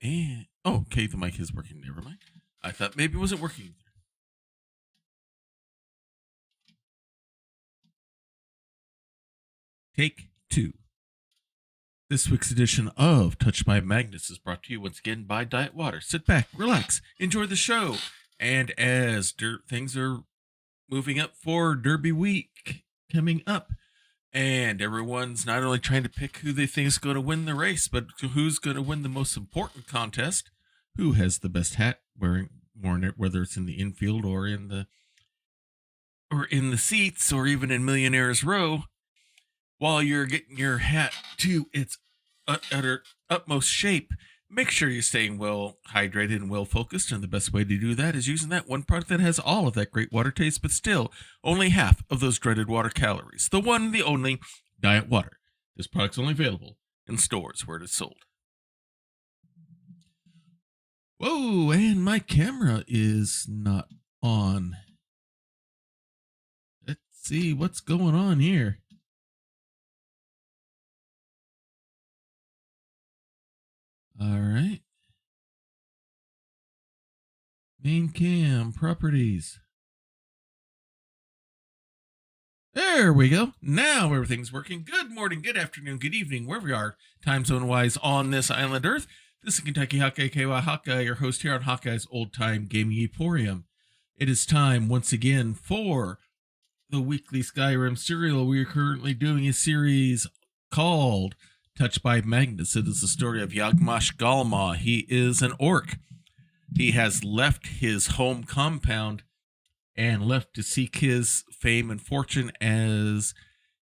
And oh, okay, the mic is working. Never mind. I thought maybe it wasn't working. Take two. This week's edition of Touched by Magnus is brought to you once again by Diet Water. Sit back, relax, enjoy the show. And as things are moving up for Derby Week coming up, and everyone's not only trying to pick who they think is going to win the race, but who's going to win the most important contest, who has the best hat worn it, whether it's in the infield or in the seats or even in Millionaires Row. While you're getting your hat to its utter utmost shape, make sure you're staying well hydrated and well focused. And the best way to do that is using that one product that has all of that great water taste, but still only half of those dreaded water calories. The one, the only Diet Water. This product's only available in stores where it is sold. Whoa, and my camera is not on. Let's see what's going on here. All right. Main cam, properties. There we go. Now everything's working. Good morning, good afternoon, good evening, wherever you are, time zone wise on this island Earth. This is Kentucky Hawkeye, KY Hawkeye, your host here on Hawkeye's Old Time Gaming Emporium. It is time once again for the weekly Skyrim serial. We are currently doing a series called Touched by Magnus. It is the story of Yagmash Galma. He is an orc. He has left his home compound and left to seek his fame and fortune as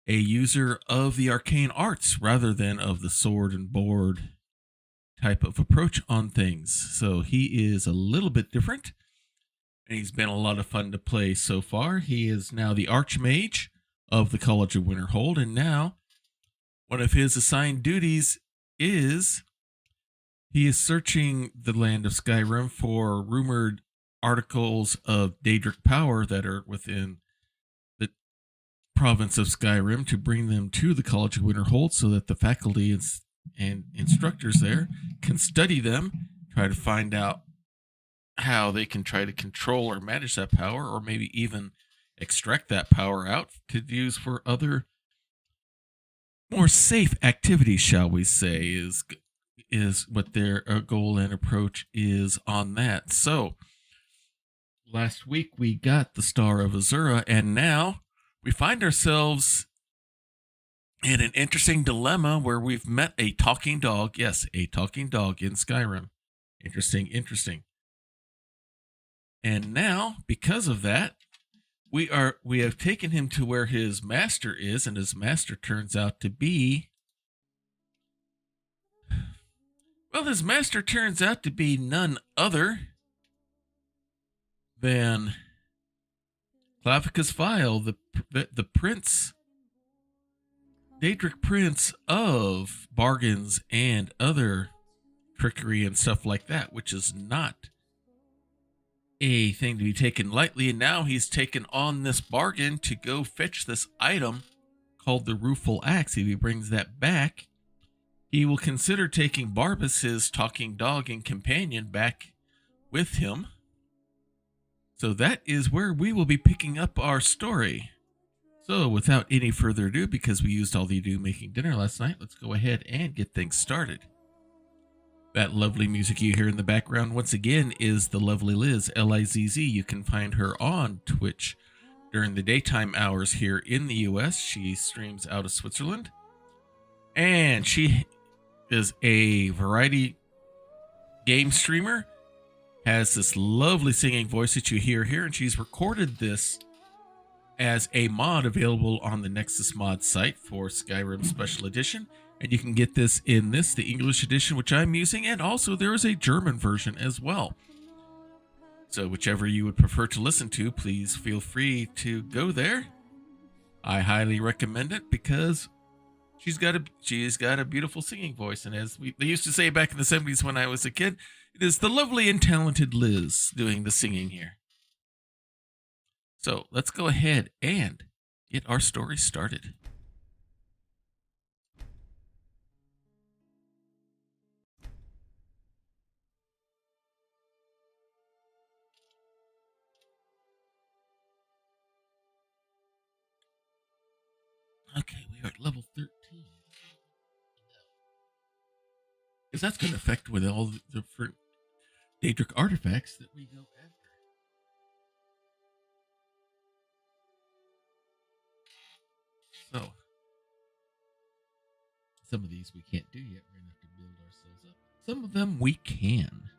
a user of the arcane arts rather than of the sword and board type of approach on things. So he is a little bit different, and he's been a lot of fun to play so far. He is now the Archmage of the College of Winterhold, and now one of his assigned duties is he is searching the land of Skyrim for rumored articles of Daedric power that are within the province of Skyrim to bring them to the College of Winterhold so that the faculty and instructors there can study them, try to find out how they can try to control or manage that power, or maybe even extract that power out to use for other more safe activities, shall we say, is what their goal and approach is on that. So last week we got the Star of Azura, and now we find ourselves in an interesting dilemma where we've met a talking dog. Yes, a talking dog in Skyrim. Interesting. And now, because of that, we have taken him to where his master is, and his master turns out to be none other than Clavicus File, the prince, Daedric prince of bargains and other trickery and stuff like that, which is not a thing to be taken lightly. And now he's taken on this bargain to go fetch this item called the Rueful Axe. If he brings that back, he will consider taking Barbas, his talking dog and companion, back with him. So that is where we will be picking up our story. So without any further ado, because we used all the ado making dinner last night, let's go ahead and get things started. That lovely music you hear in the background, once again, is the lovely Liz, L-I-Z-Z. You can find her on Twitch during the daytime hours here in the U.S. She streams out of Switzerland. And she is a variety game streamer, has this lovely singing voice that you hear here, and she's recorded this as a mod available on the Nexus mod site for Skyrim Special Edition. And you can get this in the English edition, which I'm using, and also there is a German version as well. So whichever you would prefer to listen to, please feel free to go there. I highly recommend it because she's got a beautiful singing voice, and as they used to say back in the 70s when I was a kid, it is the lovely and talented Liz doing the singing here. So let's go ahead and get our story started. Okay, we are at level 13. Because that's going to affect with all the different Daedric artifacts that we go after. So, some of these we can't do yet. We're going to have to build ourselves up. Some of them we can.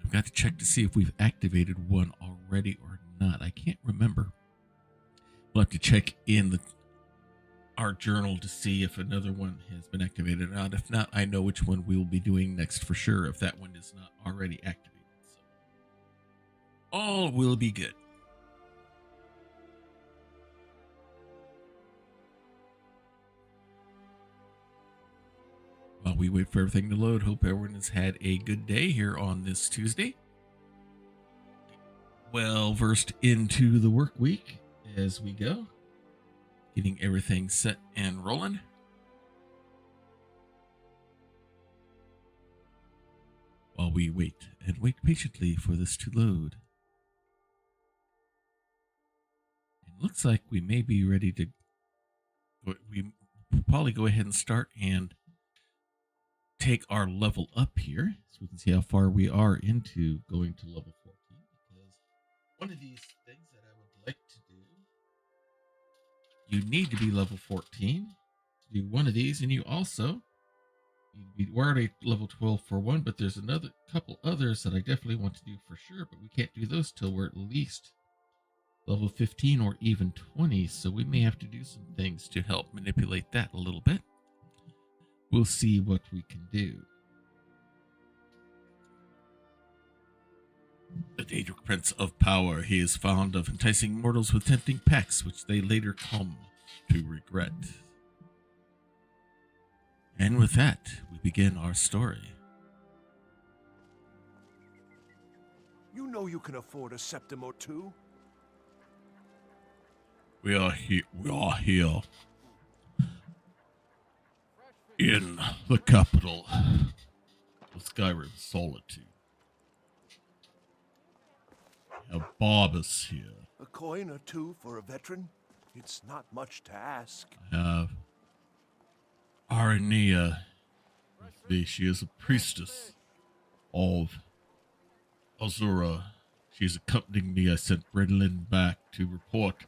I've got to check to see if we've activated one already or not. I can't remember. We'll have to check in our journal to see if another one has been activated or not. If not, I know which one we will be doing next for sure if that one is not already activated. So, all will be good. While we wait for everything to load, hope everyone has had a good day here on this Tuesday. Well versed into the work week as we go. Getting everything set and rolling. While we wait and wait patiently for this to load. It looks like we may be ready to... We probably go ahead and start and take our level up here so we can see how far we are into going to level 14. Because one of these things that I would like to do, you need to be level 14 to do one of these, and you also we're already level 12 for one, but there's another couple others that I definitely want to do for sure, but we can't do those till we're at least level 15 or even 20, so we may have to do some things to help manipulate that a little bit. We'll see what we can do. The Daedric Prince of Power, he is fond of enticing mortals with tempting pacts, which they later come to regret. And with that, we begin our story. You know you can afford a septim or two. We are here in the capital of Skyrim Solitude. We have Barbus here. A coin or two for a veteran? It's not much to ask. I have Arania. She is a priestess of Azura. She is accompanying me. I sent Redlin back to report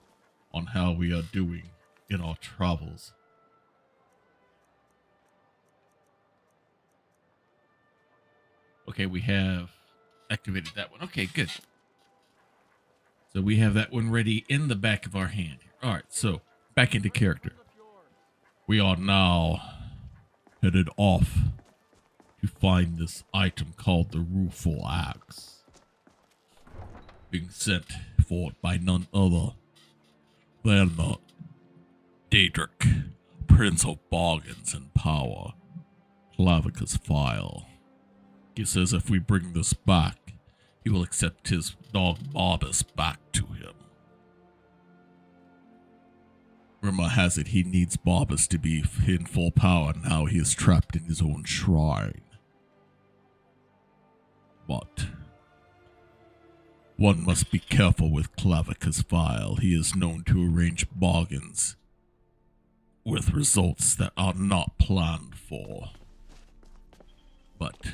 on how we are doing in our travels. Okay, we have activated that one. Okay, good. So we have that one ready in the back of our hand. All right, so back into character. We are now headed off to find this item called the Rueful Axe, being sent forth by none other than the Daedric Prince of Bargains and Power, Clavicus File. He says if we bring this back, he will accept his dog Barbus back to him. Rumor has it he needs Barbus to be in full power now he is trapped in his own shrine. But one must be careful with Clavicus File. He is known to arrange bargains with results that are not planned for. But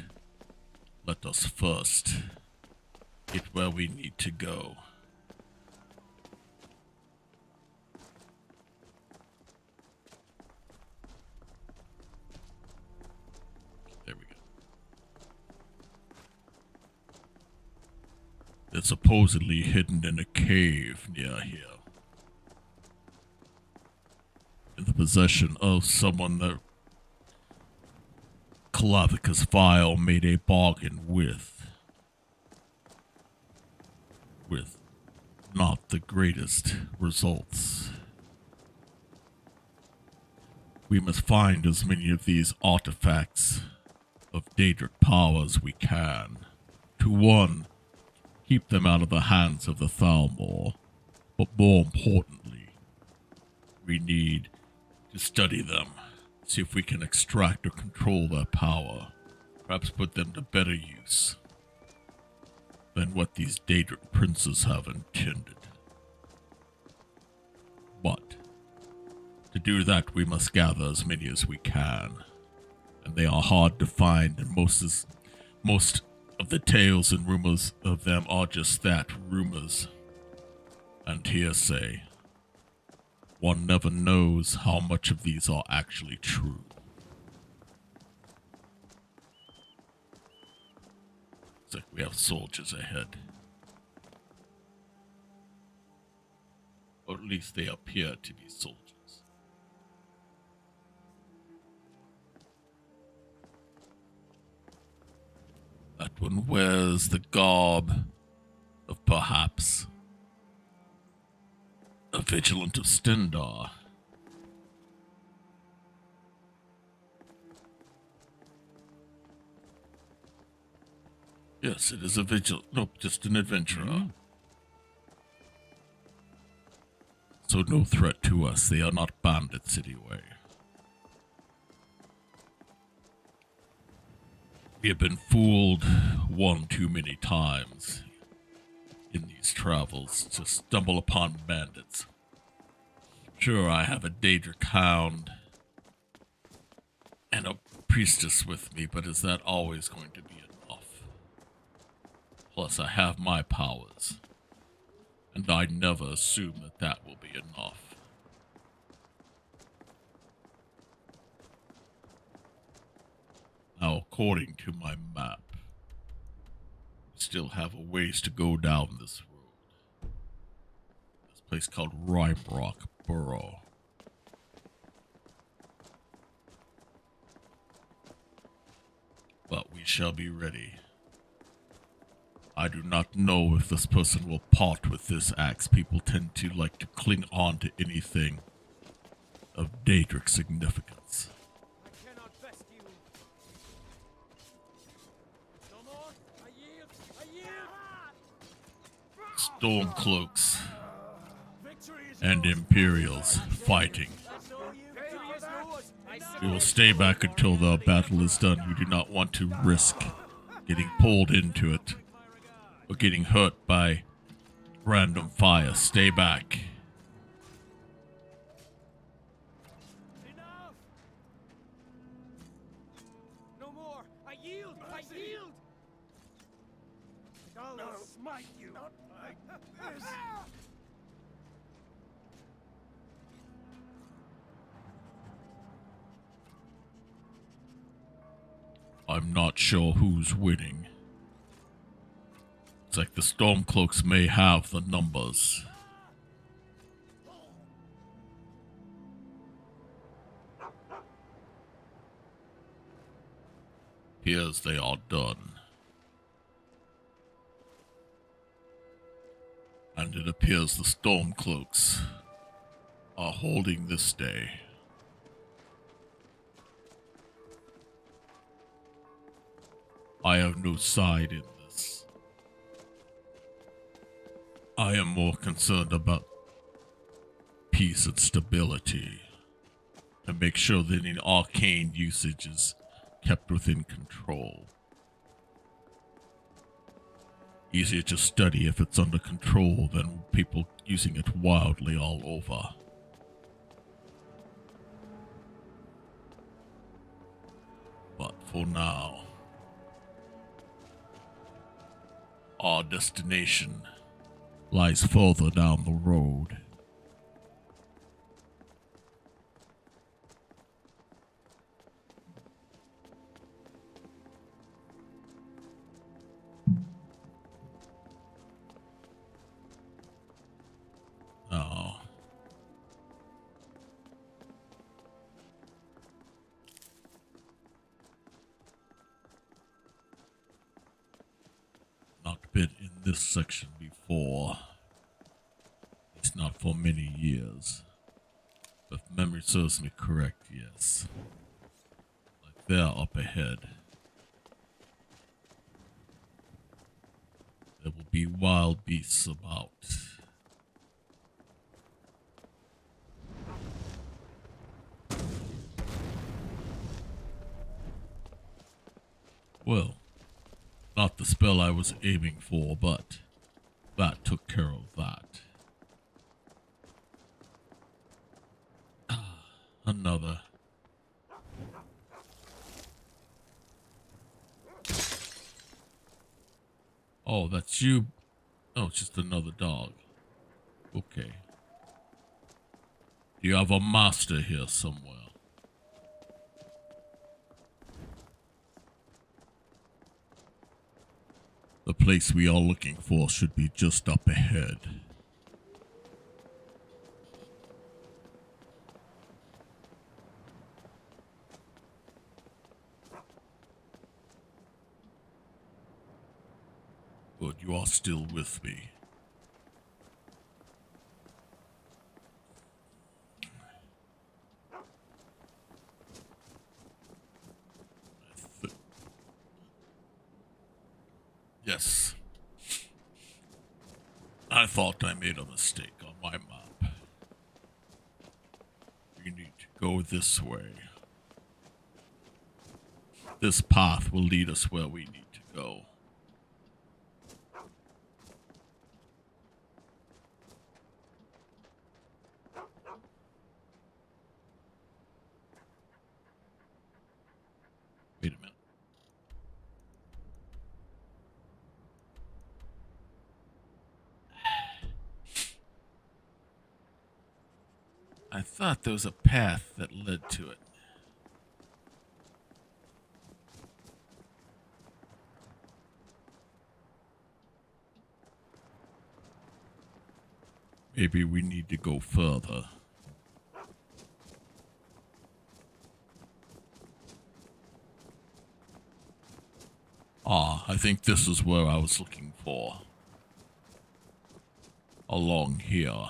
let us first get where we need to go. There we go. It's supposedly hidden in a cave near here. In the possession of someone that Clavicus File made a bargain with not the greatest results. We must find as many of these artifacts of Daedric power as we can. To one, keep them out of the hands of the Thalmor, but more importantly, we need to study them, see if we can extract or control their power, perhaps put them to better use. than what these Daedric princes have intended. But to do that, we must gather as many as we can, and they are hard to find, and most of the tales and rumors of them are just that, rumors and hearsay. One never knows how much of these are actually true. Looks like we have soldiers ahead. Or at least they appear to be soldiers. That one wears the garb of perhaps a vigilant of Stendar. Yes, it is a vigilant. Nope, just an adventurer. Mm-hmm. So no threat to us. They are not bandits anyway. We have been fooled one too many times in these travels to stumble upon bandits. Sure, I have a Daedric hound and a priestess with me, but is that always going to be enough? Plus, I have my powers, and I never assume that that will be enough. Now, according to my map, we still have a ways to go down this road. This place called Rhymerock Burrow. But we shall be ready. I do not know if this person will part with this axe. People tend to like to cling on to anything of Daedric significance. Stormcloaks and Imperials fighting. We will stay back until the battle is done. We do not want to risk getting pulled into it or getting hurt by random fire. Stay back. Enough! No more! I yield! I yield! I'll smite you! Not like this! I'm not sure who's winning. It's like the Stormcloaks may have the numbers. Appears they are done. And it appears the Stormcloaks are holding this day. I have no side in this. I am more concerned about peace and stability, to make sure that any arcane usage is kept within control. Easier to study if it's under control than people using it wildly all over. But for now, our destination lies further down the road. Oh. Not been in this section before. It's not for many years. If memory serves me correct, yes. Like they're up ahead. There will be wild beasts about. Well, Not the spell I was aiming for, but that took care of that. Another. Oh, that's you. Oh, it's just another dog. Okay. Do you have a master here somewhere? The place we are looking for should be just up ahead. Good, you are still with me. Yes. I thought I made a mistake on my map. We need to go this way. This path will lead us where we need to go. Wait a minute. I thought there was a path that led to it. Maybe we need to go further. Ah, I think this is where I was looking for. Along here.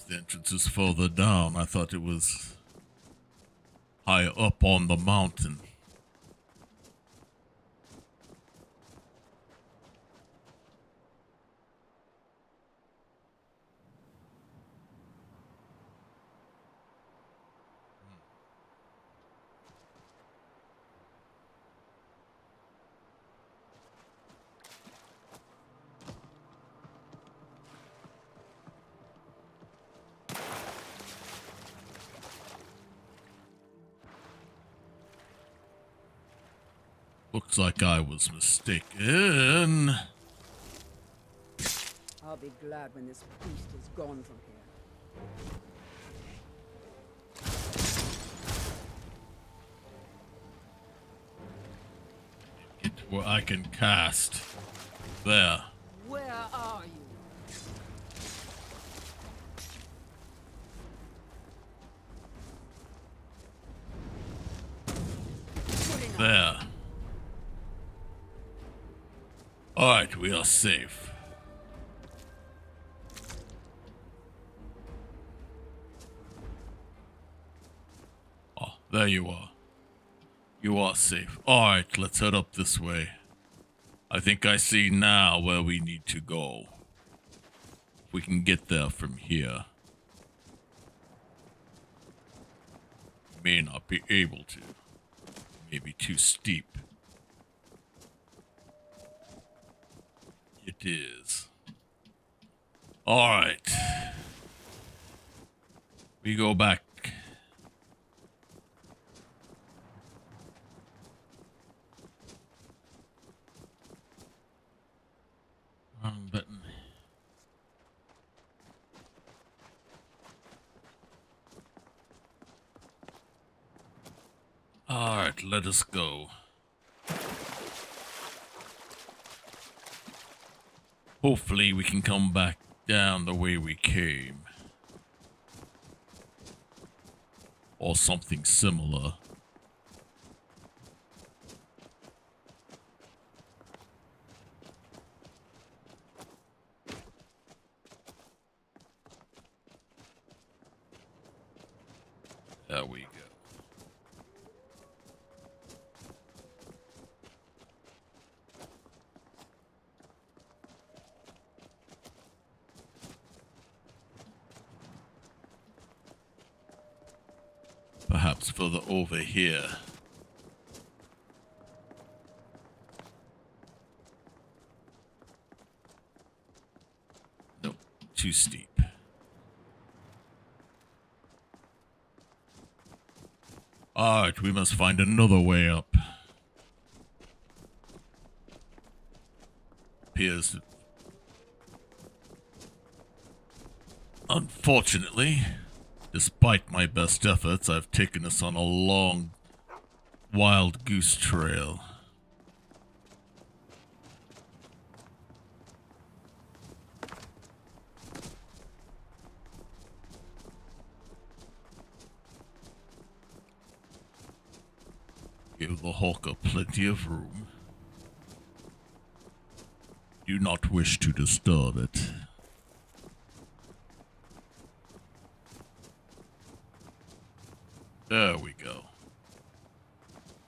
The entrance is further down. I thought it was high up on the mountain. Looks like I was mistaken. I'll be glad when this beast is gone from here. Get where I can cast. There. Where are you? There. Alright, we are safe. Oh, there you are. You are safe. Alright, let's head up this way. I think I see now where we need to go. If we can get there from here. May not be able to. Maybe too steep. It is. Alright. We go back. Wrong button. Alright, let us go. Hopefully we can come back down the way we came. Or something similar. There we go. Perhaps further over here. Nope, too steep. Alright, we must find another way up. Appears that... Unfortunately, despite my best efforts, I've taken us on a long, wild goose trail. Give the Hulker plenty of room. Do not wish to disturb it. There we go.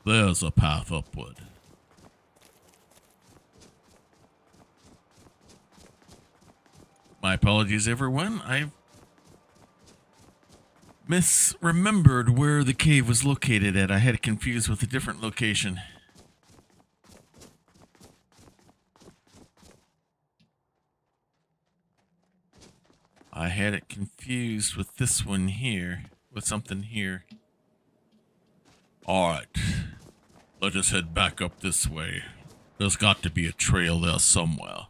There's a path upward. My apologies, everyone. I've misremembered where the cave was located at. I had it confused with a different location. I had it confused with this one here, with something here. Alright, let us head back up this way. There's got to be a trail there somewhere.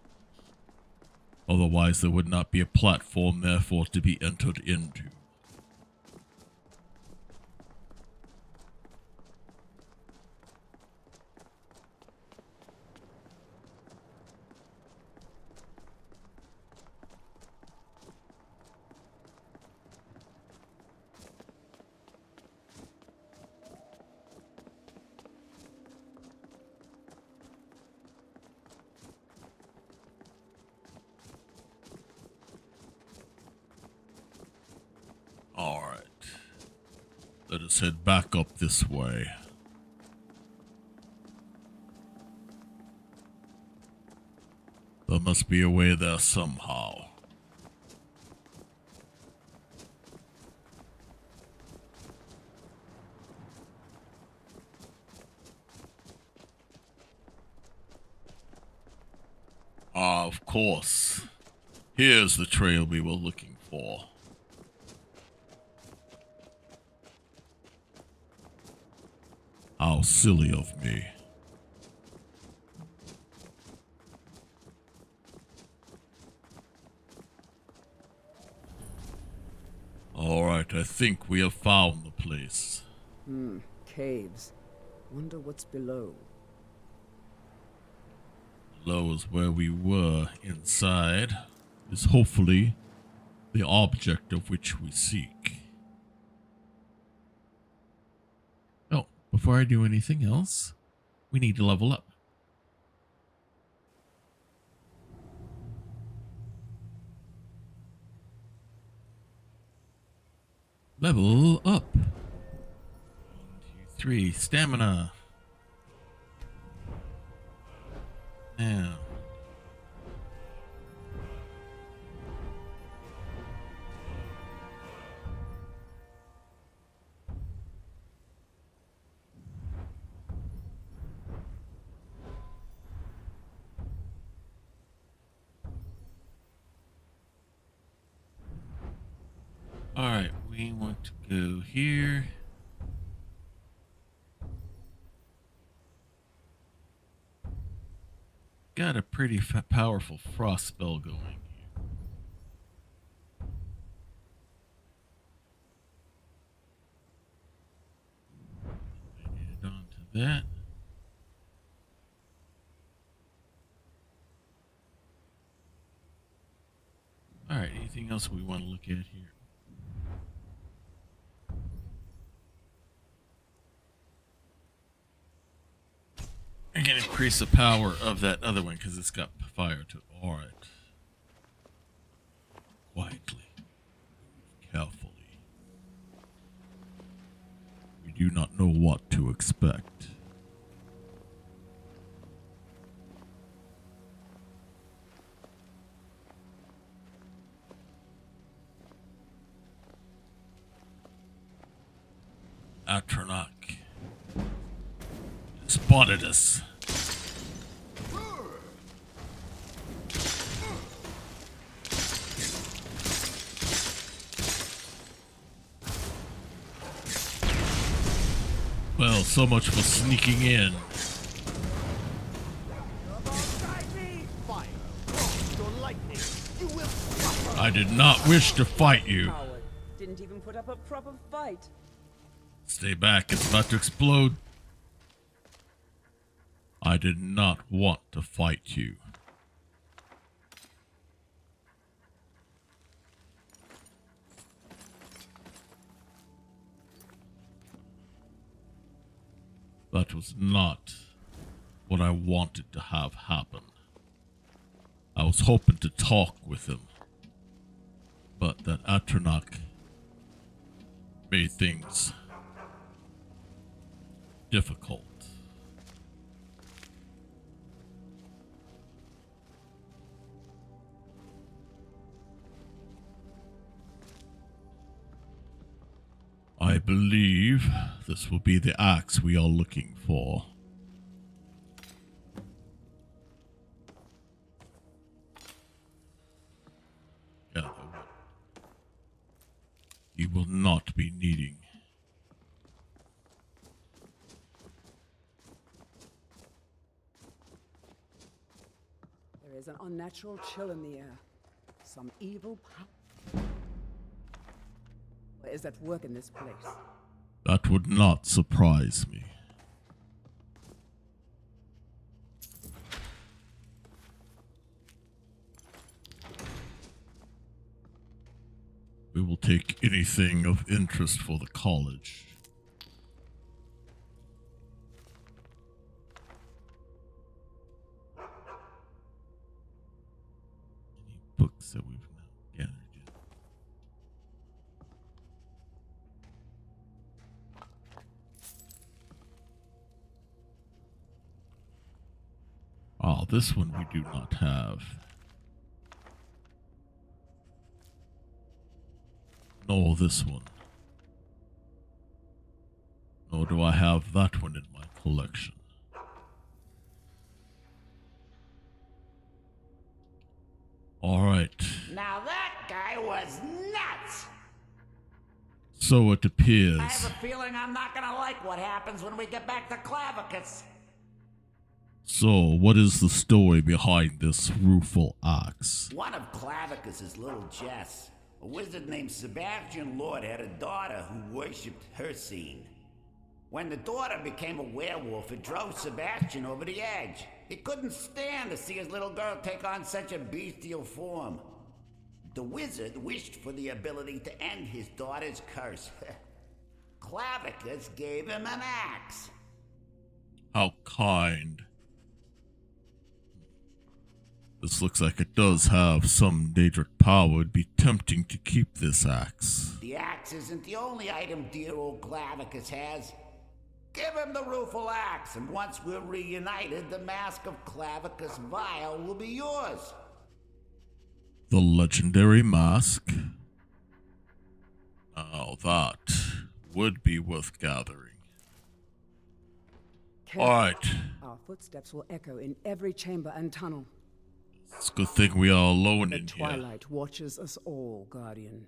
Otherwise there would not be a platform there for it to be entered into. Alright. Let us head back up this way. There must be a way there somehow. Ah, of course. Here's the trail we were looking for. How silly of me. Alright, I think we have found the place. Caves. Wonder what's below. Below is where we were. Inside is hopefully the object of which we seek. Oh, before I do anything else, we need to level up. Level up. 1, 2, 3. Stamina. Yeah. Alright, we want to go here. Got a pretty powerful frost spell going here. Add on to that. Alright, anything else we want to look at here? I can increase the power of that other one because it's got fire to it. Alright. Quietly. Carefully. We do not know what to expect. Atronach spotted us. Well, so much for sneaking in. I did not wish to fight you. Coward. Didn't even put up a proper fight. Stay back, it's about to explode. I did not want to fight you. That was not what I wanted to have happen. I was hoping to talk with him, but that Atronach made things difficult. I believe this will be the axe we are looking for. Gather wood. You will not be needing. There is an unnatural chill in the air. Some evil power is at work in this place. That would not surprise me. We will take anything of interest for the college. Any books that we've not gathered yet? Oh, this one we do not have. Nor this one. Nor do I have that one in my collection. Alright. Now that guy was nuts! So it appears. I have a feeling I'm not gonna like what happens when we get back to Clavicus. So, what is the story behind this Rueful axe? One of Clavicus's little Jess, a wizard named Sebastian Lord, had a daughter who worshipped her scene. When the daughter became a werewolf, it drove Sebastian over the edge. He couldn't stand to see his little girl take on such a bestial form. The wizard wished for the ability to end his daughter's curse. Clavicus gave him an axe. How kind. This looks like it does have some Daedric power. It'd be tempting to keep this axe. The axe isn't the only item dear old Clavicus has. Give him the Rueful axe, and once we're reunited, the mask of Clavicus Vile will be yours. The legendary mask? Now that would be worth gathering. Alright. Our footsteps will echo in every chamber and tunnel. It's a good thing we are alone The in here. twilight watches us all, Guardian.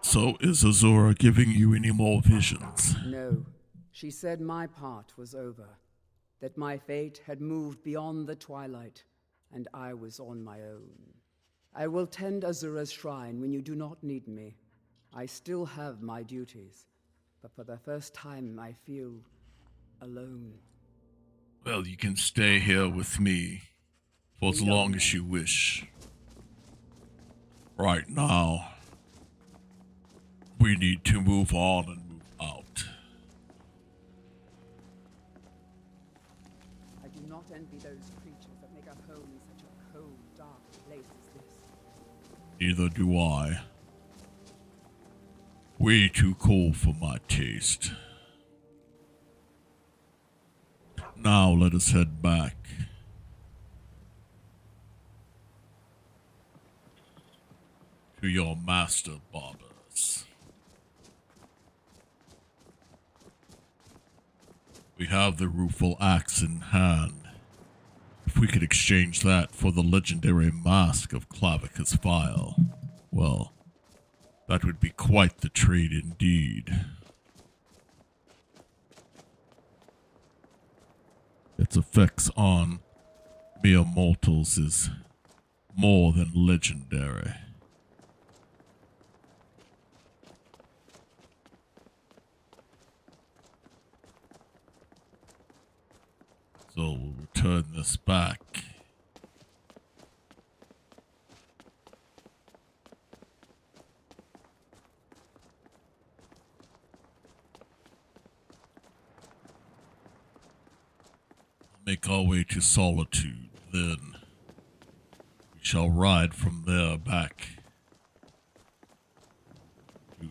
So, is Azura giving you any more visions? No, she said my part was over, that my fate had moved beyond the twilight, and I was on my own. I will tend Azura's shrine when you do not need me. I still have my duties, but for the first time I feel alone. Well, you can stay here with me for as long as you wish. Right now, we need to move on and move out. I do not envy those creatures that make a home in such a cold, dark place as this. Neither do I. Way too cold for my taste. Now let us head back. To your master barbers. We have the Rueful axe in hand. If we could exchange that for the legendary mask of Clavicus File, well, that would be quite the trade indeed. Its effects on mere mortals is more than legendary. So we'll return this back. Make our way to Solitude, then we shall ride from there back to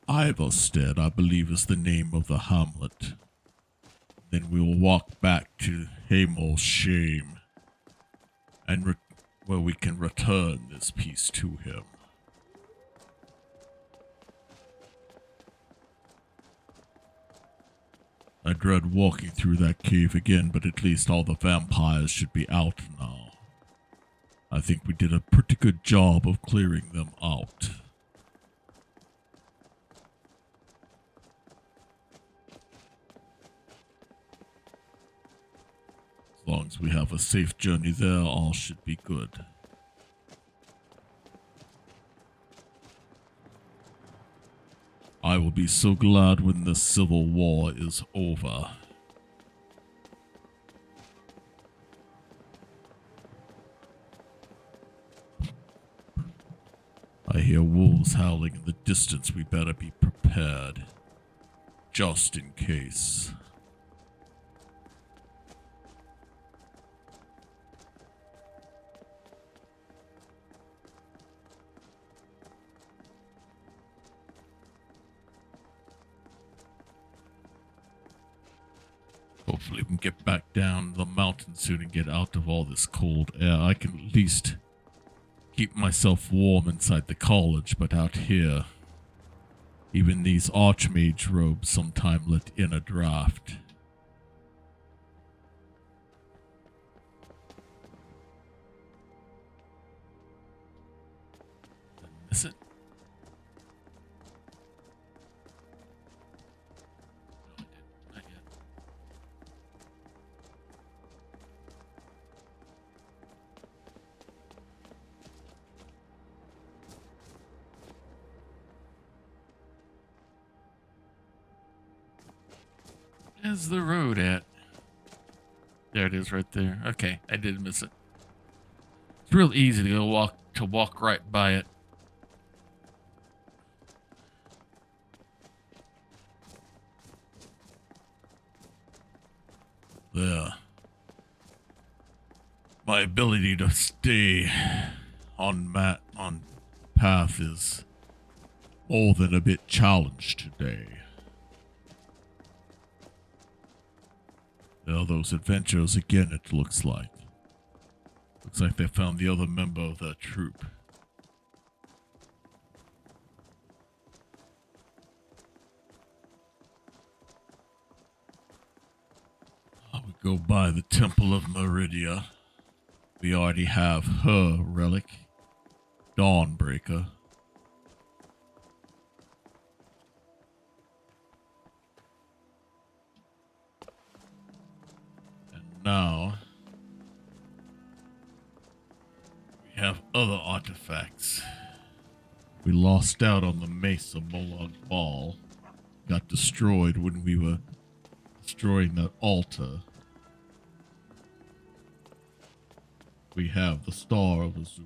Ivarstead, I believe is the name of the hamlet. Then we will walk back to Hamel's Shame, and where we can return this piece to him. I dread walking through that cave again, but at least all the vampires should be out now. I think we did a pretty good job of clearing them out. As long as we have a safe journey there, all should be good. I will be so glad when this civil war is over. I hear wolves howling in the distance. We better be prepared. Just in case. Hopefully we can get back down the mountain soon and get out of all this cold air. I can at least keep myself warm inside the college, but out here, even these archmage robes sometime let in a draft. Did I miss it? No, I didn't. Not yet. Where's the road at? There it is right there. Okay, I did miss it. It's real easy to walk right by it. There. My ability to stay on path is more than a bit challenged today. There are those adventurers again, it looks like. Looks like they found the other member of that troop. I would go by the Temple of Meridia. We already have her relic, Dawnbreaker. Now, we have other artifacts. We lost out on the Mesa Molag Ball. Got destroyed when we were destroying that altar. We have the Star of Azura.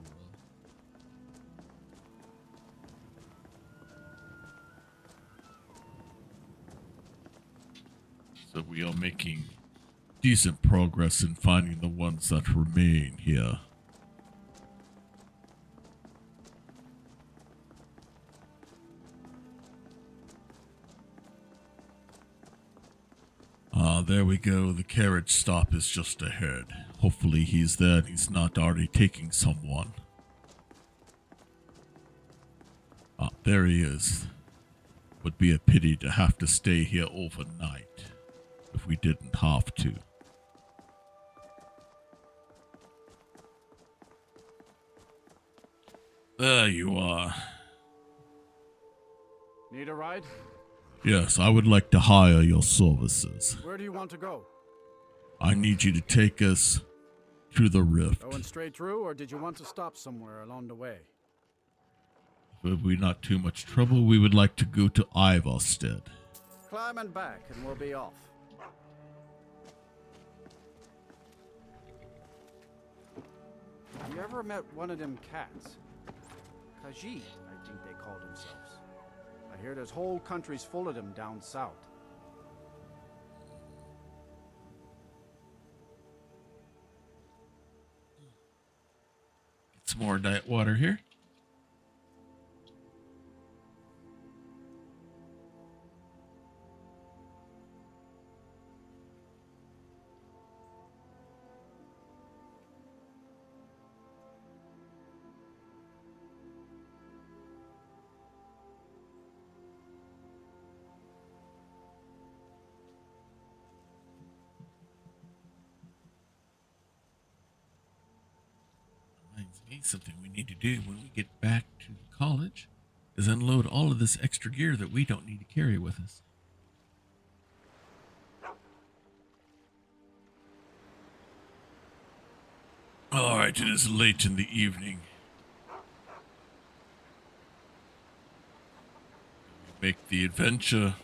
So we are making decent progress in finding the ones that remain here. There we go. The carriage stop is just ahead. Hopefully he's there and he's not already taking someone. There he is. Would be a pity to have to stay here overnight if we didn't have to. There you are. Need a ride? Yes, I would like to hire your services. Where do you want to go? I need you to take us to the rift. Going straight through, or did you want to stop somewhere along the way? If we're not too much trouble, we would like to go to Ivarstead. Climb and back, and we'll be off. You ever met one of them cats? Khajiit, I think they call themselves. I hear there's whole countries full of them down south. Get some more diet water here. Something we need to do when we get back to college is unload all of this extra gear that we don't need to carry with us. Alright, it is late in the evening. We make the adventure.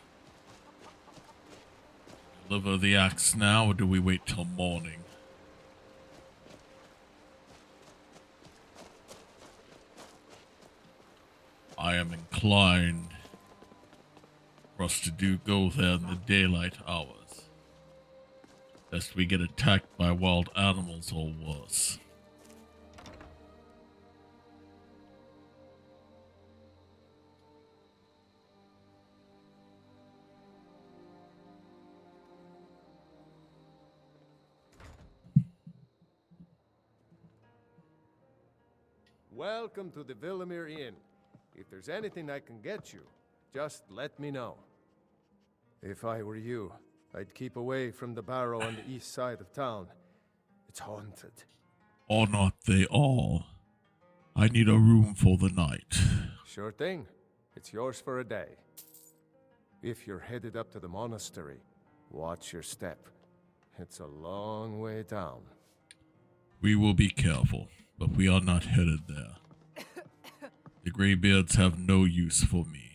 Deliver the axe now, or do we wait till morning? I am inclined for us to go there in the daylight hours, lest we get attacked by wild animals or worse. Welcome to the Villamere Inn. If there's anything I can get you, just let me know. If I were you, I'd keep away from the barrow on the east side of town. It's haunted. Are not they all? I need a room for the night. Sure thing. It's yours for a day. If you're headed up to the monastery, watch your step. It's a long way down. We will be careful, but we are not headed there. The Greybeards have no use for me.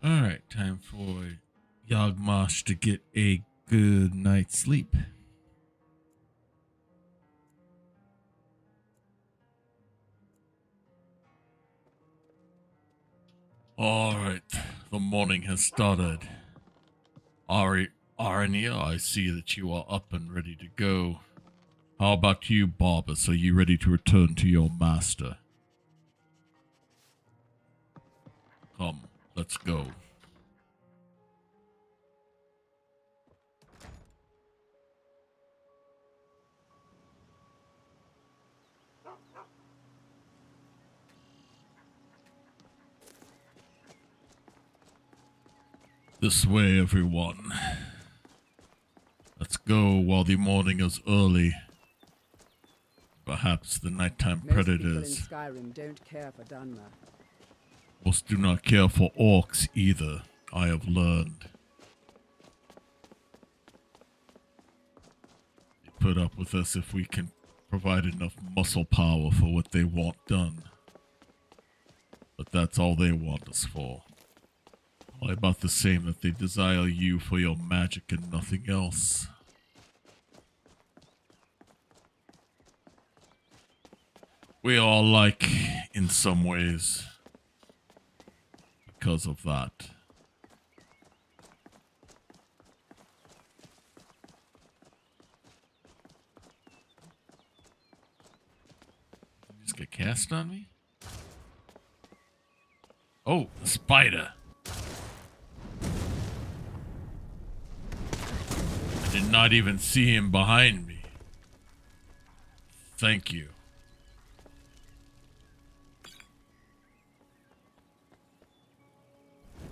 Alright, time for Yagmash to get a good night's sleep. Alright, the morning has started. Arania, I see that you are up and ready to go. How about you, Barbas? Are you ready to return to your master? Come, let's go. This way, everyone. Let's go while the morning is early. Perhaps the nighttime predators. Most people in Skyrim don't care for Dunmer. Most do not care for orcs either, I have learned. They put up with us if we can provide enough muscle power for what they want done. But that's all they want us for. Probably about the same that they desire you for your magic and nothing else. We are like in some ways because of that. Did you just get cast on me? Oh, a spider. I did not even see him behind me. Thank you.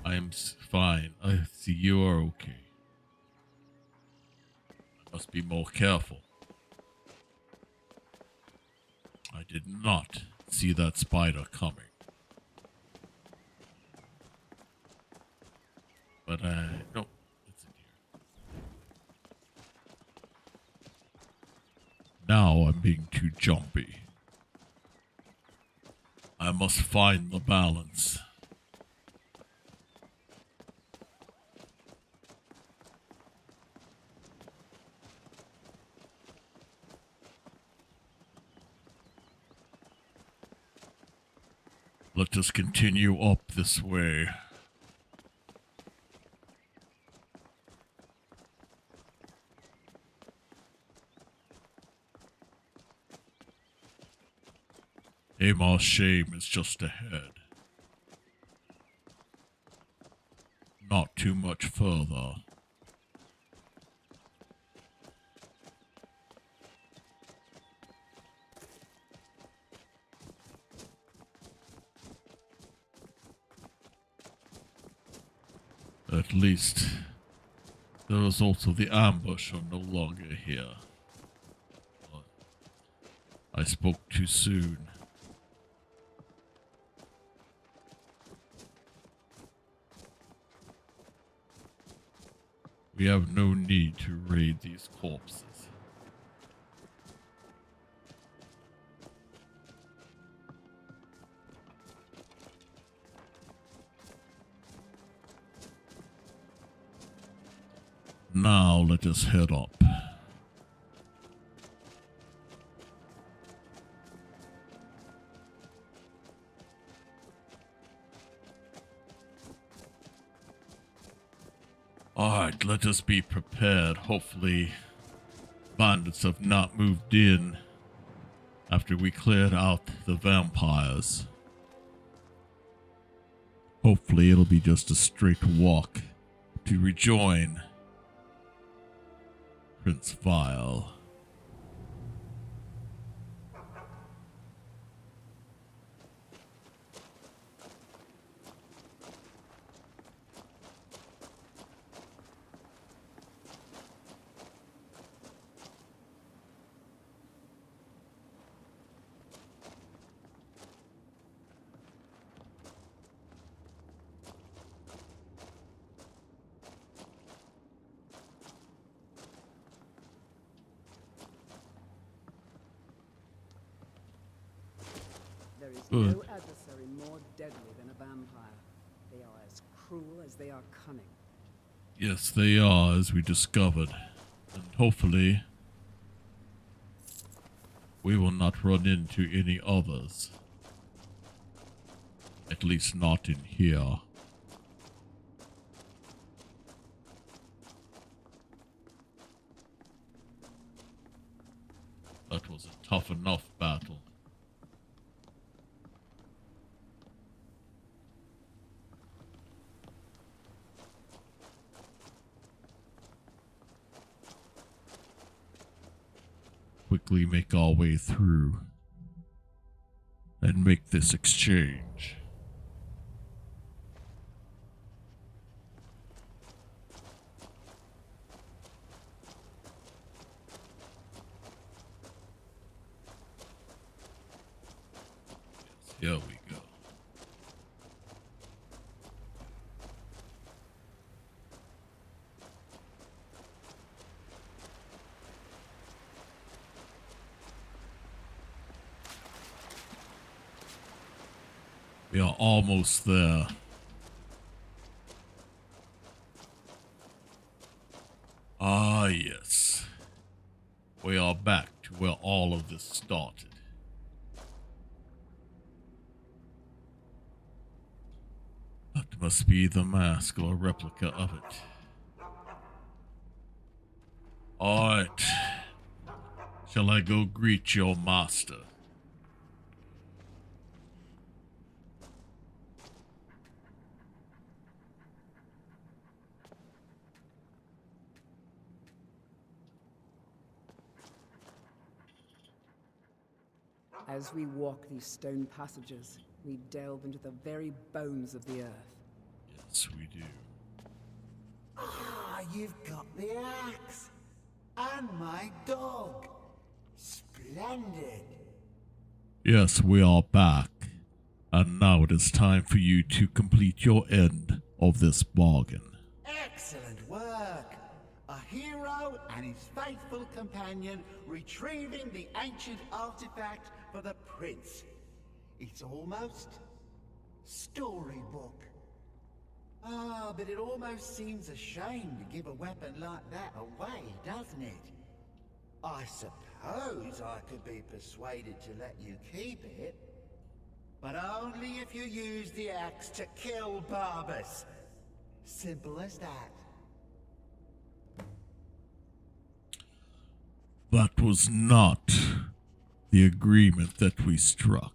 I am fine. I see you are okay. I must be more careful. I did not see that spider coming. But no, it's in here. Now I'm being too jumpy. I must find the balance. Let us continue up this way. Amar's shame is just ahead. Not too much further. At least, the results of the ambush are no longer here. I spoke too soon. We have no need to raid these corpses. Now let us head up. Alright, let us be prepared. Hopefully, bandits have not moved in after we cleared out the vampires. Hopefully, it'll be just a straight walk to rejoin Prince Vile. There is Good. no adversary more deadly than a vampire. They are as cruel as they are cunning. Yes, they are, as we discovered. And hopefully, we will not run into any others. At least not in here. That was a tough enough battle. Quickly make our way through and make this exchange. Yes, here we go. We are almost there. Ah, yes. We are back to where all of this started. That must be the mask or replica of it. Alright. Shall I go greet your master? As we walk these stone passages, we delve into the very bones of the earth. Yes, we do. Ah, you've got the axe. And my dog. Splendid. Yes, we are back. And now it is time for you to complete your end of this bargain. Excellent work. A hero and his faithful companion retrieving the ancient artifact for the prince. It's almost storybook. Ah, but it almost seems a shame to give a weapon like that away, doesn't it? I suppose I could be persuaded to let you keep it, but only if you use the axe to kill Barbas. Simple as that. That was not the agreement that we struck.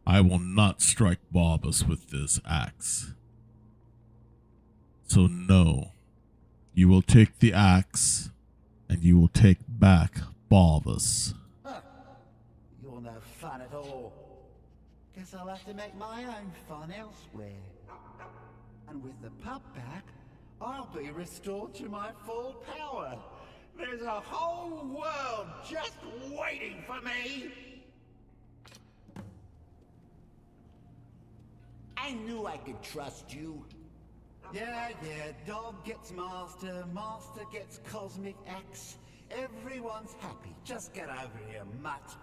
I will not strike Barbas with this axe. So no, you will take the axe, and you will take back Barbas. Huh. You're no fun at all. Guess I'll have to make my own fun elsewhere. And with the pup back, I'll be restored to my full power. There's a whole world just waiting for me! I knew I could trust you. Yeah, dog gets master, master gets cosmic axe. Everyone's happy. Just get over here, mutt.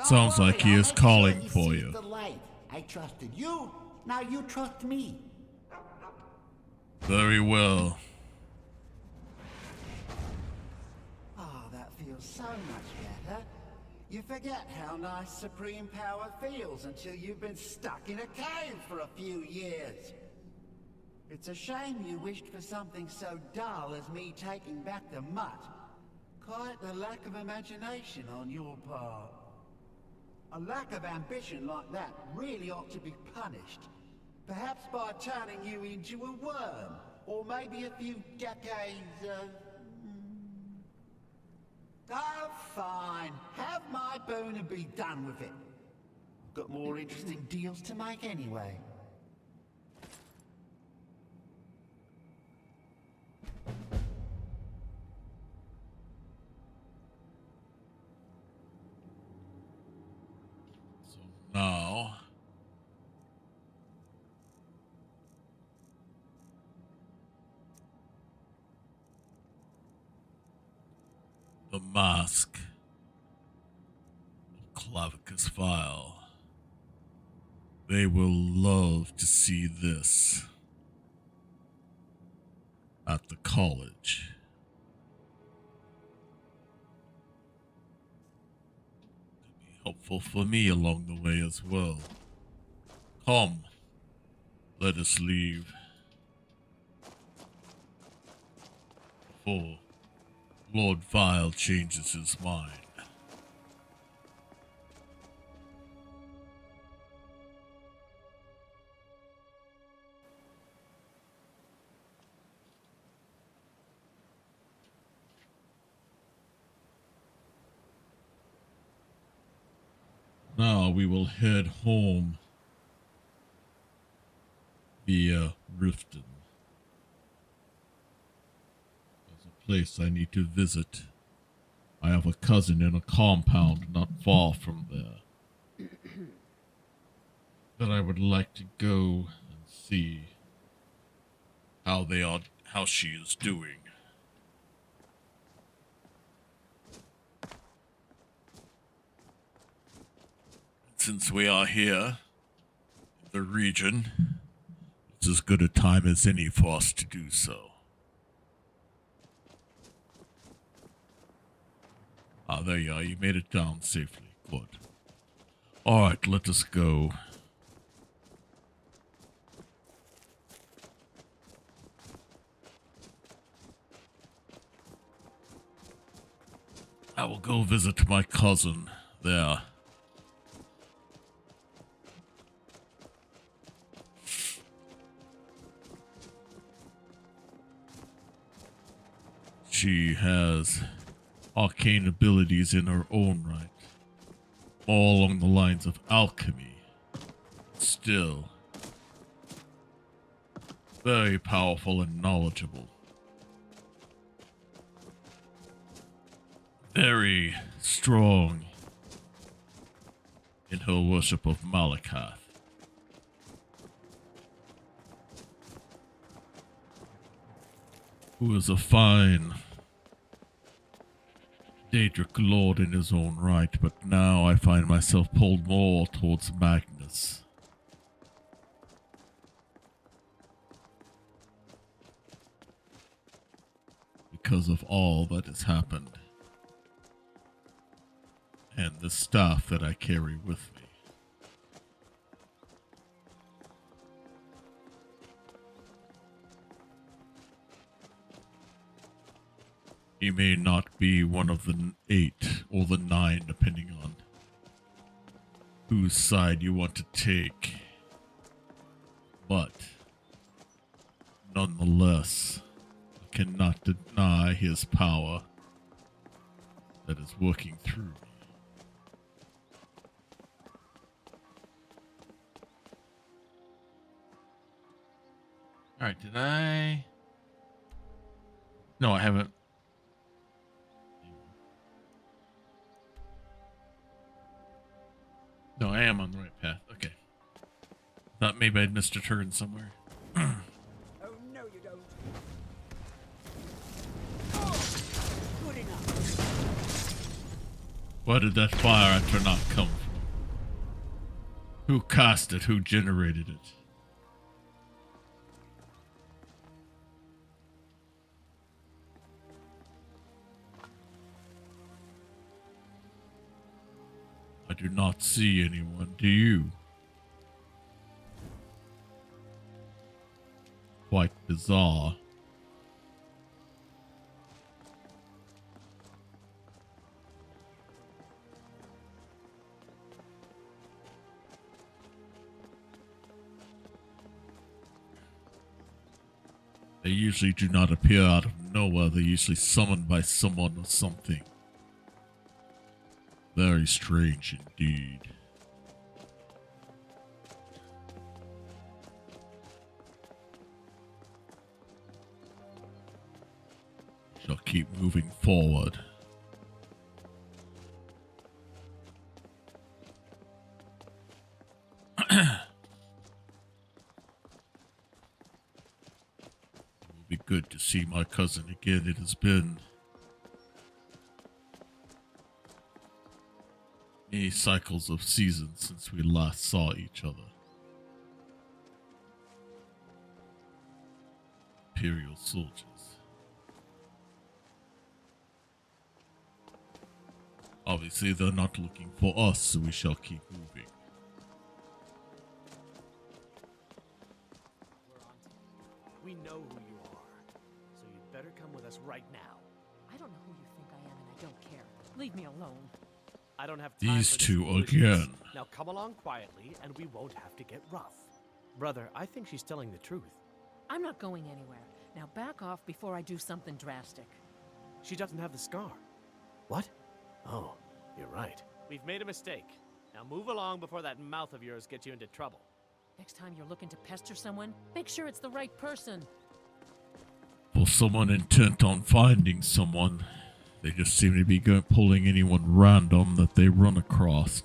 Sounds Don't like worry, he I'll is make calling sure he for sees you. the light. I trusted you, now you trust me. Very well. Ah, that feels so much better. You forget how nice supreme power feels until you've been stuck in a cave for a few years. It's a shame you wished for something so dull as me taking back the mutt. Quite the lack of imagination on your part. A lack of ambition like that really ought to be punished. Perhaps by turning you into a worm, or maybe a few decades of... Oh, fine. Have my boon and be done with it. I've got more interesting deals to make anyway. So now, the mask of Clavicus File. They will love to see this at the college. Could be helpful for me along the way as well. Come, let us leave. Before Lord Vile changes his mind. Now we will head home via Riften. There's a place I need to visit. I have a cousin in a compound not far from there that I would like to go and see how she is doing. Since we are here in the region, it's as good a time as any for us to do so. Ah, there you are. You made it down safely. Good. Alright, let us go. go visit my cousin there. She has arcane abilities in her own right, all along the lines of alchemy. Still, very powerful and knowledgeable. Very strong in her worship of Malakath. Who is a fine Daedric lord in his own right, but now I find myself pulled more towards Magnus. Because of all that has happened. And the staff that I carry with me. He may not be one of the 8 or the 9, depending on whose side you want to take. But, nonetheless, I cannot deny his power that is working through me. Alright, did I? No, I haven't. No, I am on the right path. Okay. Thought maybe I'd missed a turn somewhere. Oh, no, you don't. Oh, good enough. Where did that fire after not come from? Who cast it? Who generated it? I do not see anyone, do you? Quite bizarre. They usually do not appear out of nowhere. They're usually summoned by someone or something. Very strange indeed. Shall keep moving forward. It will be good to see my cousin again. It has been many cycles of seasons since we last saw each other. Imperial soldiers. Obviously, they're not looking for us, so we shall keep moving. We're on to you. We know who you are, so you'd better come with us right now. I don't know who you think I am, and I don't care. Leave me alone. I don't have time These for this two foolishness. again. Now come along quietly, and we won't have to get rough. Brother, I think she's telling the truth. I'm not going anywhere. Now back off before I do something drastic. She doesn't have the scar. What? Oh, you're right. We've made a mistake. Now move along before that mouth of yours gets you into trouble. Next time you're looking to pester someone, make sure it's the right person. For someone intent on finding someone, they just seem to be pulling anyone random that they run across.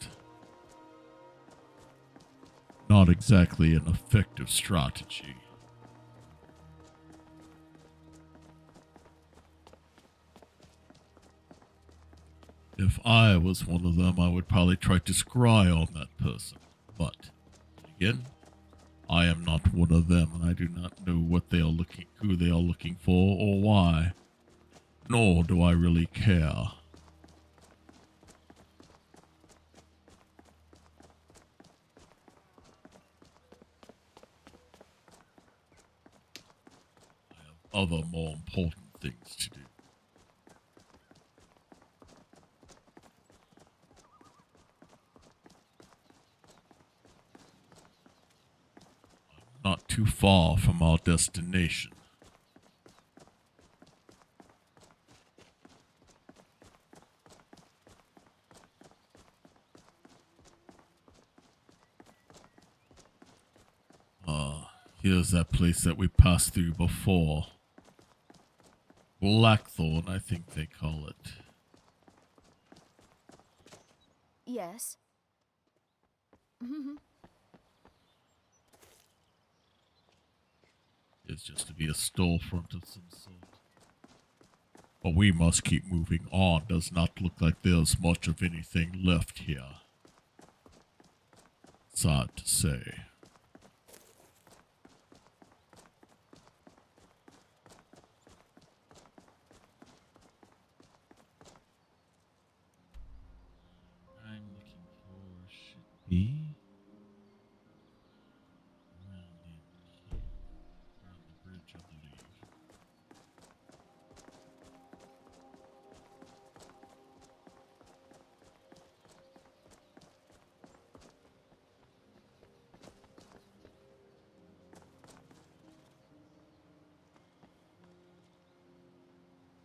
Not exactly an effective strategy. If I was one of them, I would probably try to scry on that person. But, again, I am not one of them, and I do not know what they are who they are looking for, or why. Nor do I really care. I have other more important things to do. too far from our destination. Here's that place that we passed through before. Blackthorn, I think they call it. Yes. It's just to be a storefront of some sort. But we must keep moving on. Does not look like there's much of anything left here. Sad to say. I'm looking for should be around in here. Around the bridge, I believe.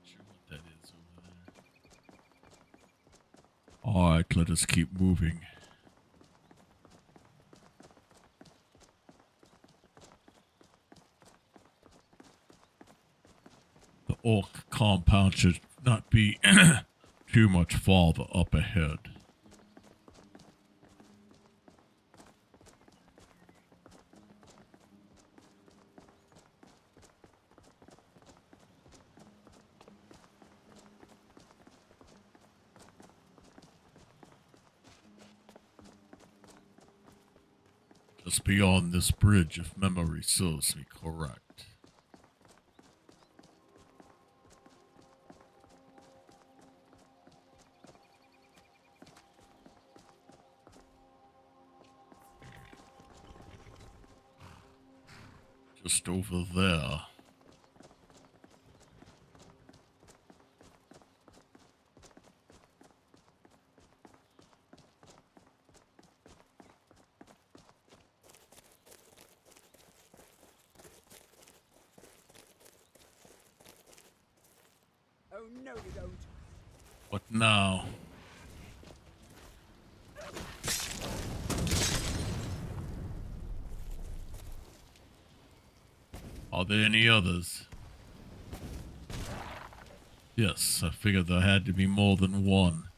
Sure what that is over there. Alright, let us keep moving. The orc compound should not be too much farther up ahead. Just beyond this bridge, if memory serves me correct. Just over there. Oh, no, you don't. What now? Are there any others? Yes, I figured there had to be more than one.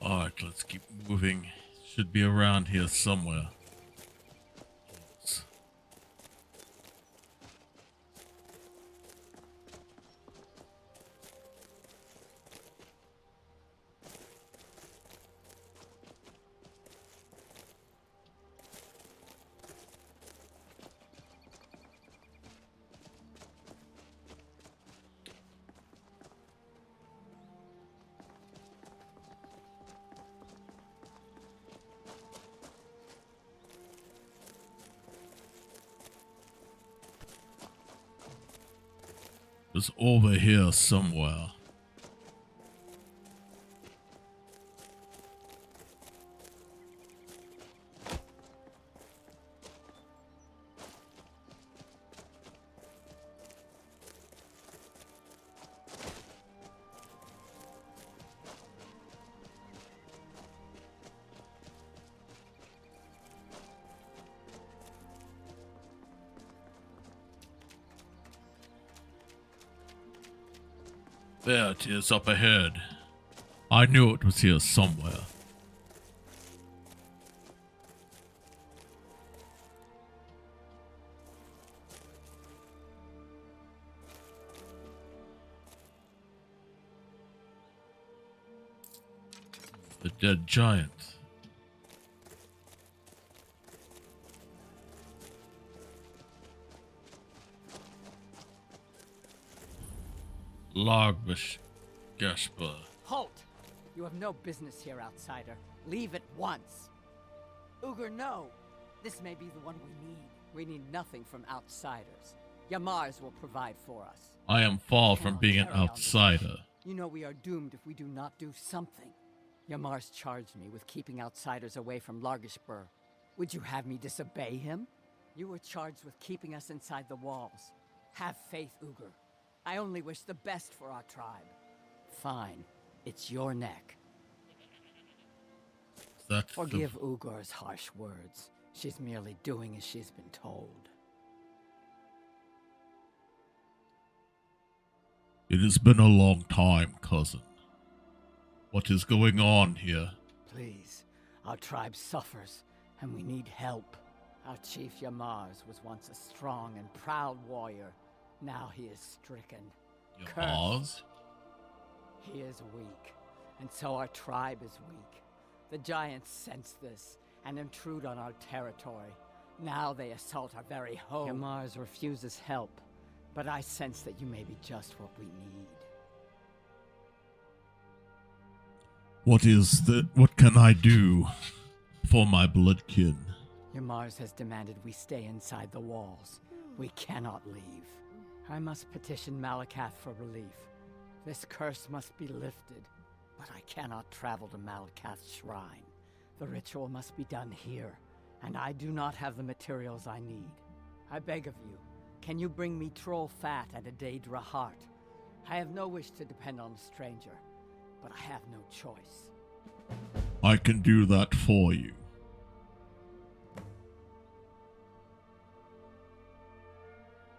Alright, let's keep moving. Should be around here somewhere. It was over here somewhere. There it is up ahead. I knew it was here somewhere. The dead giant. Logbish Gashpa. Halt! You have no business here, outsider. Leave at once. Uger, no! This may be the one we need. We need nothing from outsiders. Yamars will provide for us. I am far from being an outsider. You know we are doomed if we do not do something. Yamar's charged me with keeping outsiders away from Largashbur. Would you have me disobey him? You were charged with keeping us inside the walls. Have faith, Ugur. I only wish the best for our tribe. Fine. It's your neck. Forgive Ugur's harsh words. She's merely doing as she's been told. It has been a long time, cousin. What is going on here? Please. Our tribe suffers, and we need help. Our chief Yamars was once a strong and proud warrior. Now he is stricken. Yamars? He is weak, and so our tribe is weak. The giants sense this and intrude on our territory. Now they assault our very home. Yamars refuses help, but I sense that you may be just what we need. What can I do for my bloodkin? Yamars has demanded we stay inside the walls. We cannot leave. I must petition Malakath for relief. This curse must be lifted, but I cannot travel to Malakath's shrine. The ritual must be done here, and I do not have the materials I need. I beg of you, can you bring me troll fat and a Daedra heart? I have no wish to depend on a stranger, but I have no choice. I can do that for you.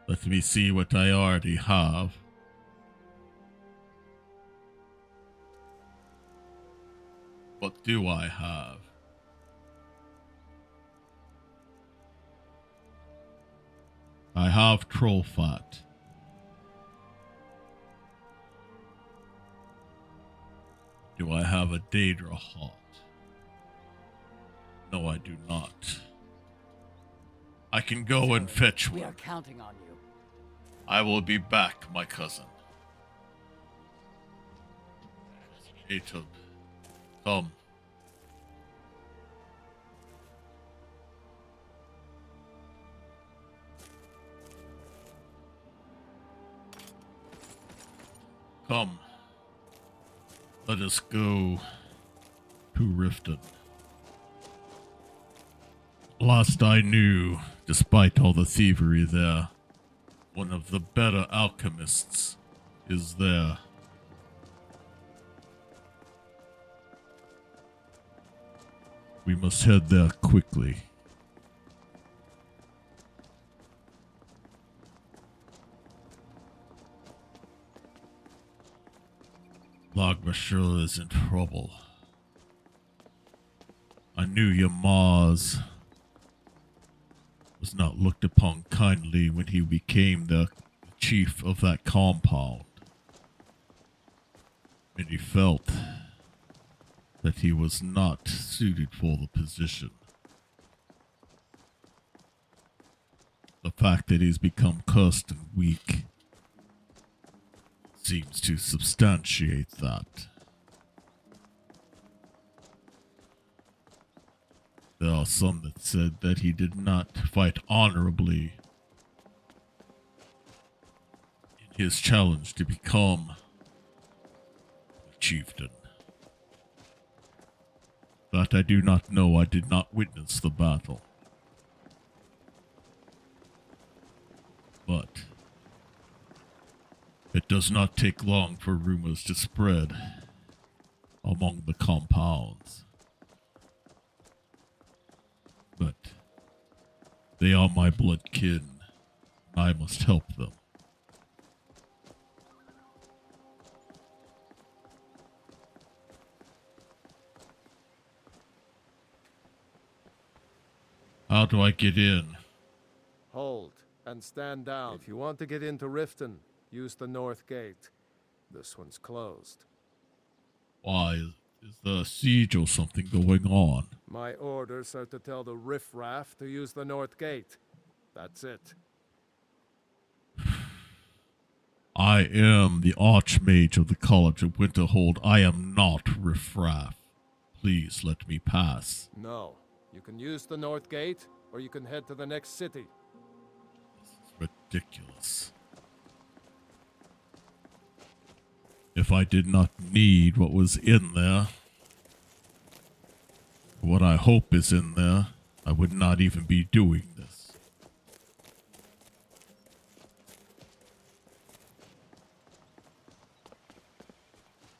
Let me see what I already have. What do I have? I have troll fat. Do I have a Daedra heart? No, I do not. I can go and fetch one. We are counting on you. I will be back, my cousin. Atub, come. Come. Let us go to Riften. Last I knew, despite all the thievery there, one of the better alchemists is there. We must head there quickly. Lagmashur is in trouble. I knew Yamaz was not looked upon kindly when he became the chief of that compound. And he felt that he was not suited for the position. The fact that he's become cursed and weak seems to substantiate that. There are some that said that he did not fight honorably in his challenge to become a chieftain. That I do not know. I did not witness the battle. But it does not take long for rumors to spread among the compounds. But they are my blood kin, and I must help them. How do I get in? Hold and stand down. If you want to get into Riften, use the north gate. This one's closed. Why? Is there a siege or something going on? My orders are to tell the riffraff to use the north gate. That's it. I am the Archmage of the College of Winterhold. I am not riffraff. Please let me pass. No. You can use the north gate, or you can head to the next city. This is ridiculous. If I did not need what was in there, what I hope is in there, I would not even be doing this.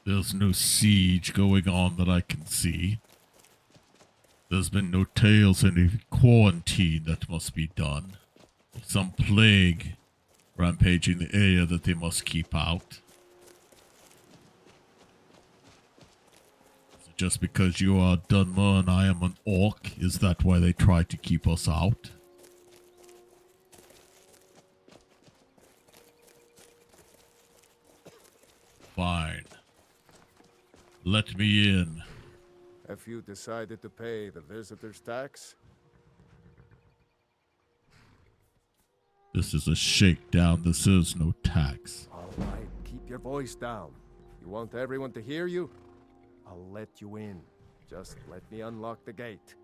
There's no siege going on that I can see. There's been no tales of any quarantine that must be done. Some plague rampaging the area that they must keep out. Is it just because you are Dunmer and I am an orc, is that why they try to keep us out? Fine. Let me in. Have you decided to pay the visitor's tax? This is a shakedown. This is no tax. All right, keep your voice down. You want everyone to hear you? I'll let you in. Just let me unlock the gate.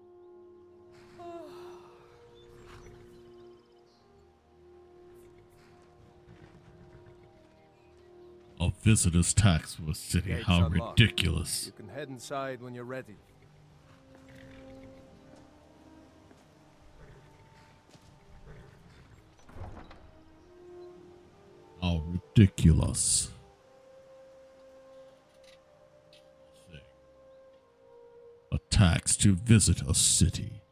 A visitor's tax for a city. Gate's How unlocked. ridiculous. You can head inside when you're ready. How ridiculous. A tax to visit a city.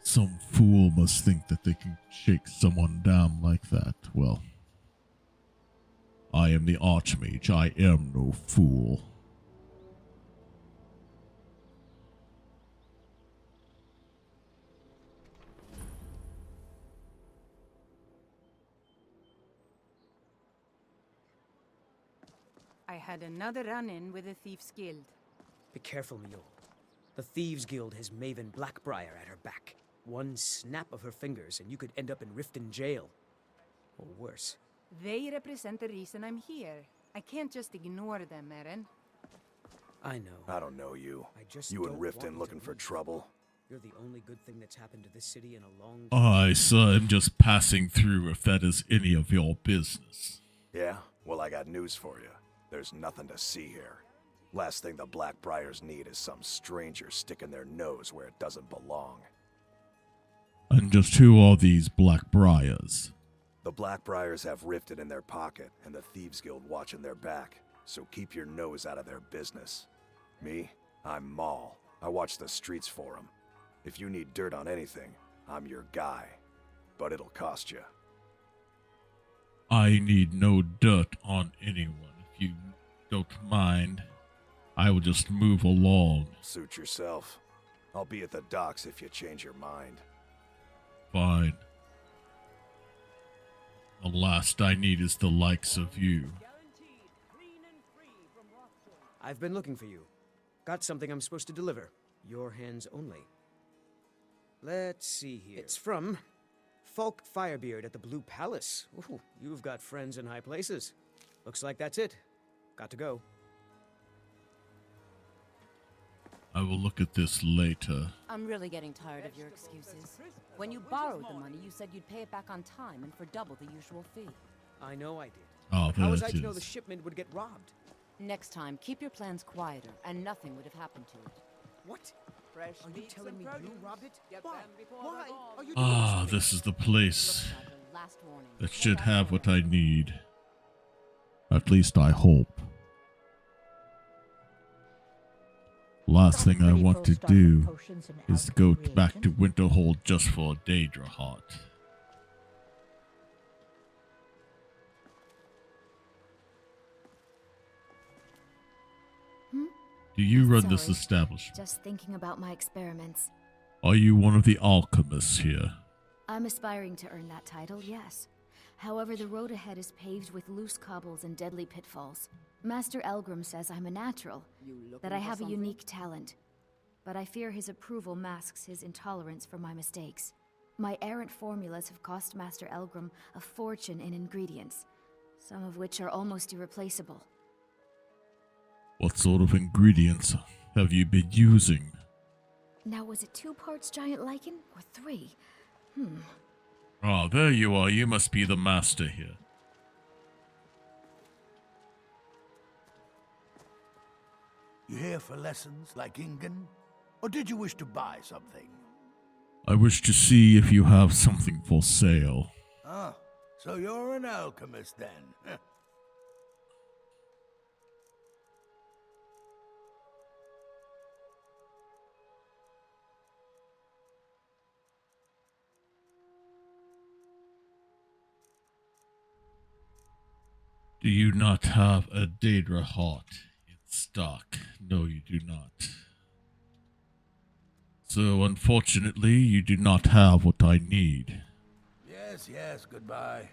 Some fool must think that they can shake someone down like that. Well, I am the Archmage. I am no fool. I had another run-in with the Thieves Guild. Be careful, Mule. The Thieves Guild has Maven Blackbriar at her back. One snap of her fingers and you could end up in Riften jail. Or worse. They represent the reason I'm here. I can't just ignore them, Eren. I know. I don't know you. You and Riften looking for trouble. You're the only good thing that's happened to this city in a long time. I, sir, am just passing through if that is any of your business. Yeah? Well, I got news for you. There's nothing to see here. Last thing the Blackbriars need is some stranger sticking their nose where it doesn't belong. And just who are these Blackbriars? The Blackbriars have Riften in their pocket and the Thieves Guild watching their back, so keep your nose out of their business. Me? I'm Maul. I watch the streets for them. If you need dirt on anything, I'm your guy. But it'll cost you. I need no dirt on anyone. If you don't mind, I will just move along. Suit yourself. I'll be at the docks if you change your mind. Fine. The last I need is the likes of you. I've been looking for you. Got something I'm supposed to deliver. Your hands only. Let's see here. It's from Falk Firebeard at the Blue Palace. Ooh, you've got friends in high places. Looks like that's it. Got to go. I will look at this later. I'm really getting tired of your excuses. When you borrowed the money, you said you'd pay it back on time and for double the usual fee. I know I did. Oh, How was there I it to know is. the shipment would get robbed? Next time, keep your plans quieter, and nothing would have happened to it. What? Are you telling me you robbed it? Why? Why are you doing Ah, this? this is the place Looks like a last warning. that should have what I need. At least I hope. Last thing I want to do is go back to Winterhold just for a Daedra heart. Do you run this Sorry. establishment? Just thinking about my experiments. Are you one of the alchemists here? I'm aspiring to earn that title, yes. However, the road ahead is paved with loose cobbles and deadly pitfalls. Master Elgrim says I'm a natural, that I have a unique talent. But I fear his approval masks his intolerance for my mistakes. My errant formulas have cost Master Elgrim a fortune in ingredients, some of which are almost irreplaceable. What sort of ingredients have you been using? Now, was it 2 parts giant lichen or 3? Ah, there you are. You must be the master here. You here for lessons like Ingen? Or did you wish to buy something? I wish to see if you have something for sale. Ah, so you're an alchemist then? Do you not have a Daedra heart in stock? No, you do not. So, unfortunately, you do not have what I need. Yes, goodbye.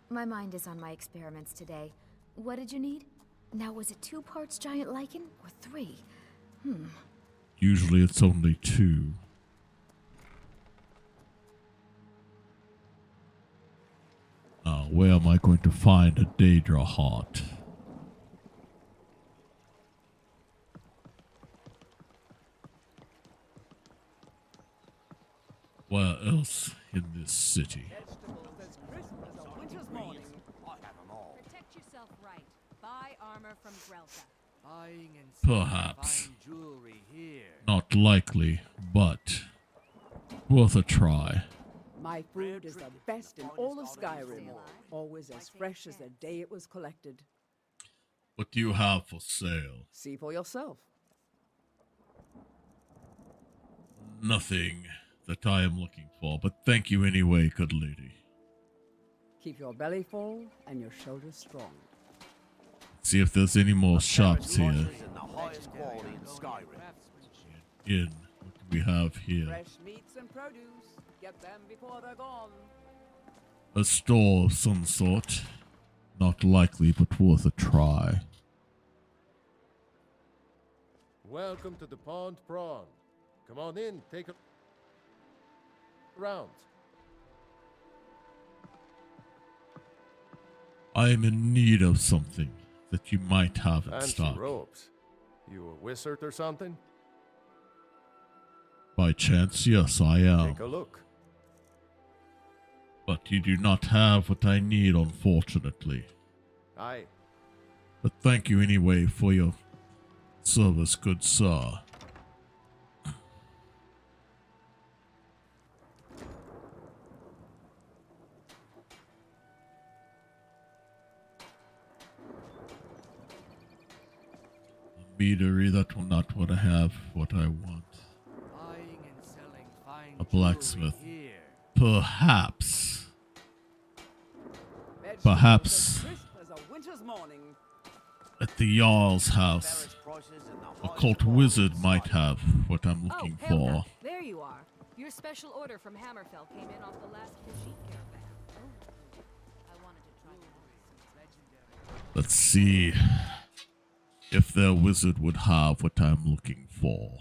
My mind is on my experiments today. What did you need? Now, was it 2 parts giant lichen or 3? Usually it's only 2. Now, where am I going to find a Daedra heart? Where else in this city? Protect yourself right. Buy armor from Grelka. Buying and selling Perhaps. fine jewelry here. Not likely, but worth a try. My food is the best in all of Skyrim, always as fresh as the day it was collected. What do you have for sale? See for yourself. Nothing that I am looking for, but thank you anyway, good lady. Keep your belly full and your shoulders strong. See if there's any more shops here. In the highest quality in Skyrim. In what do we have here? Fresh meats and produce. Get them before they're gone. A store of some sort. Not likely, but worth a try. Welcome to the Pond Prawn. Come on in, take a round. I am in need of something that you might have in Fancy stock. robes. You a wizard or something? By chance, yes, I am. Take a look. But you do not have what I need, unfortunately. Aye. But thank you anyway for your service, good sir. Meadery, that will not what I have, what I want. Buying and selling fine A blacksmith. jewelry here. Perhaps. Vegetables Perhaps. as crisp as a winter's morning. At the Jarl's house, a cult wizard might have what I'm looking for. There you are. Your special order from Hammerfell came in off the last Kashyyyk caravan. I wanted to try legendary. Let's see if their wizard would have what I'm looking for.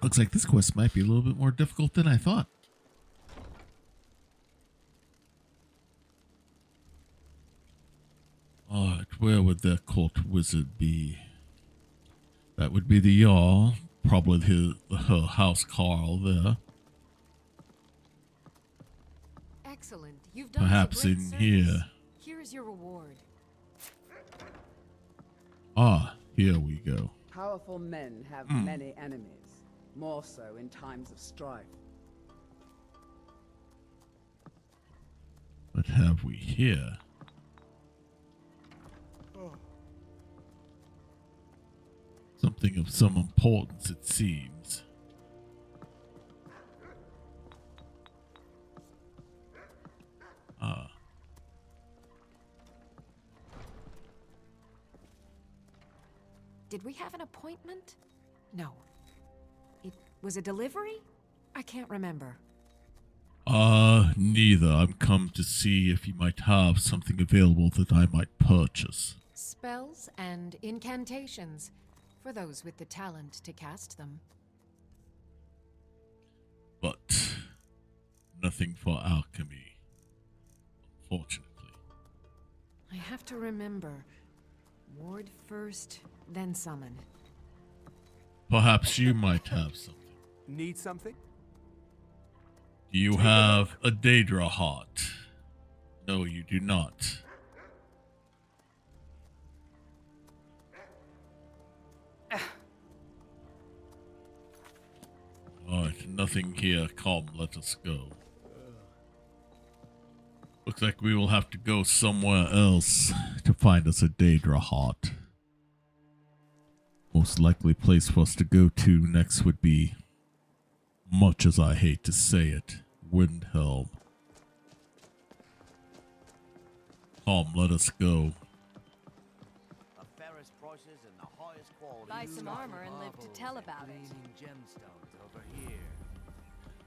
Looks like this quest might be a little bit more difficult than I thought. Alright, where would their cult wizard be? That would be the Jarl. Probably her house Carl there. Excellent. You've done Perhaps us a great in service. here. Here is your reward. Ah, here we go. Powerful men have many enemies, more so in times of strife. What have we here? Something of some importance, it seems. Ah. Did we have an appointment? No. It was a delivery? I can't remember. Neither. I'm come to see if you might have something available that I might purchase. Spells and incantations, for those with the talent to cast them. But nothing for alchemy, unfortunately. I have to remember. Ward first, then summon. Perhaps you might have something. Need something? Do you have a Daedra heart? No, you do not. Alright, nothing here. Come, let us go. Looks like we will have to go somewhere else to find us a Daedra heart. Most likely place for us to go to next would be, much as I hate to say it, Windhelm. Come, let us go. Buy some armor and live to tell about it.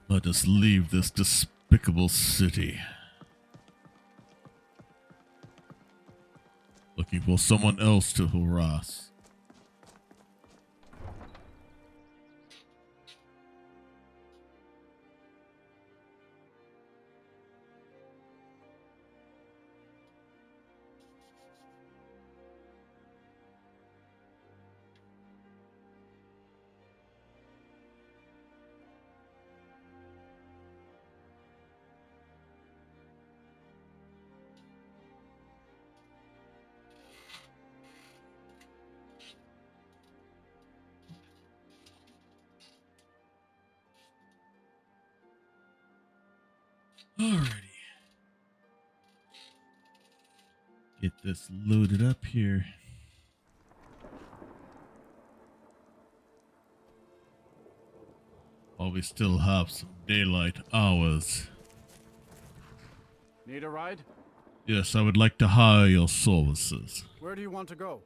Let us leave this despicable city. Looking for someone else to harass. Alrighty. Get this loaded up here. While we still have some daylight hours. Need a ride? Yes, I would like to hire your services. Where do you want to go?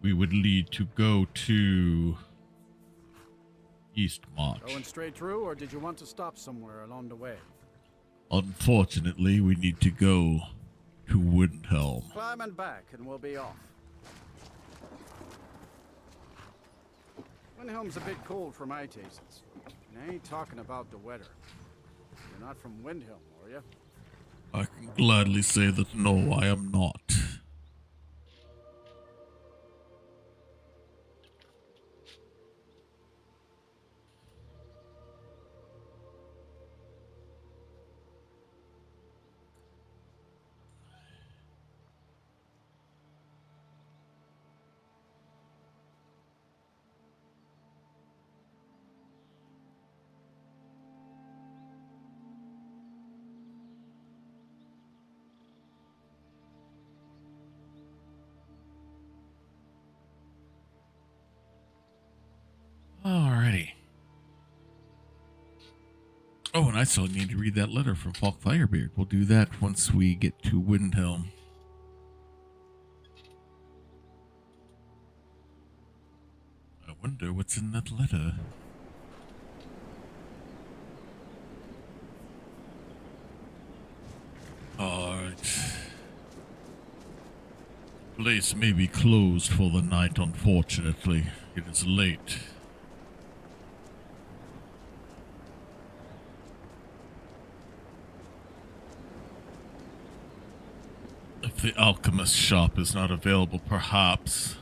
We would need to go to East March. Going straight through, or did you want to stop somewhere along the way? Unfortunately, we need to go to Windhelm. Climb and back, and we'll be off. Windhelm's a bit cold for my tastes. And I ain't talking about the weather. You're not from Windhelm, are you? I can gladly say that no, I am not. Alrighty. Oh, and I still need to read that letter from Falk Firebeard. We'll do that once we get to Windhelm. I wonder what's in that letter. Alright. Place may be closed for the night, unfortunately. It is late. If the alchemist shop is not available, perhaps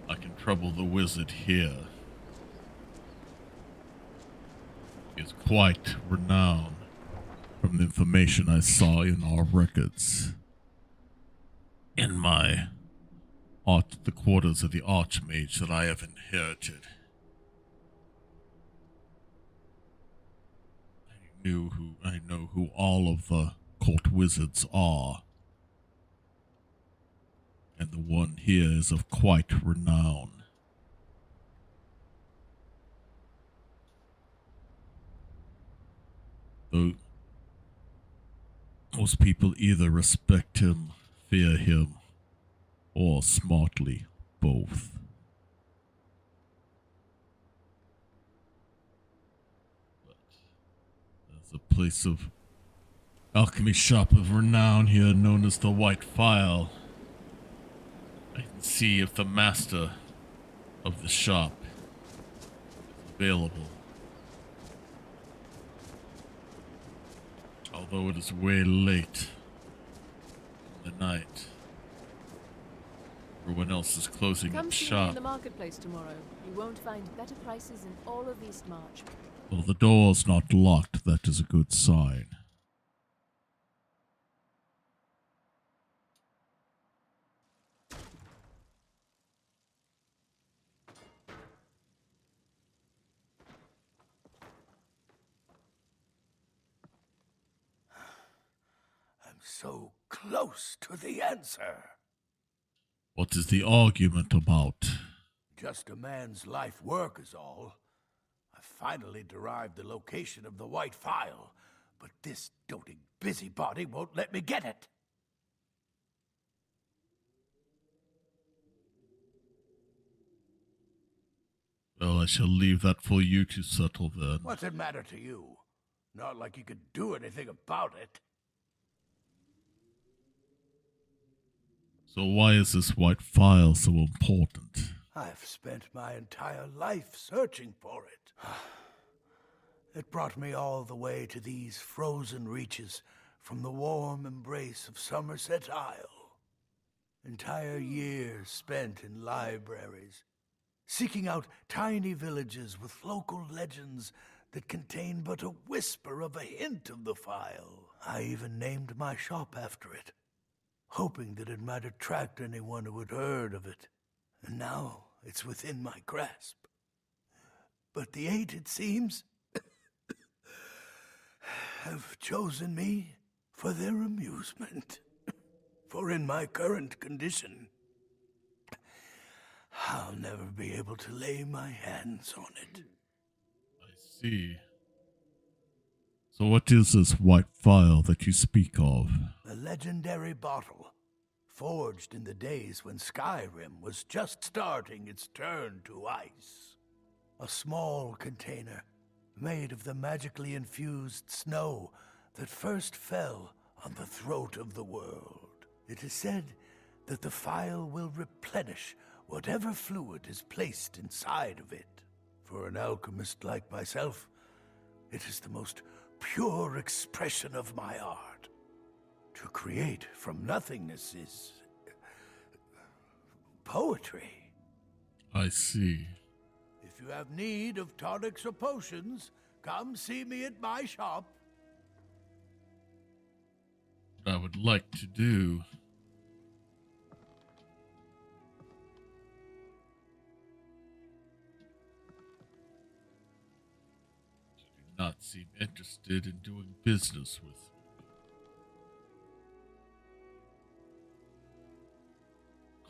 I can trouble the wizard here. He is quite renowned from the information I saw in our records. In the quarters of the Archmage that I have inherited. I know who all of the court wizards are. And the one here is of quite renown. Though most people either respect him, fear him, or smartly both. There's a place of alchemy shop of renown here known as the White Phial. I can see if the master of the shop is available. Although it is way late in the night. Everyone else is closing Come up see me shop. in the marketplace tomorrow. You won't find better prices in all of Eastmarch. Well, the door's not locked. That is a good sign. I'm so close to the answer. What is the argument about? Just a man's life work is all. I finally derived the location of the White Phial, but this doting busybody won't let me get it. Well, I shall leave that for you to settle then. What's it matter to you? Not like you could do anything about it. So why is this White Phial so important? I've spent my entire life searching for it. It brought me all the way to these frozen reaches from the warm embrace of Somerset Isle. Entire years spent in libraries, seeking out tiny villages with local legends that contain but a whisper of a hint of the Phial. I even named my shop after it, hoping that it might attract anyone who had heard of it. And now it's within my grasp. But the Eight, it seems, have chosen me for their amusement. For in my current condition, I'll never be able to lay my hands on it. I see. So what is this White Phial that you speak of? A legendary bottle, forged in the days when Skyrim was just starting its turn to ice. A small container, made of the magically infused snow that first fell on the throat of the world. It is said that the Phial will replenish whatever fluid is placed inside of it. For an alchemist like myself, it is the most pure expression of my art. To create from nothingness is poetry. I see. If you have need of tonics or potions, come see me at my shop. What I would like to do not seem interested in doing business with me.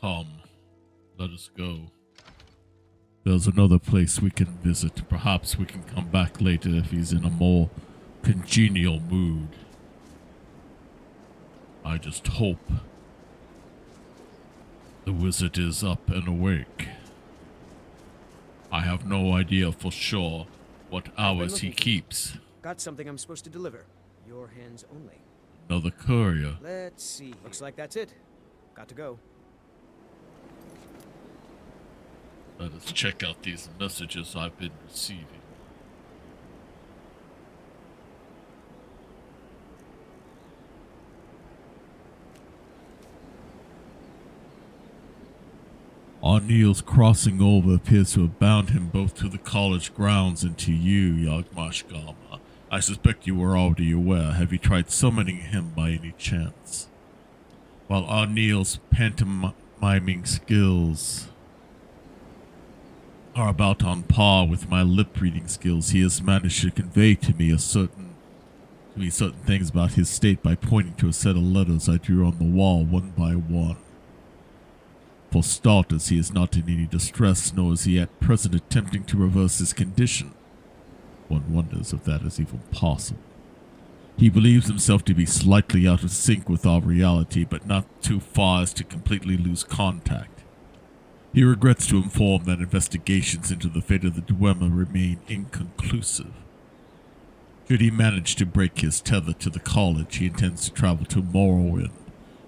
Come, let us go. There's another place we can visit. Perhaps we can come back later if he's in a more congenial mood. I just hope the wizard is up and awake. I have no idea for sure what hours he keeps. Got something I'm supposed to deliver. Your hands only. Another courier. Let's see. Looks like that's it. Got to go. Let us check out these messages I've been receiving. O'Neill's crossing over appears to have bound him both to the college grounds and to you, Yagmashgama. I suspect you were already aware. Have you tried summoning him by any chance? While O'Neill's pantomiming skills are about on par with my lip-reading skills, he has managed to convey to me certain things about his state by pointing to a set of letters I drew on the wall one by one. For starters, he is not in any distress, nor is he at present attempting to reverse his condition. One wonders if that is even possible. He believes himself to be slightly out of sync with our reality, but not too far as to completely lose contact. He regrets to inform that investigations into the fate of the Dwemer remain inconclusive. Should he manage to break his tether to the college, he intends to travel to Morrowind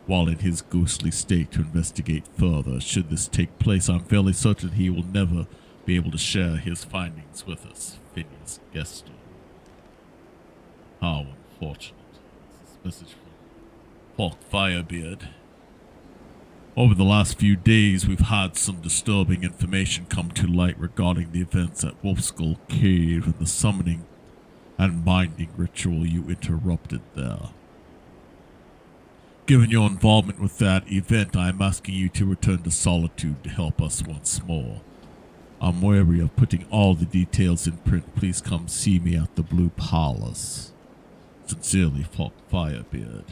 while in his ghostly state to investigate further. Should this take place, I'm fairly certain he will never be able to share his findings with us. Phineas Geston. How unfortunate. This message from Falk Firebeard. Over the last few days, we've had some disturbing information come to light regarding the events at Wolfskull Cave and the summoning and binding ritual you interrupted there. Given your involvement with that event, I am asking you to return to Solitude to help us once more. I'm wary of putting all the details in print. Please come see me at the Blue Palace. Sincerely, Falk Firebeard.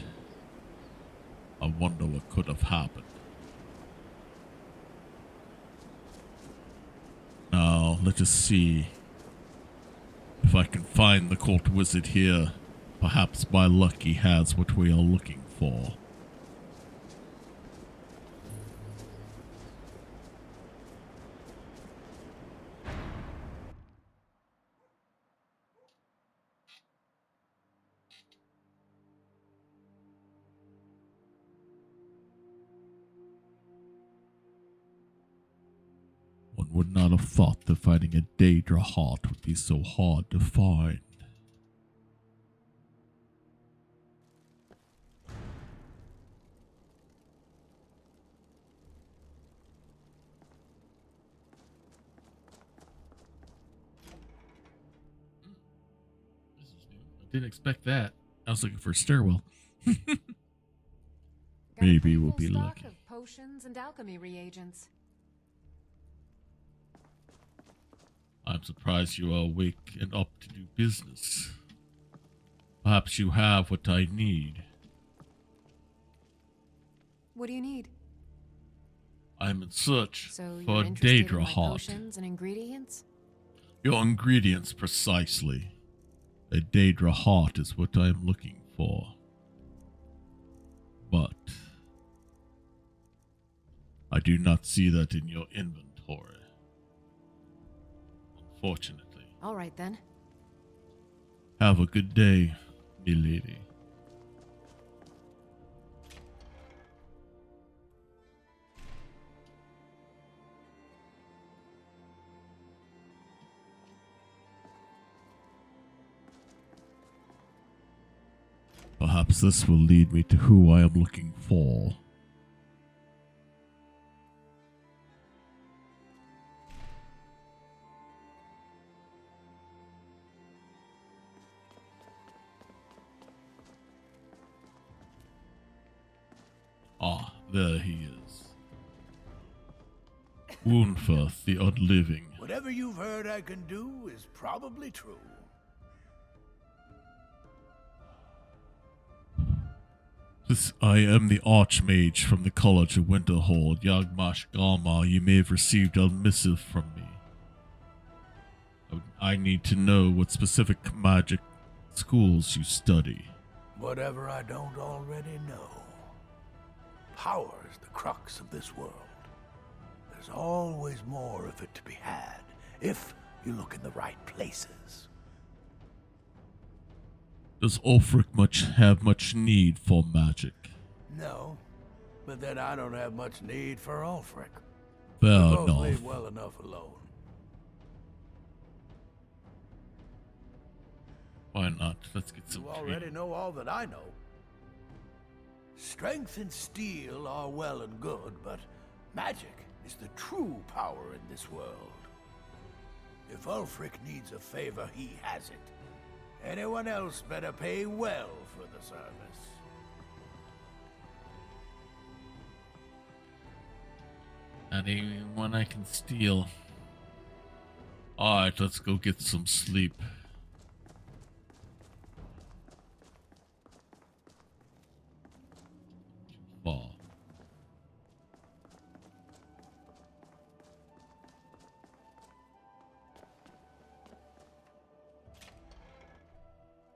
I wonder what could have happened. Now, let us see if I can find the court wizard here. Perhaps by luck he has what we are looking for. One would not have thought that finding a Daedra heart would be so hard to find. I didn't expect that. I was looking for a stairwell. Maybe we'll be lucky. Of potions and alchemy reagents. I'm surprised you are awake and up to do business. Perhaps you have what I need. What do you need? I'm in search So for a you're interested Daedra in my heart. potions and ingredients? Your ingredients precisely. A Daedra heart is what I am looking for. But I do not see that in your inventory. Unfortunately. All right then. Have a good day, milady. Perhaps this will lead me to who I am looking for. Ah, there he is. Woundfirth, the Unliving. Whatever you've heard I can do is probably true. I am the Archmage from the College of Winterhold, Yagmash Galma. You may have received a missive from me. I need to know what specific magic schools you study. Whatever I don't already know. Power is the crux of this world. There's always more of it to be had, if you look in the right places. Does Ulfric have much need for magic? No, but then I don't have much need for Ulfric. Fair We both enough. leave well enough alone. Why not? Let's get some You already know all that I know. Strength and steel are well and good, but magic is the true power in this world. If Ulfric needs a favor, he has it. Anyone else better pay well for the service. Not even one I can steal. Alright, let's go get some sleep. Fall.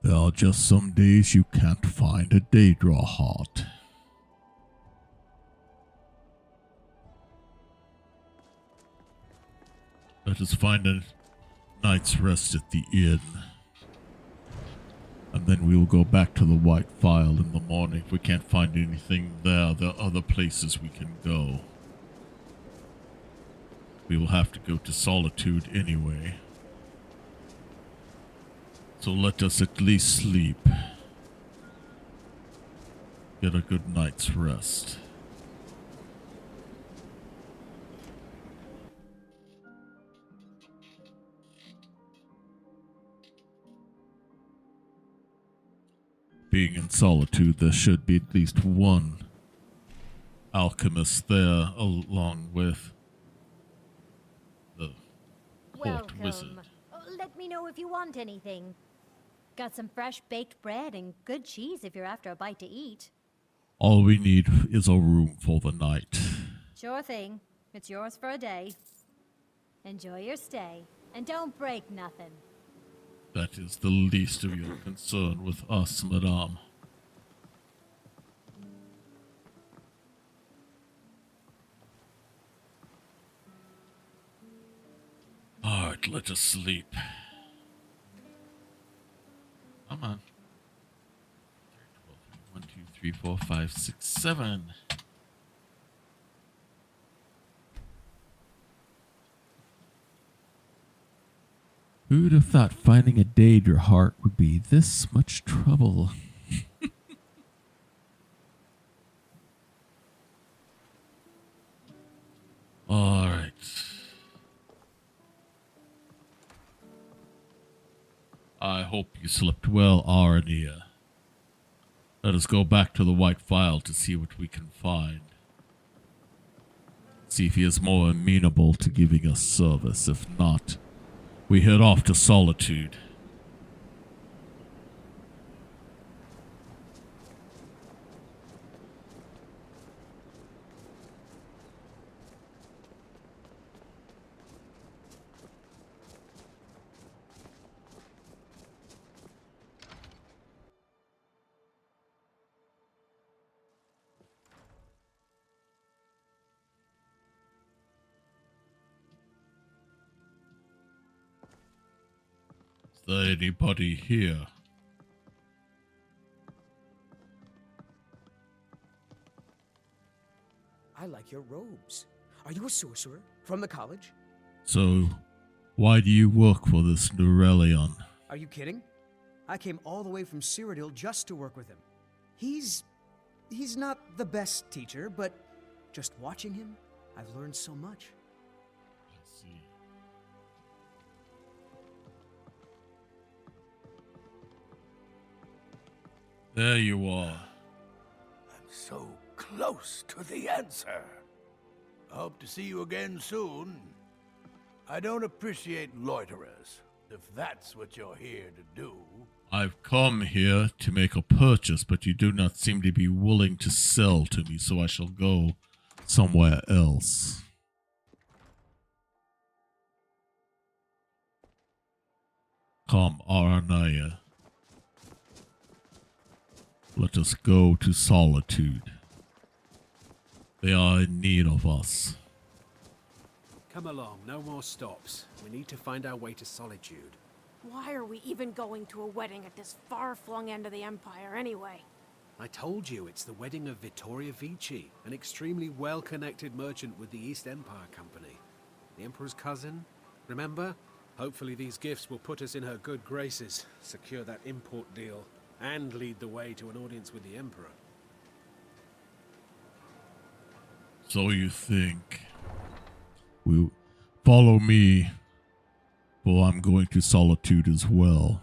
There are just some days you can't find a Daedra heart. Let us find a night's rest at the inn. And then we will go back to the White File in the morning. If we can't find anything there are other places we can go. We will have to go to Solitude anyway. So let us at least sleep. Get a good night's rest. Being in Solitude, there should be at least one alchemist there, along with the Hort Wizard. Welcome. Let me know if you want anything. Got some fresh baked bread and good cheese if you're after a bite to eat. All we need is a room for the night. Sure thing. It's yours for a day. Enjoy your stay. And don't break nothing. That is the least of your concern with us, madame. Alright, let us sleep. Come on. 1, 2, 3, 4, 5, 6, 7. Who'd have thought finding a Daedra heart would be this much trouble? Alright. I hope you slept well, Arania. Let us go back to the White File to see what we can find. See if he is more amenable to giving us service. If not, we head off to Solitude. Is there anybody here? I like your robes. Are you a sorcerer? From the college? So, why do you work for this Nurelion? Are you kidding? I came all the way from Cyrodiil just to work with him. He's not the best teacher, but just watching him, I've learned so much. I see. There you are. I'm so close to the answer. I hope to see you again soon. I don't appreciate loiterers, if that's what you're here to do. I've come here to make a purchase, but you do not seem to be willing to sell to me, so I shall go somewhere else. Come, Aranaya. Let us go to Solitude. They are in need of us. Come along, no more stops. We need to find our way to Solitude. Why are we even going to a wedding at this far-flung end of the Empire anyway? I told you, it's the wedding of Vittoria Vici, an extremely well-connected merchant with the East Empire Company. The Emperor's cousin, remember? Hopefully these gifts will put us in her good graces, secure that import deal, and lead the way to an audience with the Emperor. So you think. Follow me, for I'm going to Solitude as well.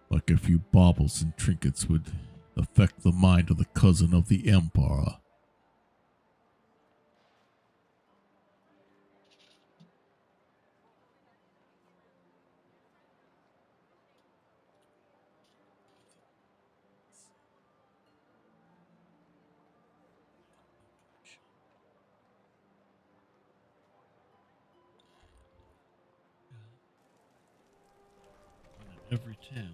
Like a few baubles and trinkets would affect the mind of the cousin of the Emperor. Every town.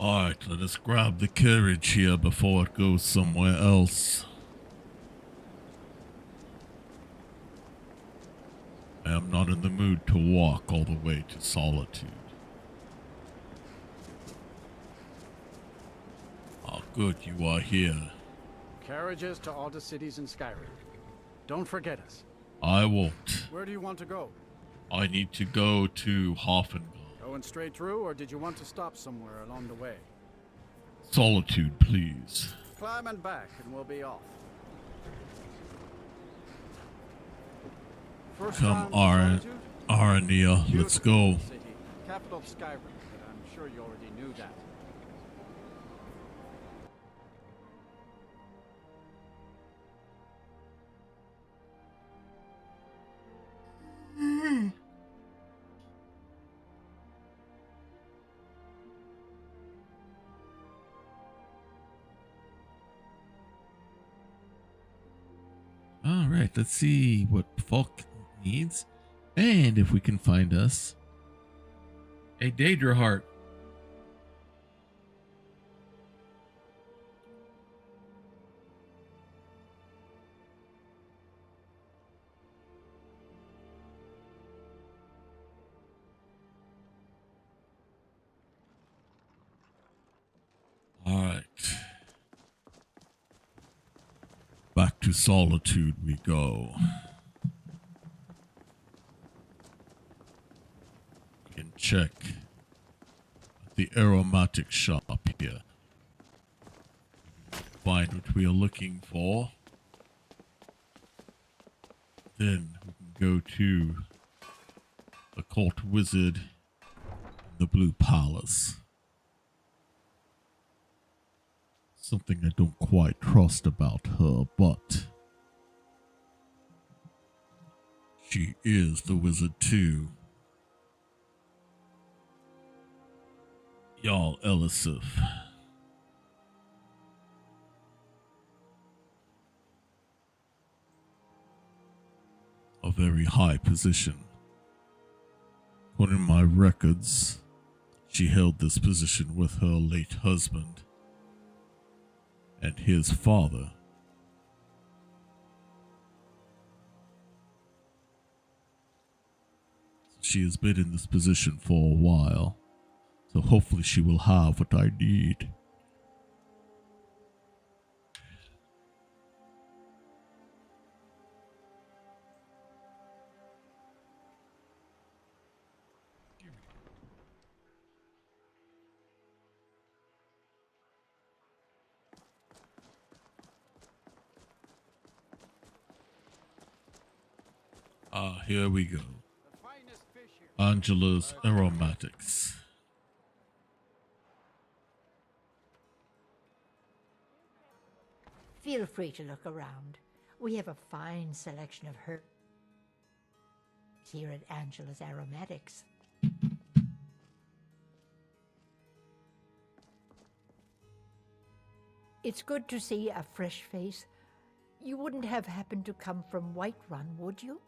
Alright, let us grab the carriage here before it goes somewhere else. I am not in the mood to walk all the way to Solitude. Ah, good, you are here. Carriages to all the cities in Skyrim. Don't forget us. I won't. Where do you want to go? I need to go to Hoffenville. Going straight through, or did you want to stop somewhere along the way? Solitude, please. Climb and back, and we'll be off. First Come, time to Solitude? Arania, let's go. City, capital of Skyrim, but I'm sure you already knew that. Alright, let's see what Falk needs. And if we can find us a Daedra heart. Alright. Back to Solitude we go. We can check the aromatic shop here. Find what we are looking for. Then we can go to the cult wizard in the Blue Palace. Something I don't quite trust about her, but she is the wizard too. Jarl Elisif. A very high position. According to my records, she held this position with her late husband and his father. She has been in this position for a while, so hopefully she will have what I need. Here we go. Angela's Aromatics. Feel free to look around. We have a fine selection of herbs here at Angela's Aromatics. It's good to see a fresh face. You wouldn't have happened to come from Whiterun, would you?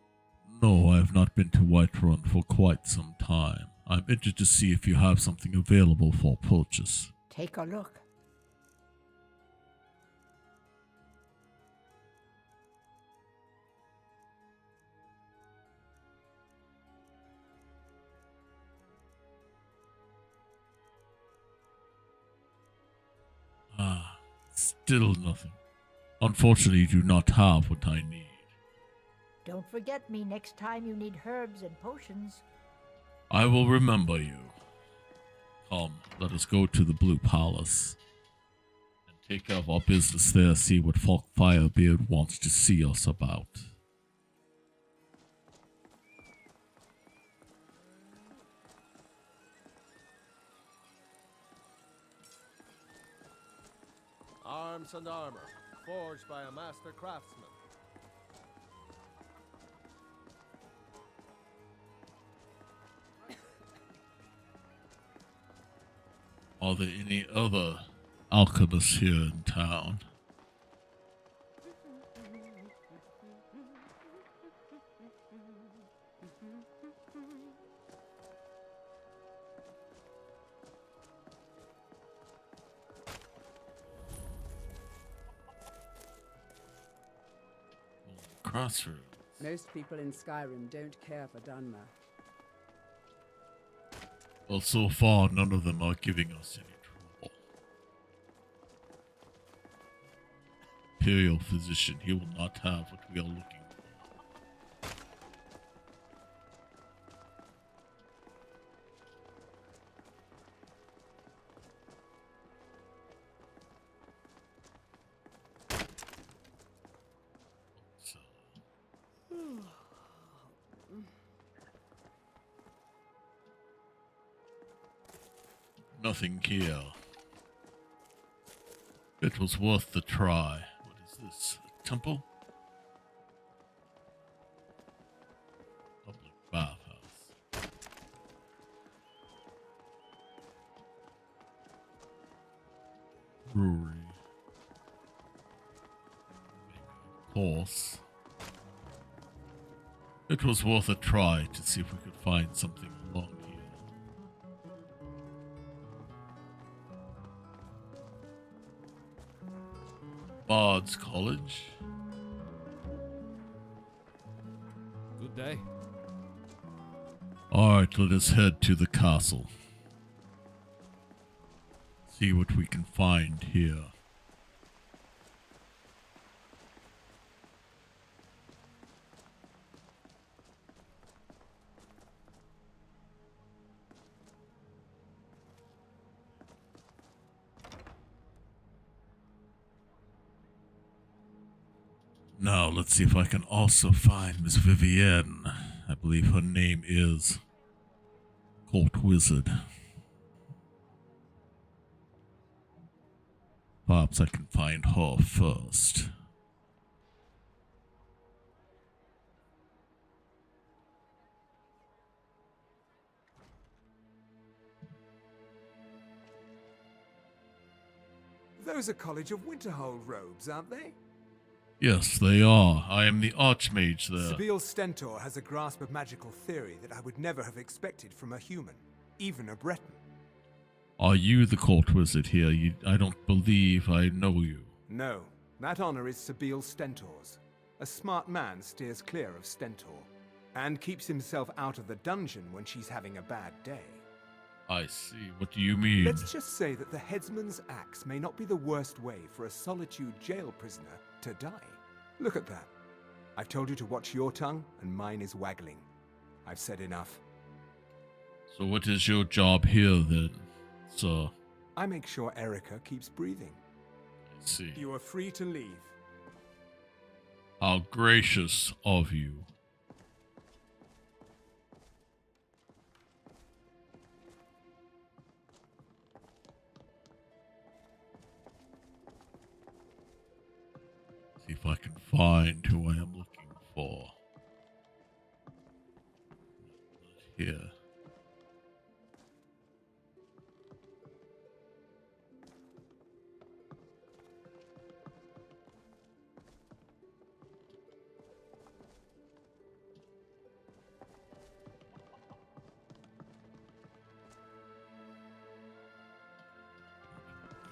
No, I have not been to Whiterun for quite some time. I'm interested to see if you have something available for purchase. Take a look. Still nothing. Unfortunately, you do not have what I need. Don't forget me next time you need herbs and potions. I will remember you. Come, let us go to the Blue Palace and take care of our business there, see what Falk Firebeard wants to see us about. Arms and armor, forged by a master craftsman. Are there any other alchemists here in town? crossroads. Most people in Skyrim don't care for Dunmer. Well, so far, none of them are giving us any trouble. Imperial physician, he will not have what we are looking for. Nothing here. It was worth the try. What is this? A temple? Public bathhouse. Brewery. Course. It was worth a try to see if we could find something along here. Bard's College. Good day. Alright, let us head to the castle. See what we can find here. Now, let's see if I can also find Miss Vivienne. I believe her name is Court Wizard. Perhaps I can find her first. Those are College of Winterhold robes, aren't they? Yes, they are. I am the Archmage there. Sabeel Stentor has a grasp of magical theory that I would never have expected from a human, even a Breton. Are you the Court Wizard here? I don't believe I know you. No, that honor is Sabeel Stentor's. A smart man steers clear of Stentor, and keeps himself out of the dungeon when she's having a bad day. I see. What do you mean? Let's just say that the headsman's axe may not be the worst way for a Solitude jail prisoner to die. Look at that. I've told you to watch your tongue, and mine is waggling. I've said enough. So what is your job here then, sir? I make sure Erica keeps breathing. I see. You are free to leave. How gracious of you. See if I can find who I am looking for. Not here.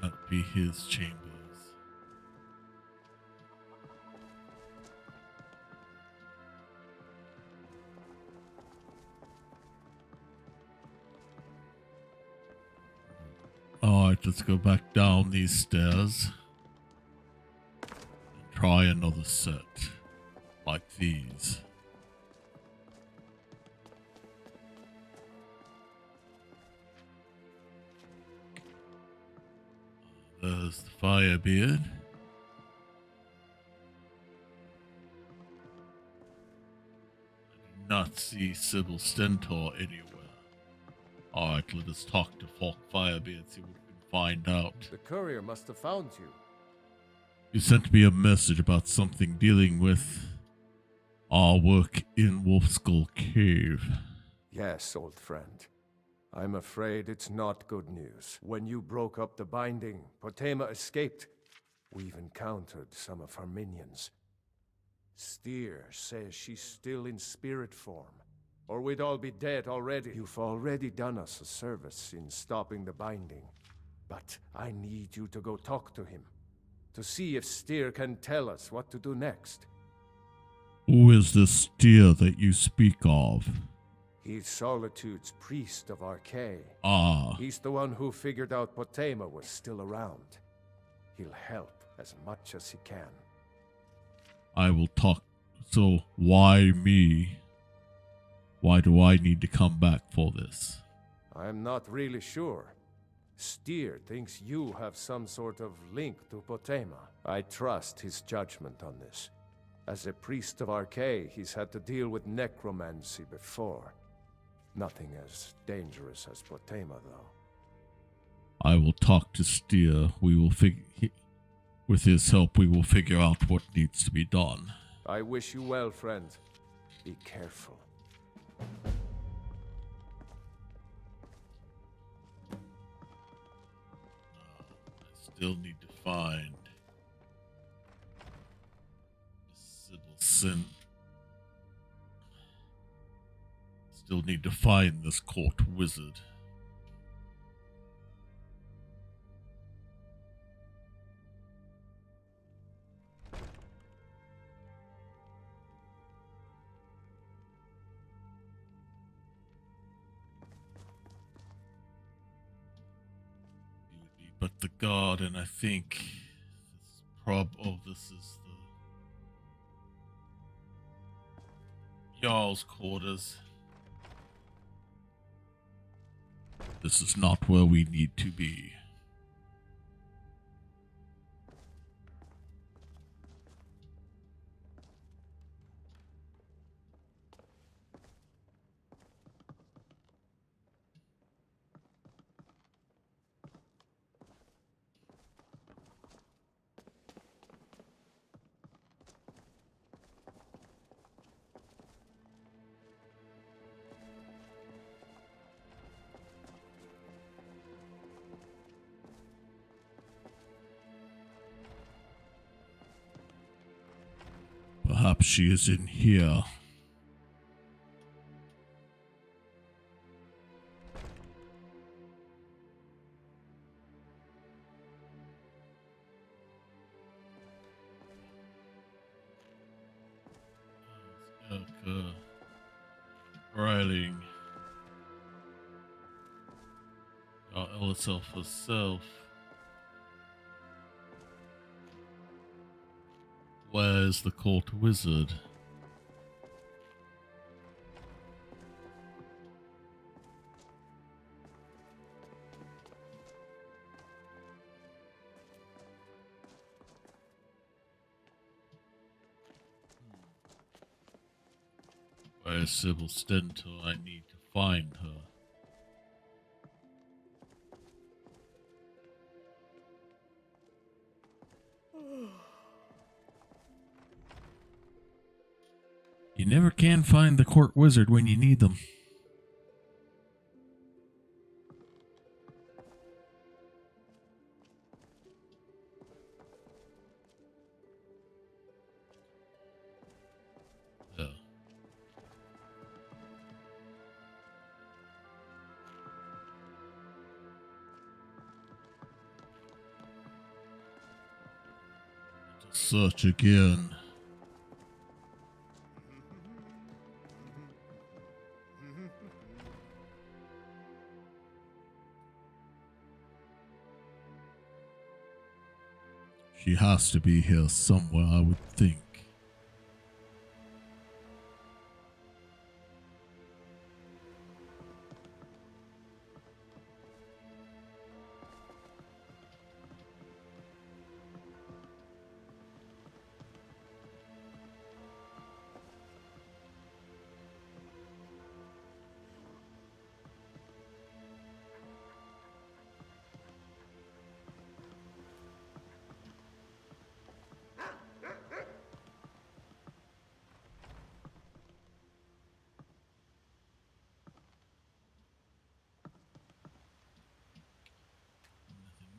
That be his chambers. Alright, let's go back down these stairs. And try another set. Like these. There's the Firebeard. I do not see Sybil Stentor anywhere. Alright, let us talk to Falk Firebeard, see what we can find out. The courier must have found you. You sent me a message about something dealing with our work in Wolfskull Cave. Yes, old friend. I'm afraid it's not good news. When you broke up the binding, Potema escaped. We've encountered some of her minions. Steer says she's still in spirit form, or we'd all be dead already. You've already done us a service in stopping the binding, but I need you to go talk to him, to see if Steer can tell us what to do next. Who is this Steer that you speak of? He's Solitude's priest of Archay. Ah. He's the one who figured out Potema was still around. He'll help as much as he can. I will talk. So why me? Why do I need to come back for this? I'm not really sure. Steer thinks you have some sort of link to Potema. I trust his judgment on this. As a priest of Archay, he's had to deal with necromancy before. Nothing as dangerous as Potema, though. I will talk to Steer. We will with his help, we will figure out what needs to be done. I wish you well, friend. Be careful. Still need to find Sybil Sin. Still need to find this court wizard. But the garden, I think, this is the Jarl's quarters. This is not where we need to be. Perhaps she is in here. Riling. Our elder self herself. Where's the court wizard? Where's Sybil Stentor? I need to find her. You never can find the court wizard when you need them. Yeah. Search again. She has to be here somewhere, I would think.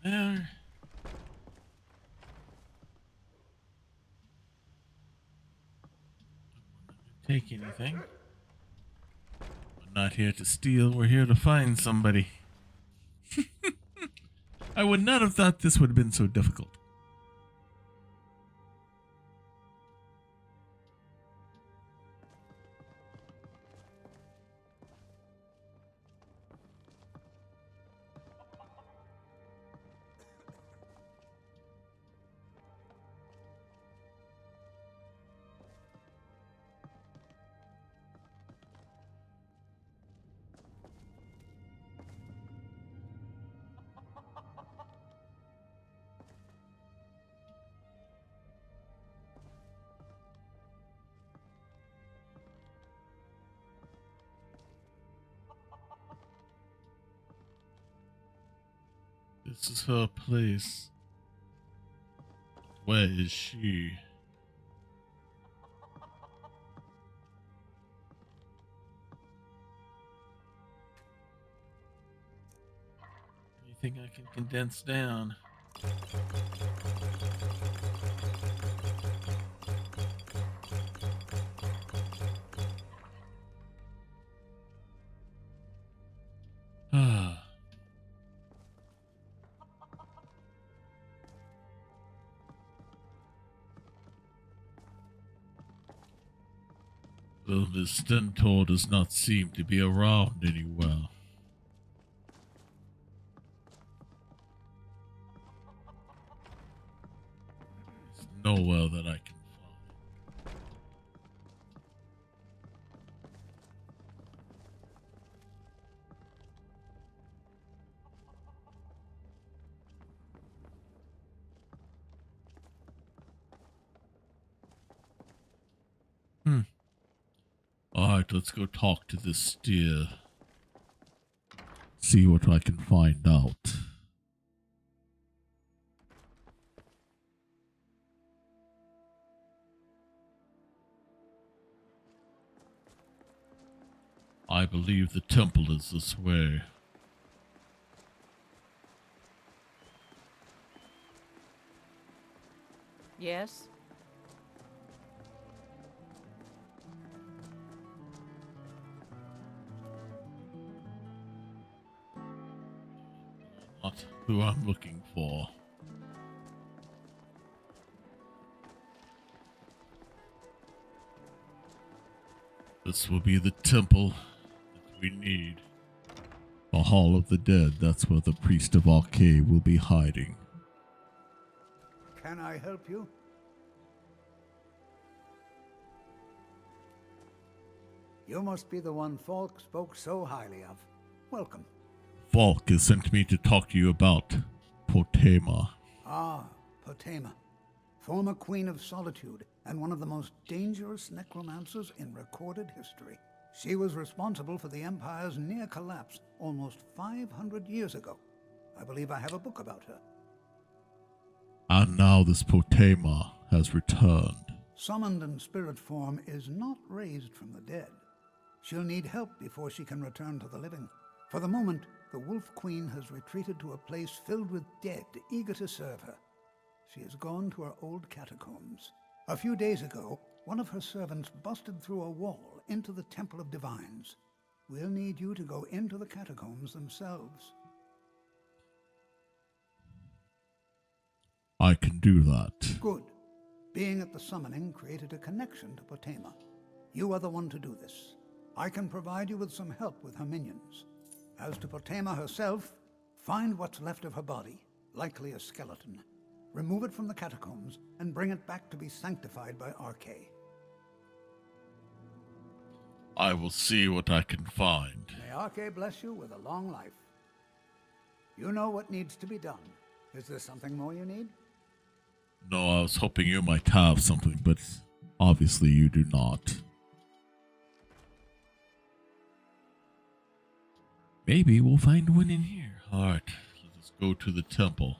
There. Take anything. We're not here to steal, we're here to find somebody. I would not have thought this would have been so difficult. This is her place. Where is she? Anything I can condense down? Ah. Though Miss Stentor does not seem to be around anywhere. There's nowhere that I can find. Alright, let's go talk to this steer. See what I can find out. I believe the temple is this way. Yes? Not who I'm looking for. This will be the temple that we need. The Hall of the Dead, that's where the priest of Arcade will be hiding. Can I help you? You must be the one Falk spoke so highly of. Welcome. Falk has sent me to talk to you about Potema. Ah, Potema. Former Queen of Solitude and one of the most dangerous necromancers in recorded history. She was responsible for the Empire's near collapse almost 500 years ago. I believe I have a book about her. And now this Potema has returned. Summoned in spirit form is not raised from the dead. She'll need help before she can return to the living. For the moment, the Wolf Queen has retreated to a place filled with dead, eager to serve her. She has gone to her old catacombs. A few days ago, one of her servants busted through a wall into the Temple of Divines. We'll need you to go into the catacombs themselves. I can do that. Good. Being at the summoning created a connection to Potema. You are the one to do this. I can provide you with some help with her minions. As to Potema herself, find what's left of her body, likely a skeleton. Remove it from the catacombs and bring it back to be sanctified by Arcade. I will see what I can find. May Arcade bless you with a long life. You know what needs to be done. Is there something more you need? No, I was hoping you might have something, but obviously you do not. Maybe we'll find one in here. Alright, let's go to the temple.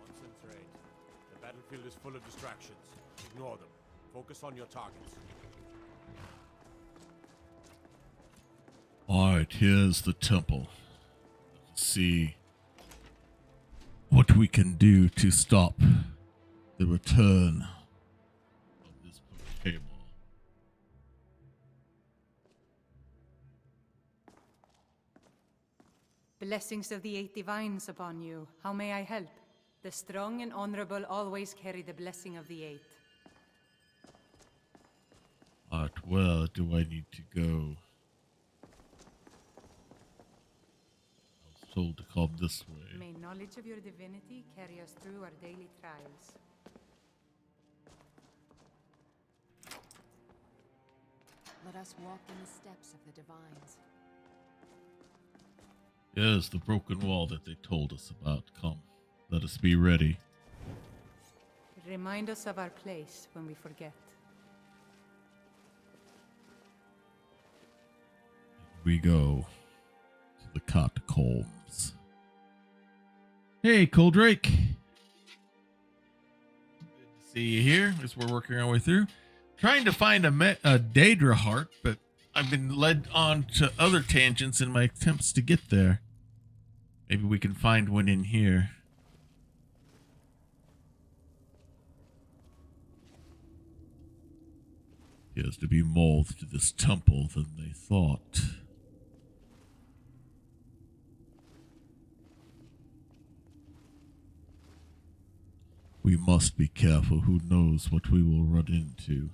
Concentrate. The battlefield is full of distractions. Ignore them. Focus on your targets. Alright, here's the temple. Let's see what we can do to stop the return of this Potema. Blessings of the Eight Divines upon you. How may I help? The strong and honorable always carry the blessing of the Eight. Alright, where do I need to go? I was told to come this way. May knowledge of your divinity carry us through our daily trials. Let us walk in the steps of the divines. Yes, the broken wall that they told us about. Come, let us be ready. Remind us of our place when we forget. We go to the catacombs. Hey, Coldrake. Good to see you here as we're working our way through. Trying to find a Daedra heart, but I've been led on to other tangents in my attempts to get there. Maybe we can find one in here. Appears to be more to this temple than they thought. We must be careful. Who knows what we will run into.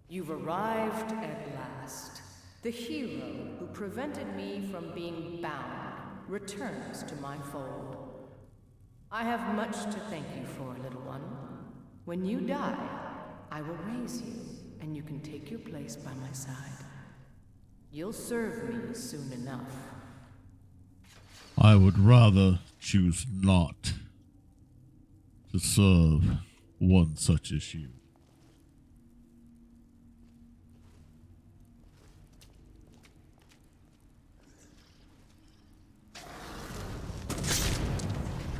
You've arrived at last. The hero who prevented me from being bound returns to my fold. I have much to thank you for, little one. When you die, I will raise you, and you can take your place by my side. You'll serve me soon enough. I would rather choose not to serve one such as you.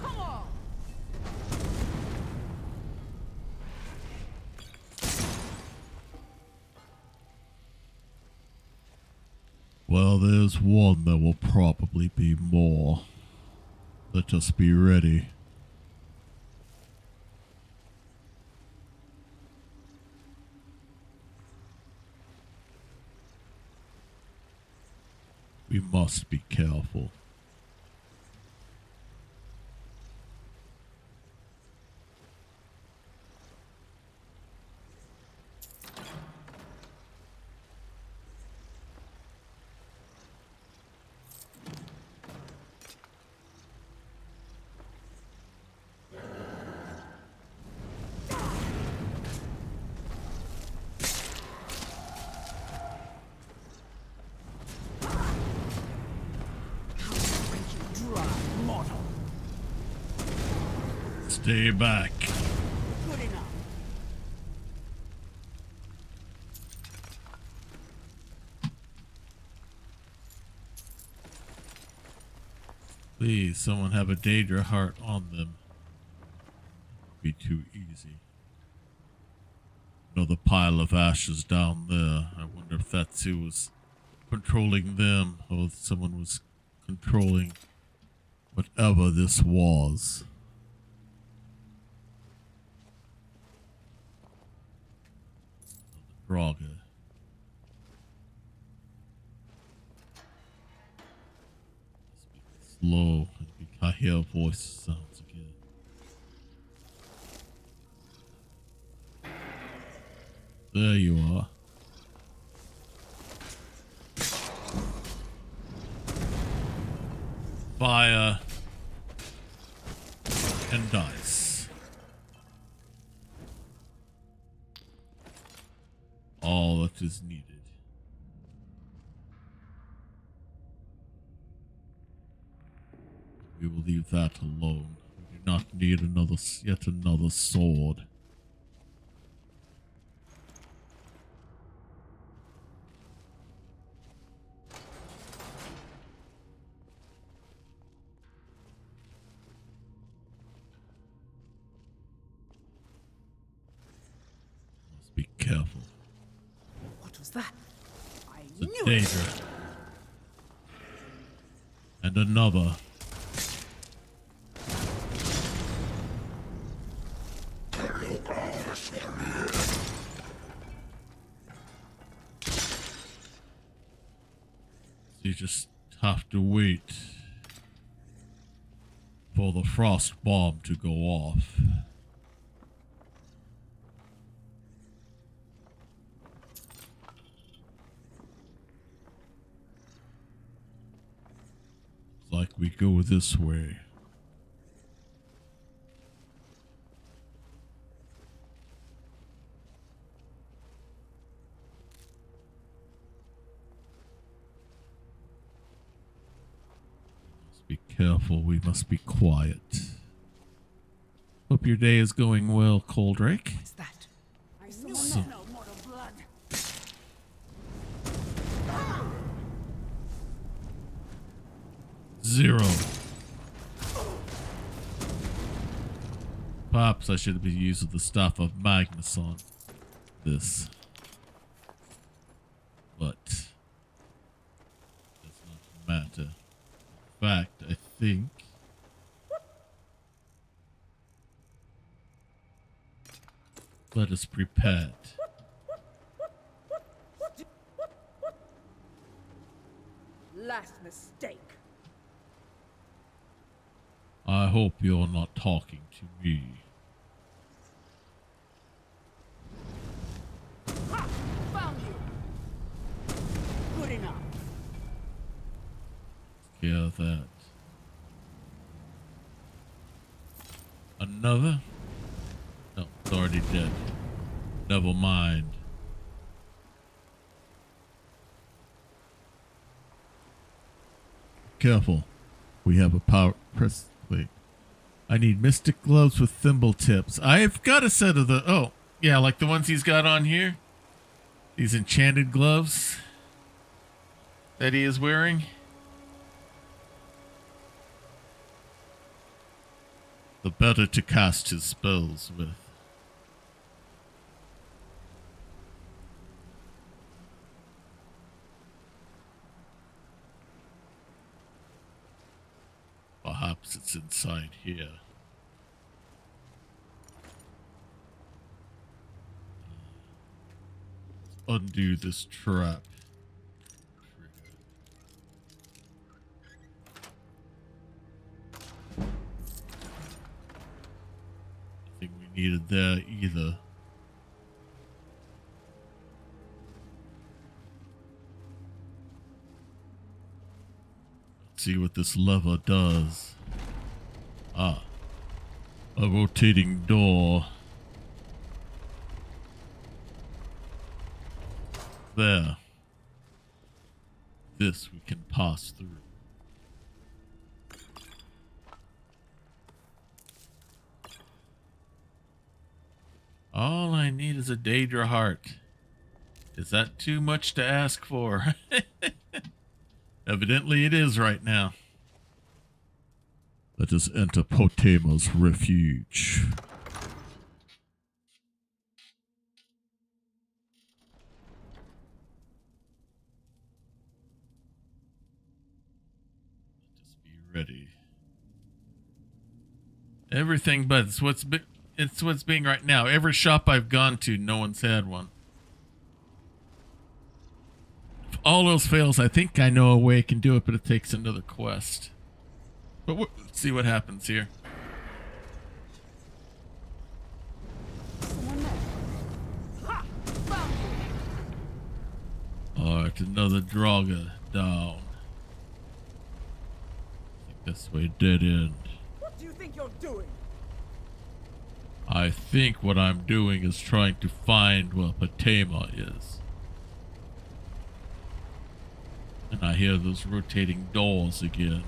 Come on! Well, there's one. There will probably be more. Let us be ready. We must be careful. Stay back. Good enough. Please, someone have a Daedra heart on them. Be too easy. Another pile of ashes down there. I wonder if that's who was controlling them, or if someone was controlling whatever this was. Draga. Slow. I hear a voice sounds again. There you are. Fire and dice. All that is needed. We will leave that alone. We do not need yet another sword. Must be careful. What was that? I The knew Daedra. And another. You just have to wait for the frost bomb to go off. It's like we go this way. Be careful, we must be quiet. Hope your day is going well, Coldrake. What's that? I knew So- I smelled mortal blood. Zero. Pops, I should have been using the stuff of Magnus on this. But does not matter. In fact, I think let us prepare it. Last mistake. I hope you're not talking to me. Ha! Found you. Good enough. Yeah, that. Another? No, it's already dead. Never mind. Careful. We have a power press. Wait. I need mystic gloves with thimble tips. I've got a set of the. Oh, yeah, like the ones he's got on here. These enchanted gloves that he is wearing. The better to cast his spells with. Perhaps it's inside here. Let's undo this trap. I think we needed that either. Let's see what this lever does. Ah, a rotating door. There. This we can pass through. All I need is a Daedra heart. Is that too much to ask for? Evidently it is right now. Let us enter Potema's refuge. Let us be ready. Everything but it's what's being right now. Every shop I've gone to, no one's had one. If all else fails, I think I know a way I can do it, but it takes another quest. But let's see what happens here. Alright, another Draga down. I think this way, dead end. What do you think you're doing? I think what I'm doing is trying to find where Potema is. And I hear those rotating doors again.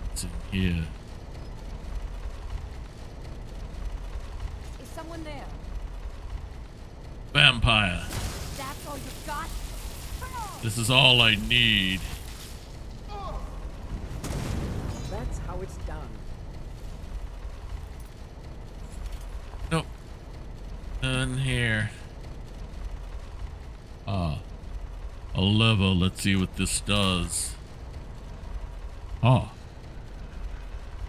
What's in here? Is someone there? Vampire. That's all you got? This is all I need. That's how it's done. Nope. None here. Ah. A lever. Let's see what this does. Ah.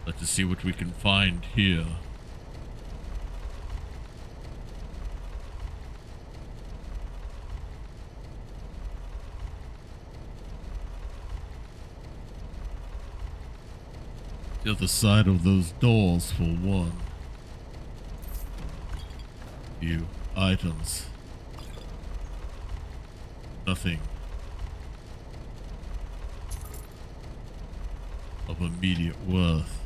Let's see what we can find here. The other side of those doors for one. Few items. Nothing of immediate worth.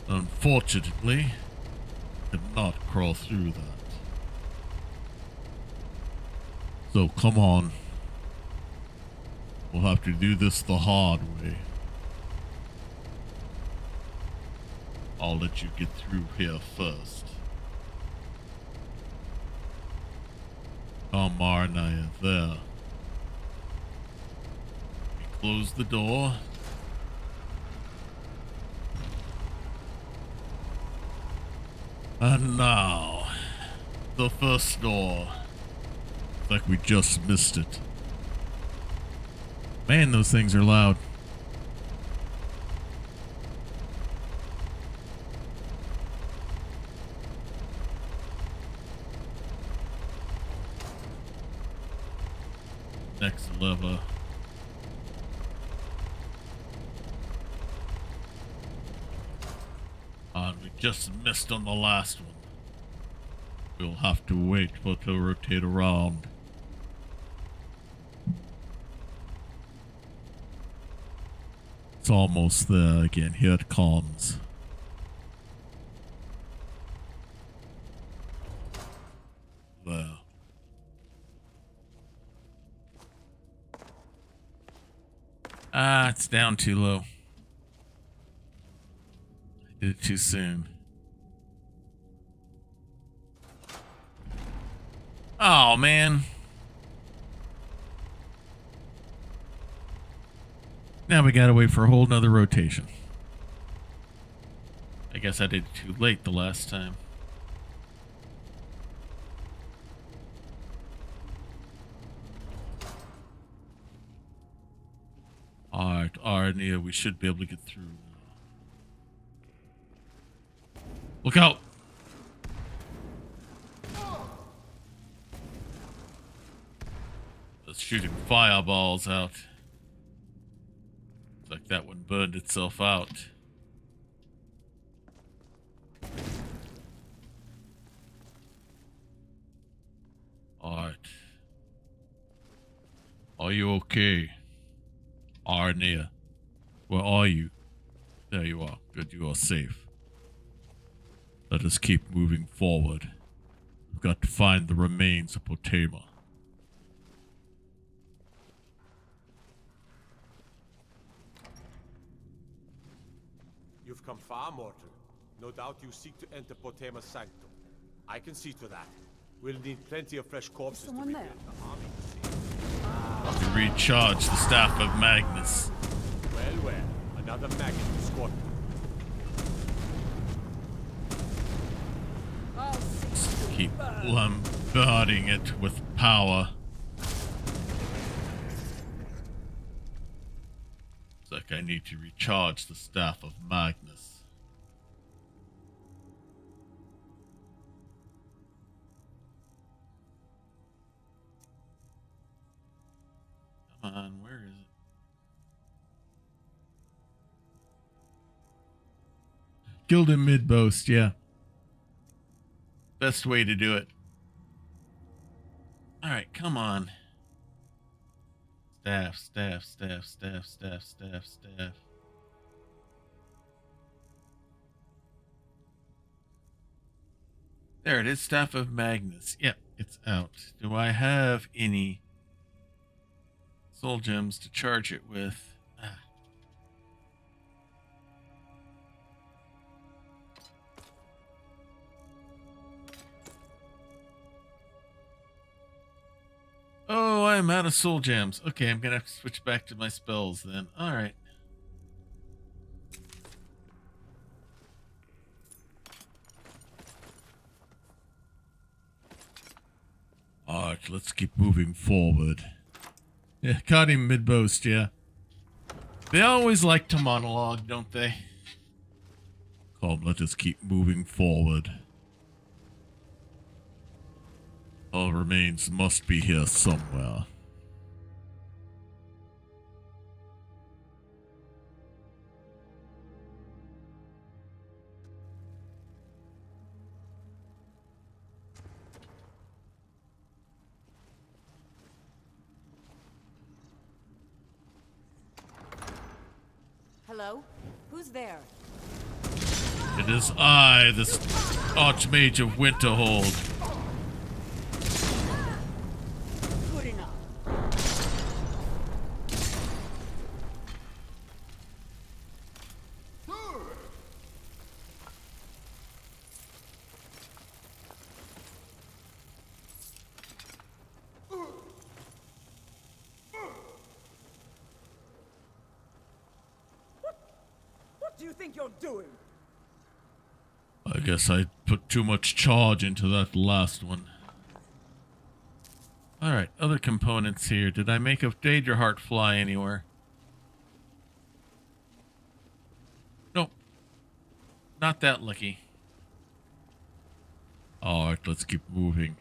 Unfortunately, cannot crawl through that. So come on. We'll have to do this the hard way. I'll let you get through here first. Come on, Naya, there. We close the door. And now, the first door. It's like we just missed it. Man, those things are loud. Next lever. And we just missed on the last one. We'll have to wait for it to rotate around. It's almost there again. Here it comes. There. Ah, it's down too low. I did it too soon. Oh, man. Now we gotta wait for a whole nother rotation. I guess I did it too late the last time. Alright, Arnia, we should be able to get through. Look out! It's shooting fireballs out. Looks like that one burned itself out. Alright. Are you okay? Arnia, where are you? There you are. Good, you are safe. Let us keep moving forward. We've got to find the remains of Potema. You've come far, mortal. No doubt you seek to enter Potema's sanctum. I can see to that. We'll need plenty of fresh corpses to rebuild the army. To recharge the staff of Magnus. Well, another maggot to squat. Just keep bombarding it with power. It's like I need to recharge the staff of Magnus. Come on, where is it? Killed him mid-boast, yeah. Best way to do it. Alright, come on. Staff. There it is, Staff of Magnus. Yep, it's out. Do I have any soul gems to charge it with? Oh, I'm out of soul gems. Okay, I'm gonna have to switch back to my spells then. Alright. Alright, let's keep moving forward. Yeah, caught him mid-boast, yeah. They always like to monologue, don't they? Come, let us keep moving forward. All remains must be here somewhere. Hello? Who's there? It is I, this Archmage of Winterhold. Good enough. do you think you're doing? I guess I put too much charge into that last one. Alright, other components here. Did I make a Daedra Heart fly anywhere? Nope. Not that lucky. Alright, let's keep moving.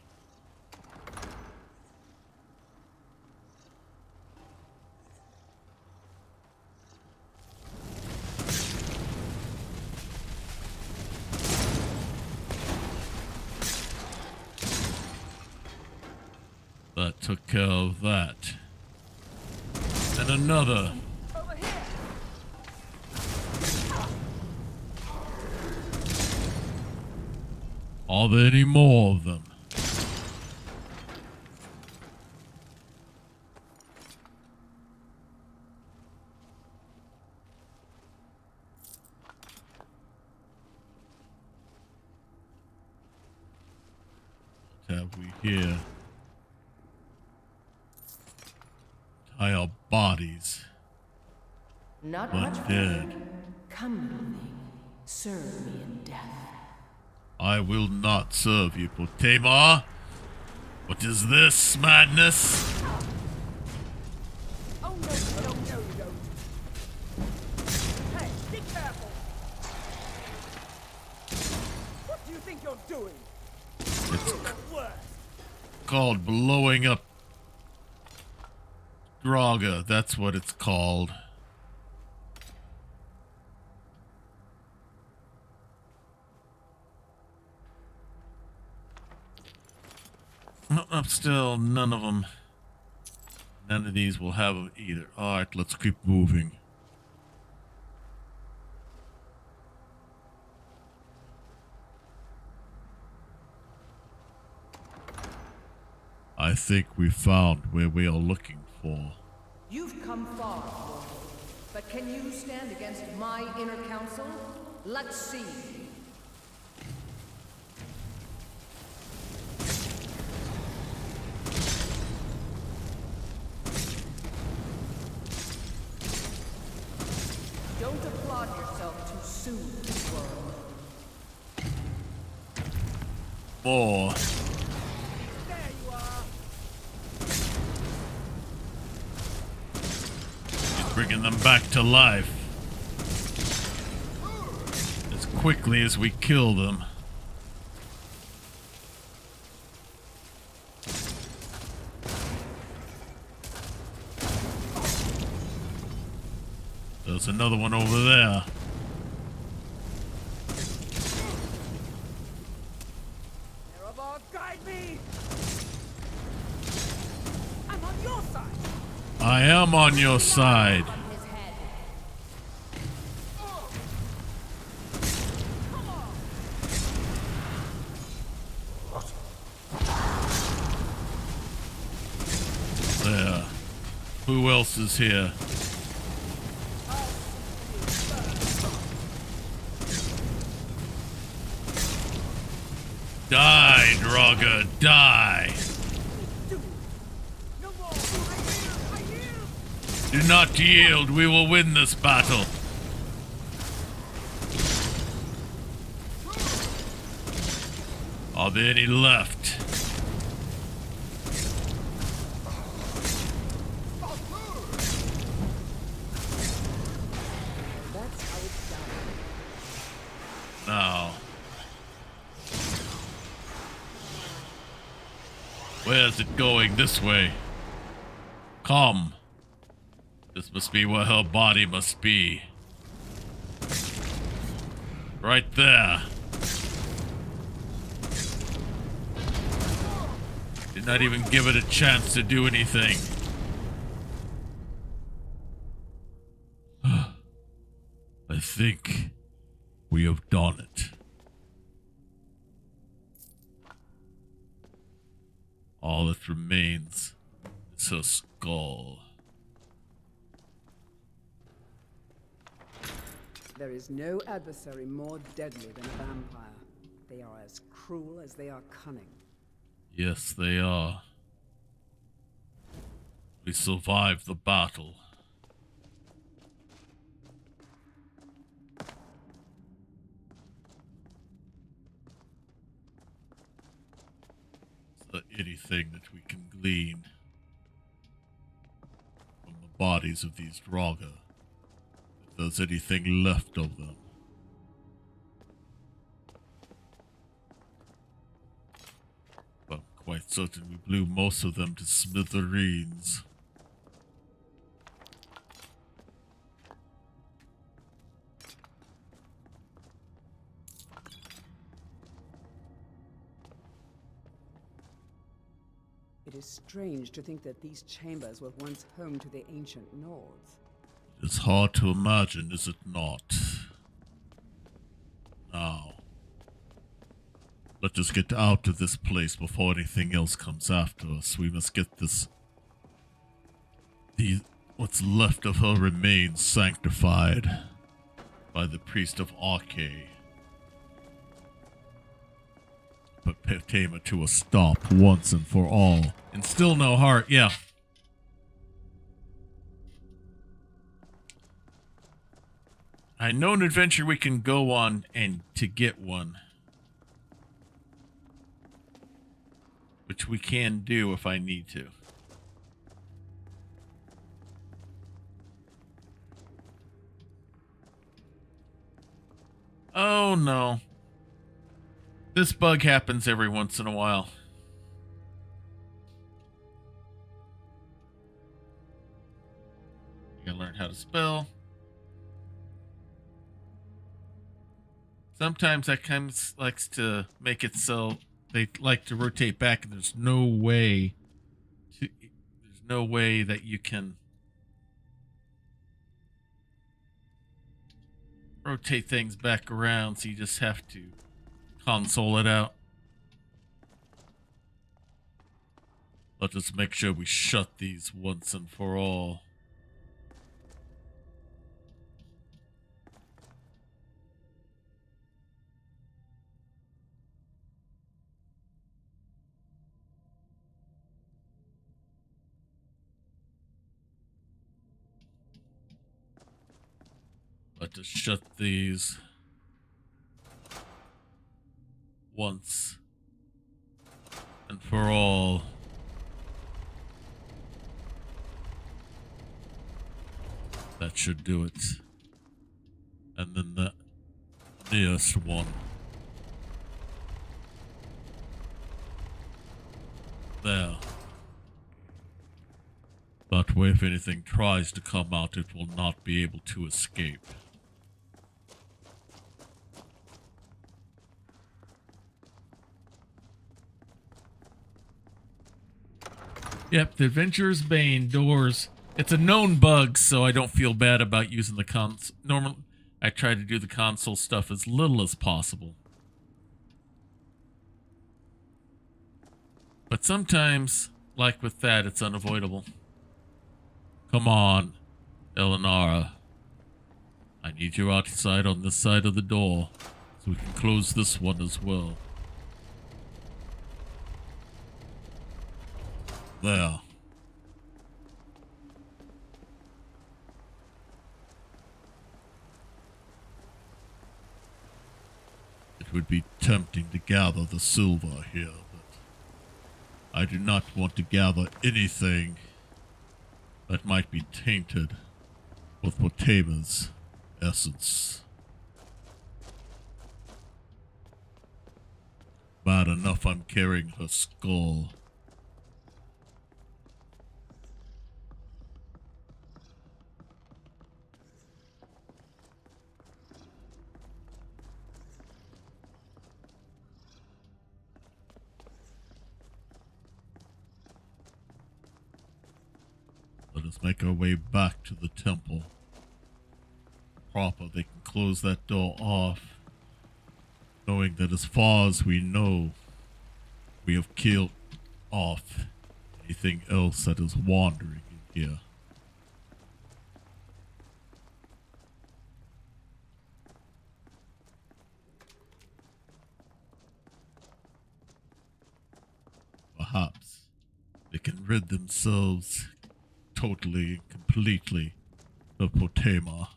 That took care of that. And another. Over here. Are there any more of them? What have we here? Tie our bodies. Not But much dead. further. Come, little thing. Serve me in death. I will not serve you, Potema. What is this, madness? Oh no, no, no, you don't. Hey, be careful. What do you think you're doing? It's Worse. called blowing up Draga. That's what it's called. No, I'm still none of them. None of these will have them either. Alright, let's keep moving. I think we found where we are looking for. You've come far, mortal. But can you stand against my inner council? Let's see. Don't applaud yourself too soon, world. More. There you are. He's bringing them back to life. As quickly as we kill them. There's another one over there. Erebor, guide me. I'm on your side. I am on your side. There. Who else is here? Die, Draga, die! Do not yield, we will win this battle. Are there any left? No. Where's it going? This way. Come. This must be where her body must be. Right there. Did not even give it a chance to do anything. I think we have done it. All that remains is her skull. There is no adversary more deadly than a vampire. They are as cruel as they are cunning. Yes, they are. We survived the battle. anything that we can glean from the bodies of these Draga. If there's anything left of them. But I'm quite certain we blew most of them to smithereens. It is strange to think that these chambers were once home to the ancient Nords. It's hard to imagine, is it not? Now, let us get out of this place before anything else comes after us. We must get what's left of her remains sanctified by the priest of Arche. Put Potema to a stop once and for all. And still no heart, yeah. I know an adventure we can go on and to get one. Which we can do if I need to. Oh no. This bug happens every once in a while. You gotta learn how to spell. Sometimes that likes to make it so they like to rotate back, and there's no way that you can rotate things back around, so you just have to console it out. Let us make sure we shut these once and for all. Let us shut these once and for all. That should do it. And then the nearest one. There. That way, if anything tries to come out, it will not be able to escape. Yep, the Adventurer's Bane doors. It's a known bug, so I don't feel bad about using the console. Normally, I try to do the console stuff as little as possible. But sometimes, like with that, it's unavoidable. Come on, Elenara. I need you outside on this side of the door, so we can close this one as well. There. It would be tempting to gather the silver here, but I do not want to gather anything that might be tainted with Potema's essence. Bad enough I'm carrying her skull. Let us make our way back to the temple. Proper, they can close that door off, knowing that as far as we know, we have killed off anything else that is wandering in here. Perhaps they can rid themselves totally and completely of Potema.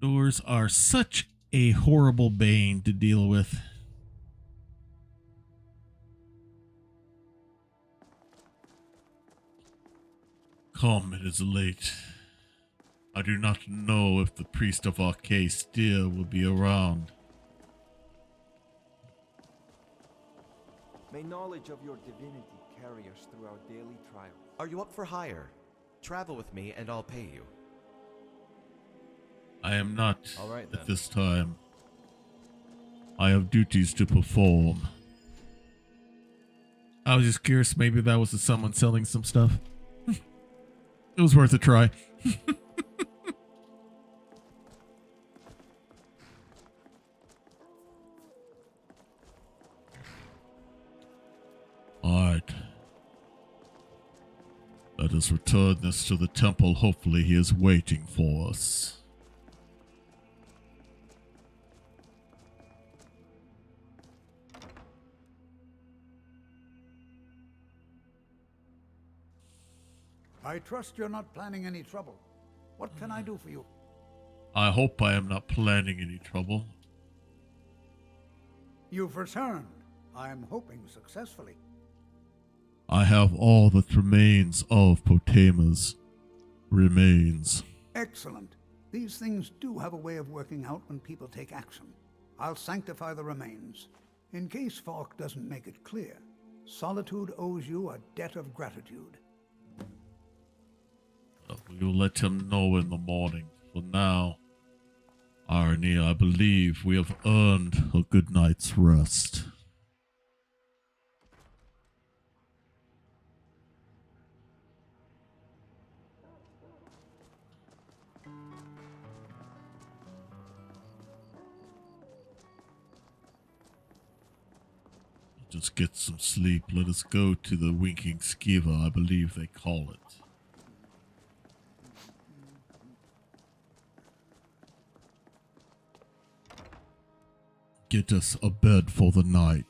Doors are such a horrible bane to deal with. Come, it is late. I do not know if the priest of Arcais still will be around. May knowledge of your divinity carry us through our daily trials. Are you up for hire? Travel with me and I'll pay you. I am not All right, at then. this time. I have duties to perform. I was just curious, maybe that was someone selling some stuff. It was worth a try. Alright. Let us return this to the temple. Hopefully he is waiting for us. I trust you're not planning any trouble. What can I do for you? I hope I am not planning any trouble. You've returned. I am hoping successfully. I have all that remains of Potema's remains. Excellent. These things do have a way of working out when people take action. I'll sanctify the remains. In case Falk doesn't make it clear, Solitude owes you a debt of gratitude. We will let him know in the morning. For now, Arnie, I believe we have earned a good night's rest. Just get some sleep. Let us go to the Winking Skiva, I believe they call it. Get us a bed for the night.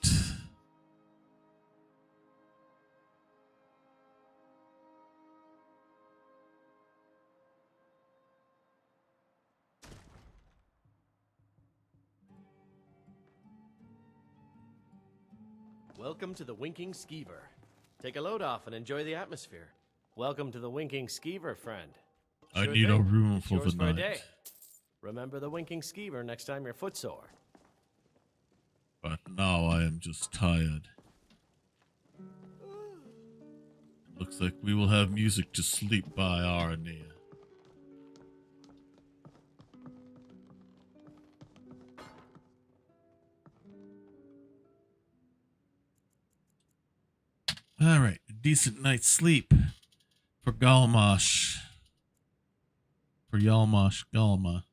Welcome to the Winking Skeever. Take a load off and enjoy the atmosphere. Welcome to the Winking Skeever, friend. I need a room It's for yours the for a night. day. Remember the Winking Skeever next time you're footsore. But now I am just tired. Looks like we will have music to sleep by, Arania. Alright, a decent night's sleep for Galmash. For Yalmash Galma.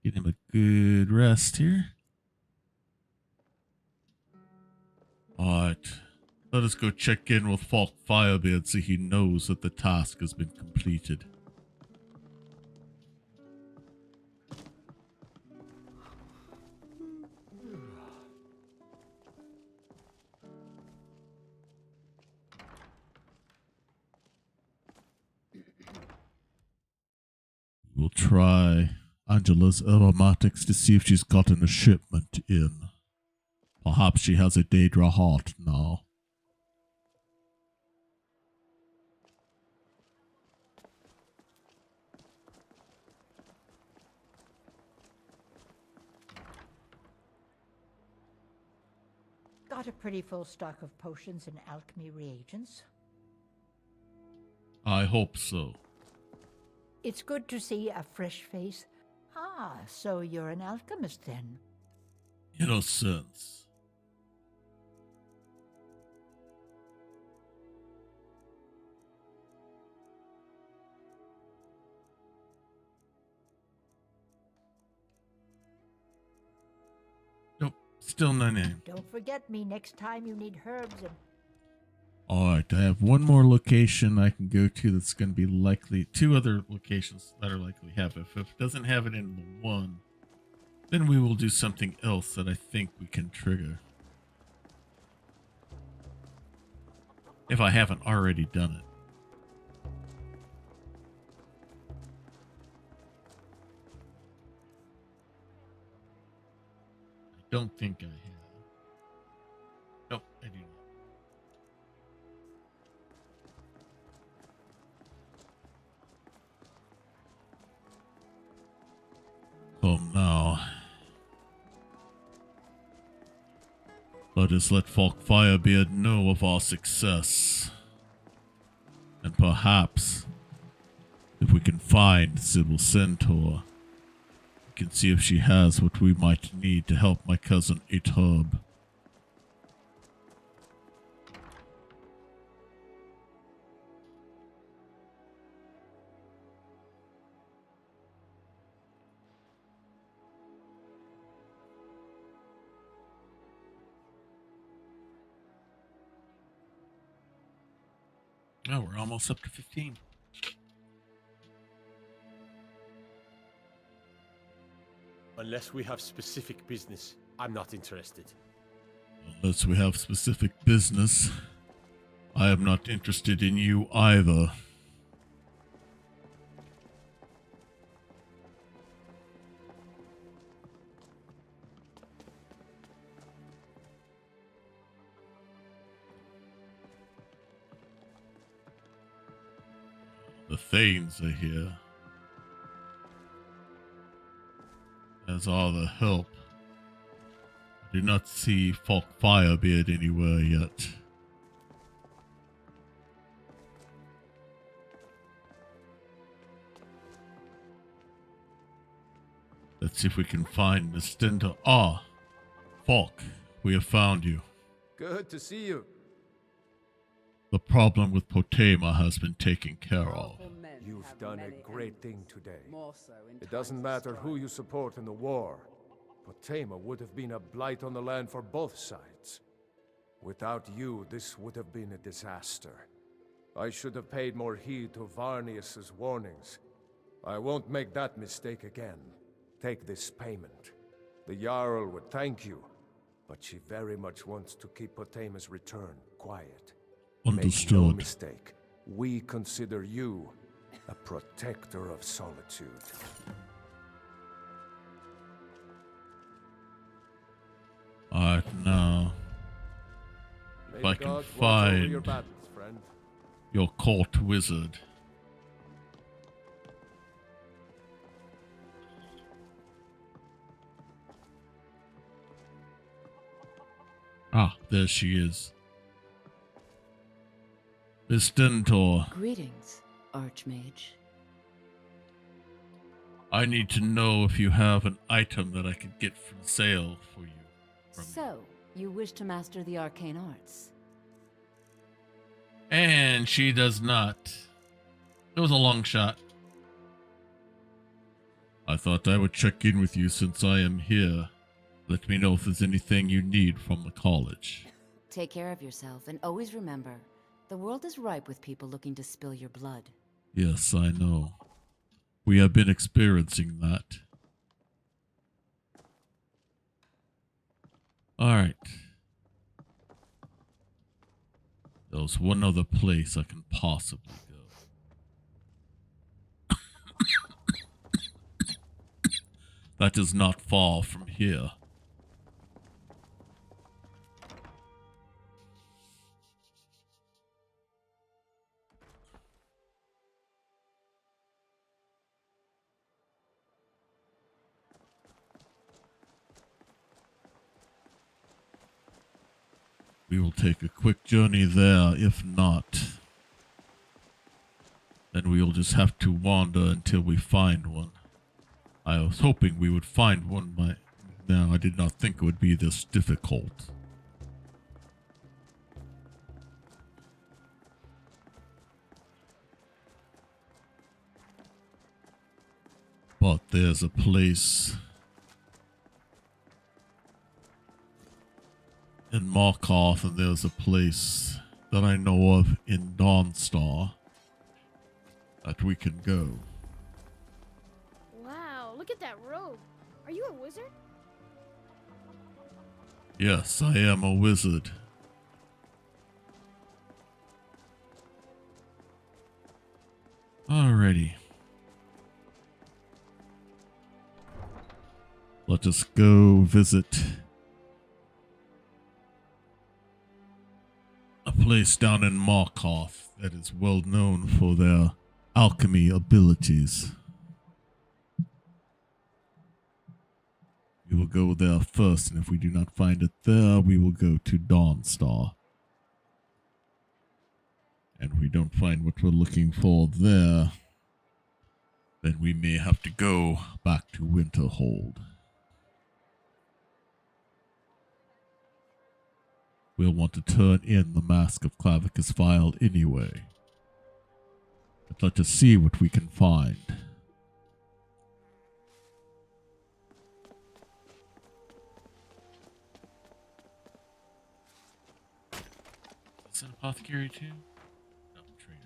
Get him a good rest here. Alright. Let us go check in with Falk Firebeard so he knows that the task has been completed. We'll try Angela's aromatics to see if she's gotten a shipment in. Perhaps she has a Daedra heart now. Got a pretty full stock of potions and alchemy reagents. I hope so. It's good to see a fresh face. Ah, so you're an alchemist then? In a sense. Nope, still no name. Don't forget me next time you need herbs and... Alright, I have one more location I can go to that's going to be likely, two other locations that are likely to have it. If it doesn't have it in the one, then we will do something else that I think we can trigger. If I haven't already done it. don't think I have. Nope, I do not. Come now. Let us let Falk Firebeard know of our success. And perhaps, if we can find Sybil Centaur, we can see if she has what we might need to help my cousin Etub. Oh, we're almost up to 15. Unless we have specific business, I'm not interested. Unless we have specific business, I am not interested in you either. The Thanes are here, as are the help. I do not see Falk Firebeard anywhere yet. Let's see if we can find Miss Stentor. Ah, Falk, we have found you. Good to see you. The problem with Potema has been taken care of. You've done a great thing today. It doesn't matter who you support in the war. Potema would have been a blight on the land for both sides. Without you, this would have been a disaster. I should have paid more heed to Varnius's warnings. I won't make that mistake again. Take this payment. The Jarl would thank you, but she very much wants to keep Potema's return quiet. Understood. Make no mistake, we consider you a protector of solitude. Alright, now, if I can find your battles, friend. Your court wizard. Ah, there she is. Miss Stentor. Greetings, Archmage. I need to know if you have an item that I could get from sale for you. So, you wish to master the arcane arts? And she does not. It was a long shot. I thought I would check in with you since I am here. Let me know if there's anything you need from the college. Take care of yourself, and always remember, the world is ripe with people looking to spill your blood. Yes, I know. We have been experiencing that. Alright. There's one other place I can possibly go. That is not far from here. We will take a quick journey there. If not, then we will just have to wander until we find one. I was hoping we would find one by now. I did not think it would be this difficult. But there's a place in Markarth, and there's a place that I know of in Dawnstar that we can go. Wow, look at that robe. Are you a wizard? Yes, I am a wizard. Alrighty. Let us go visit place down in Markarth that is well known for their alchemy abilities. We will go there first, and if we do not find it there, we will go to Dawnstar. And if we don't find what we're looking for there, then we may have to go back to Winterhold. We'll want to turn in the Mask of Clavicus File anyway. But let us see what we can find. Is an apothecary too? No, trainer.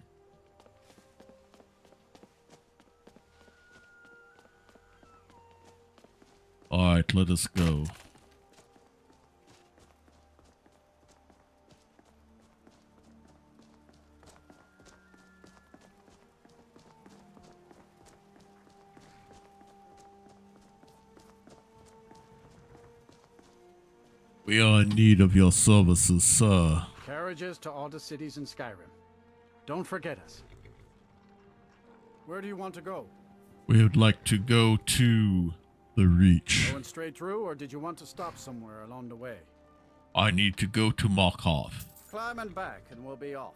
Alright, let us go. We are in need of your services, sir. Carriages to all the cities in Skyrim. Don't forget us. Where do you want to go? We would like to go to the Reach. Going straight through, or did you want to stop somewhere along the way? I need to go to Markarth. Climb and back, and we'll be off.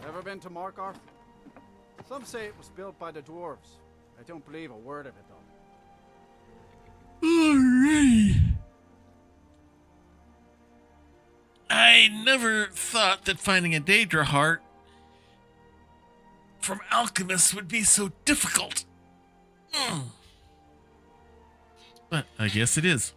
Ever been to Markarth? Some say it was built by the dwarves. I don't believe a word of it, though. Alright. I never thought that finding a Daedra heart from alchemists would be so difficult. But I guess it is.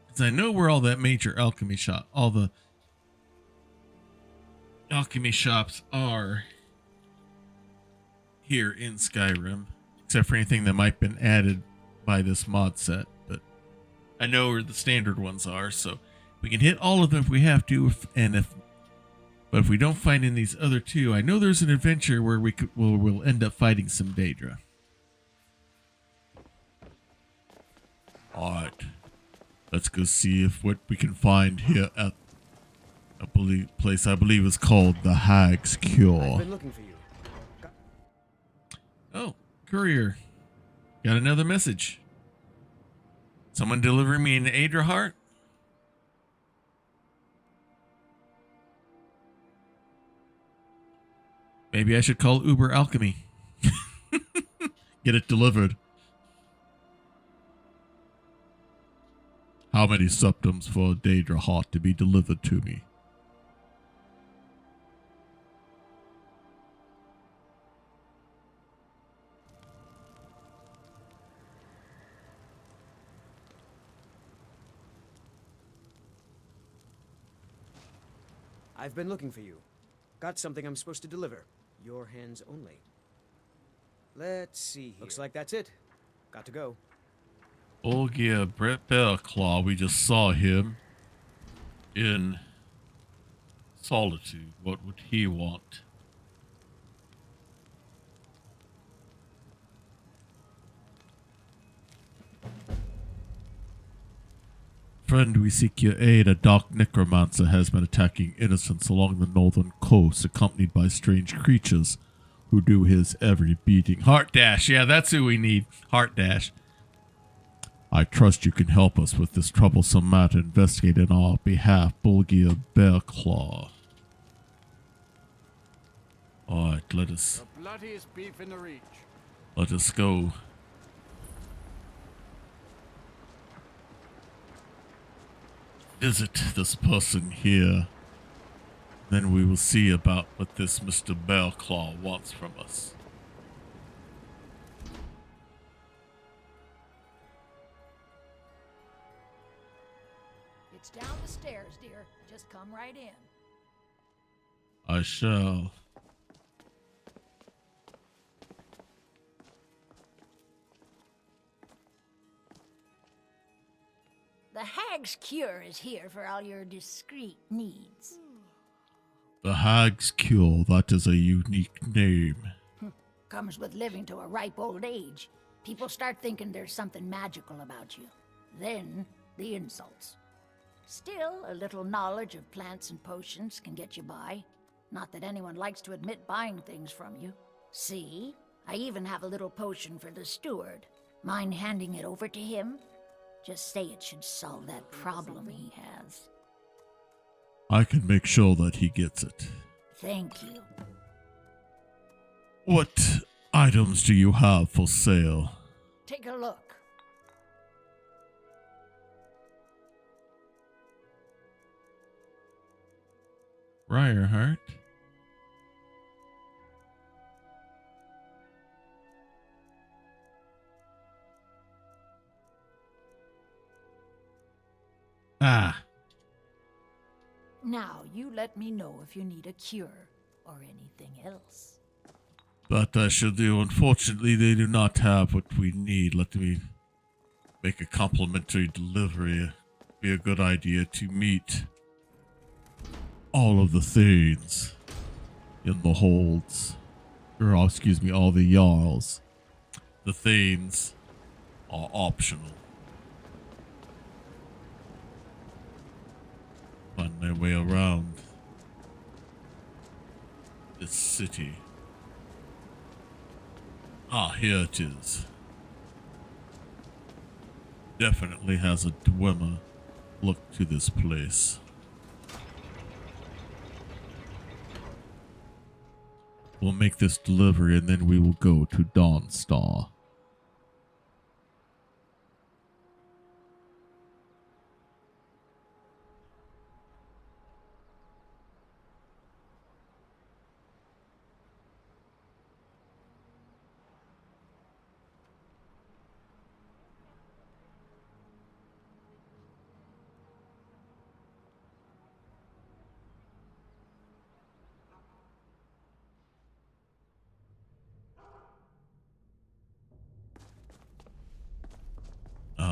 Because I know where all that major alchemy shop, all the alchemy shops are here in Skyrim, except for anything that might have been added by this mod set. But I know where the standard ones are, so we can hit all of them if we have to. But if we don't find in these other two, I know there's an adventure where we'll end up fighting some Daedra. All right, let's go see what we can find here at a place I believe is called the Hag's Cure. I've been looking for you. Oh, courier. Got another message. Someone delivering me an Daedra heart? Maybe I should call Uber Alchemy. Get it delivered. How many septums for a Daedra heart to be delivered to me? I've been looking for you. Got something I'm supposed to deliver. Your hands only. Let's see here. Looks like that's it. Got to go. Olgia Brett Bearclaw, we just saw him in Solitude. What would he want? Friend, we seek your aid. A dark necromancer has been attacking innocents along the northern coast, accompanied by strange creatures who do his every beating. Heart Dash, yeah, that's who we need. Heart Dash. I trust you can help us with this troublesome matter. Investigate on our behalf. Bulgia Bearclaw. Alright, let us... The bloodiest beef in the Reach. Let us go. Visit this person here. Then we will see about what this Mr. Bearclaw wants from us. It's down the stairs, dear. Just come right in. I shall. The Hag's Cure is here for all your discreet needs. The Hag's Cure, that is a unique name. Comes with living to a ripe old age. People start thinking there's something magical about you. Then, the insults. Still, a little knowledge of plants and potions can get you by. Not that anyone likes to admit buying things from you. See? I even have a little potion for the steward. Mind handing it over to him? Just say it should solve that problem he has. I can make sure that he gets it. Thank you. What items do you have for sale? Take a look. Briarheart? Ah. Now, you let me know if you need a cure or anything else. That I shall do. Unfortunately, they do not have what we need. Let me make a complimentary delivery. Be a good idea to meet all of the Thanes in the holds. Or, excuse me, all the Jarls. The Thanes are optional. Find my way around this city. Ah, here it is. Definitely has a Dwemer look to this place. We'll make this delivery and then we will go to Dawnstar.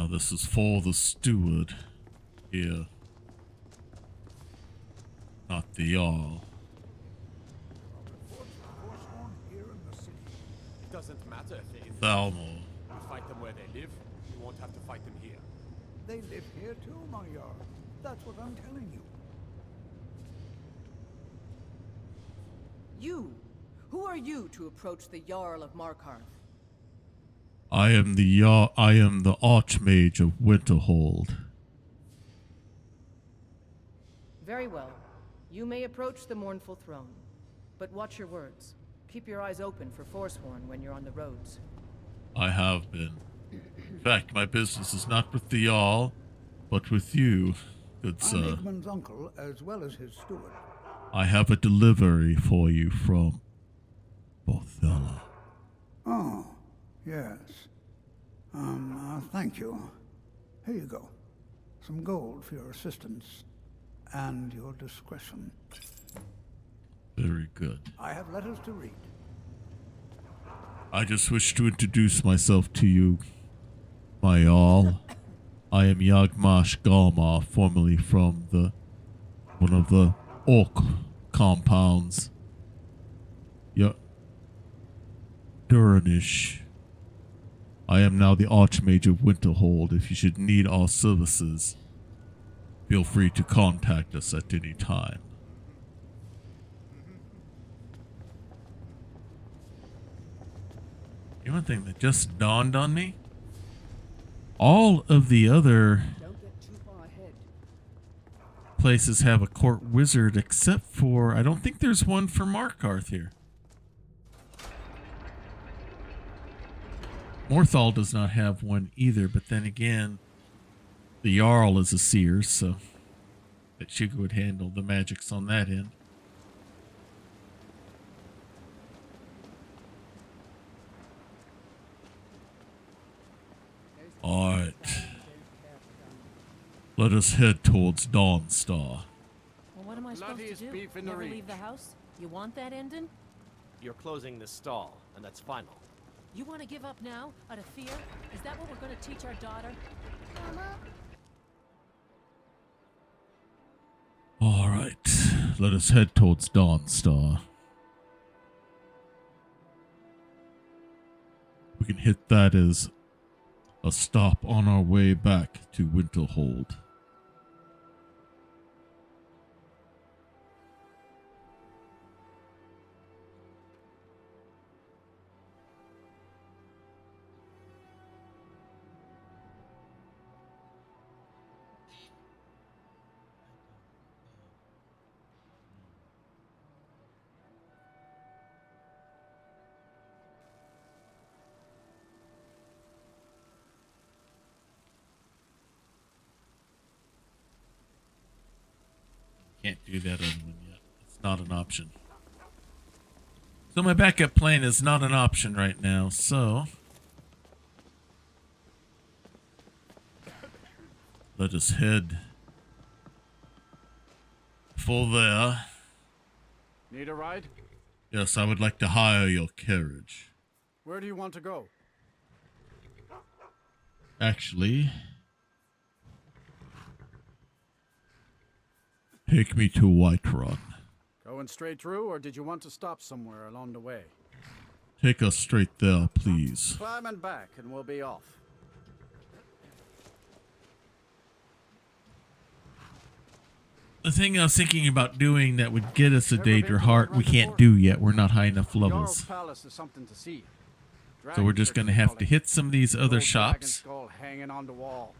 This is for the steward here, not the Jarl. It doesn't matter if they're in Thalmor. You fight them where they live, you won't have to fight them here. They live here too, my Jarl. That's what I'm telling you. You! Who are you to approach the Jarl of Markarth? I am the Archmage of Winterhold. Very well. You may approach the mournful throne. But watch your words. Keep your eyes open for Forsworn when you're on the roads. I have been. In fact, my business is not with the Jarl, but with you, good sir. I'm Igmund's uncle, as well as his steward. I have a delivery for you from Bothella. Oh, yes. Thank you. Here you go. Some gold for your assistance and your discretion. Very good. I have letters to read. I just wish to introduce myself to you, my Jarl. I am Yagmash Galmar, formerly from one of the Orc compounds. Duranish. I am now the Archmage of Winterhold. If you should need our services, feel free to contact us at any time. You know one thing that just dawned on me? All of the other places have a court wizard except for, I don't think there's one for Markarth here. Morthal does not have one either, but then again, the Jarl is a seer, so that she would handle the magics on that end. Alright. Let us head towards Dawnstar. Well, what am I supposed to do? Beef in the Never reach. leave the house? You want that ending? You're closing this stall, and that's final. You want to give up now, out of fear? Is that what we're going to teach our daughter? Mama? Alright. let us head towards Dawnstar. We can hit that as a stop on our way back to Winterhold. Can't do that other one yet. It's not an option. So my backup plan is not an option right now, so let us head for there. Need a ride? Yes, I would like to hire your carriage. Where do you want to go? Actually, take me to Whiterun. Going straight through, or did you want to stop somewhere along the way? Take us straight there, please. Climb and back, and we'll be off. The thing I was thinking about doing that would get us a Daedra Heart, we can't do yet. We're not high enough levels. Palace is something to see. So we're just going to have to hit some of these other shops. Skull hanging on the wall.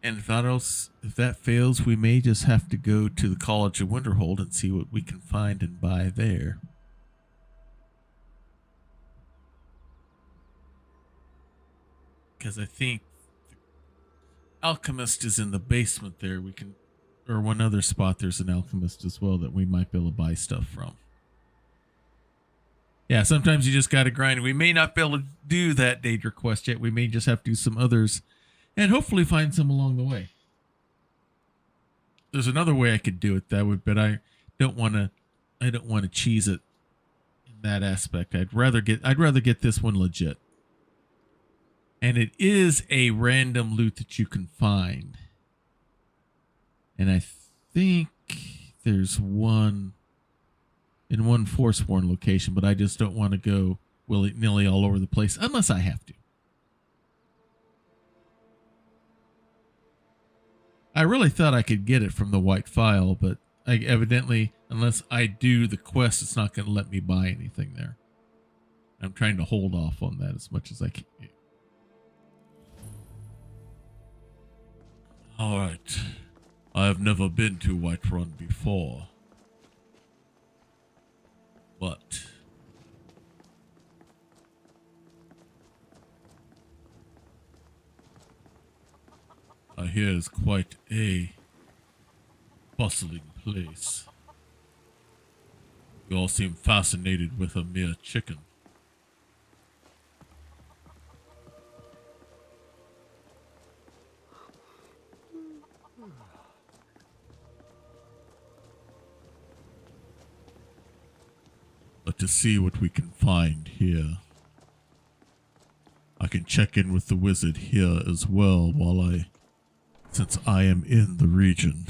And if that fails, we may just have to go to the College of Winterhold and see what we can find and buy there. Because I think the Alchemist is in the basement there. We can, or one other spot, there's an Alchemist as well that we might be able to buy stuff from. Yeah, sometimes you just got to grind. We may not be able to do that Daedra quest yet. We may just have to do some others and hopefully find some along the way. There's another way I could do it that would, but I don't want to cheese it in that aspect. I'd rather get this one legit. And it is a random loot that you can find. And I think there's one in one Forsworn location, but I just don't want to go willy-nilly all over the place unless I have to. I really thought I could get it from the white file, but evidently, unless I do the quest, it's not going to let me buy anything there. I'm trying to hold off on that as much as I can. All right. I have never been to Whiterun before. But I hear it's quite a bustling place. You all seem fascinated with a mere chicken. But to see what we can find here. I can check in with the wizard here as well since I am in the region.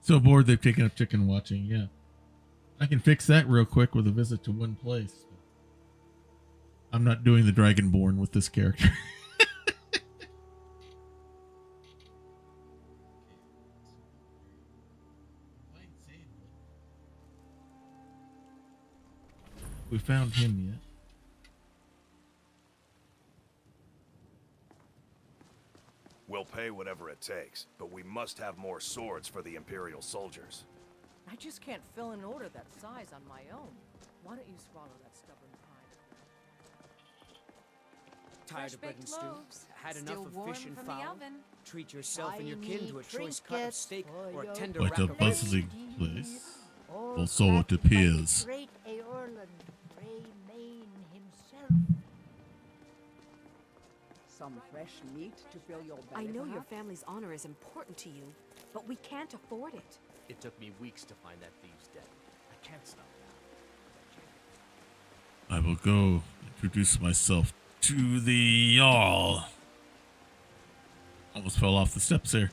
So bored they've taken up chicken watching, yeah. I can fix that real quick with a visit to one place. I'm not doing the Dragonborn with this character. We found him yet. We'll pay whatever it takes, but we must have more swords for the Imperial soldiers. I just can't fill an order that size on my own. Why don't you swallow that stubborn pride? Tired of bread and stew? loaves, Had still enough of warm fish and from the fowl? oven. Treat yourself and your kin to a Tiny choice cut of trinkets steak for or a your tender Quite rack a of bustling place. Or Also it backed by the appears. Great Aorlan, Greymane himself. Some fresh meat to fill your belly. I know your perhaps? family's honor is important to you, but we can't afford it. It took me weeks to find that thieves' den. I can't stop will go introduce myself to the Jarl. Almost fell off the steps there.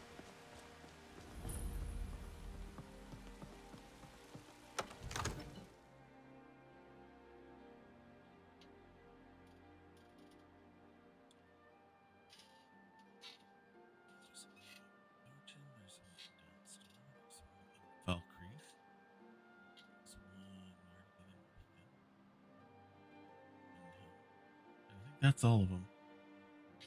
That's all of them.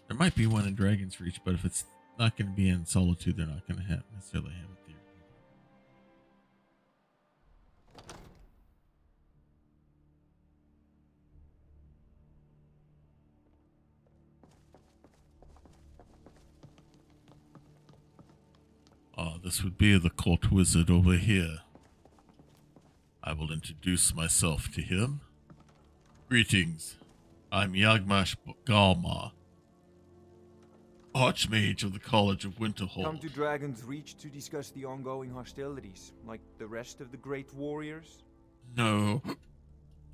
There might be one in Dragon's Reach, but if it's not going to be in Solitude, they're not going to necessarily have it there. This would be the court wizard over here. I will introduce myself to him. Greetings. I'm Yagmash Galma, Archmage of the College of Winterhold. Come to Dragon's Reach to discuss the ongoing hostilities, like the rest of the great warriors? No.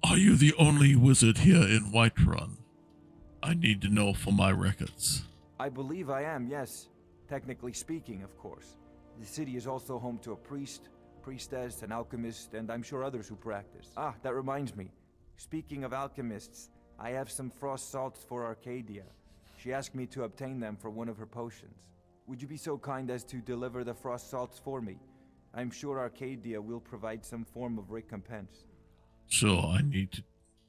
Are you the only wizard here in Whiterun? I need to know for my records. I believe I am, yes. Technically speaking, of course. The city is also home to a priest, priestess, an alchemist, and I'm sure others who practice. Ah, that reminds me. Speaking of alchemists, I have some frost salts for Arcadia. She asked me to obtain them for one of her potions. Would you be so kind as to deliver the frost salts for me? I'm sure Arcadia will provide some form of recompense. Sure,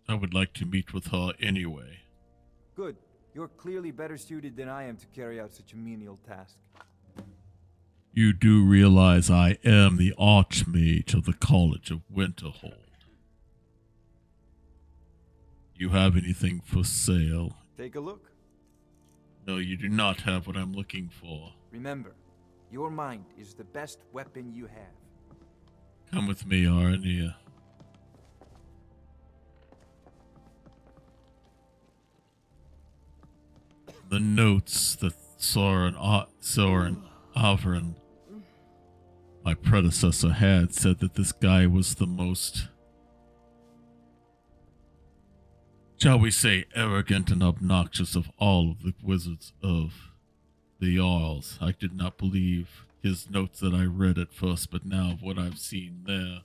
I would like to meet with her anyway. Good. You're clearly better suited than I am to carry out such a menial task. You do realize I am the Archmage of the College of Winterhold. You have anything for sale? Take a look. No, you do not have what I'm looking for. Remember, your mind is the best weapon you have. Come with me, Arania. The notes that Soren Averin, my predecessor, had said that this guy was the most, shall we say, arrogant and obnoxious of all of the wizards of the Jarls. I did not believe his notes that I read at first, but now of what I've seen there,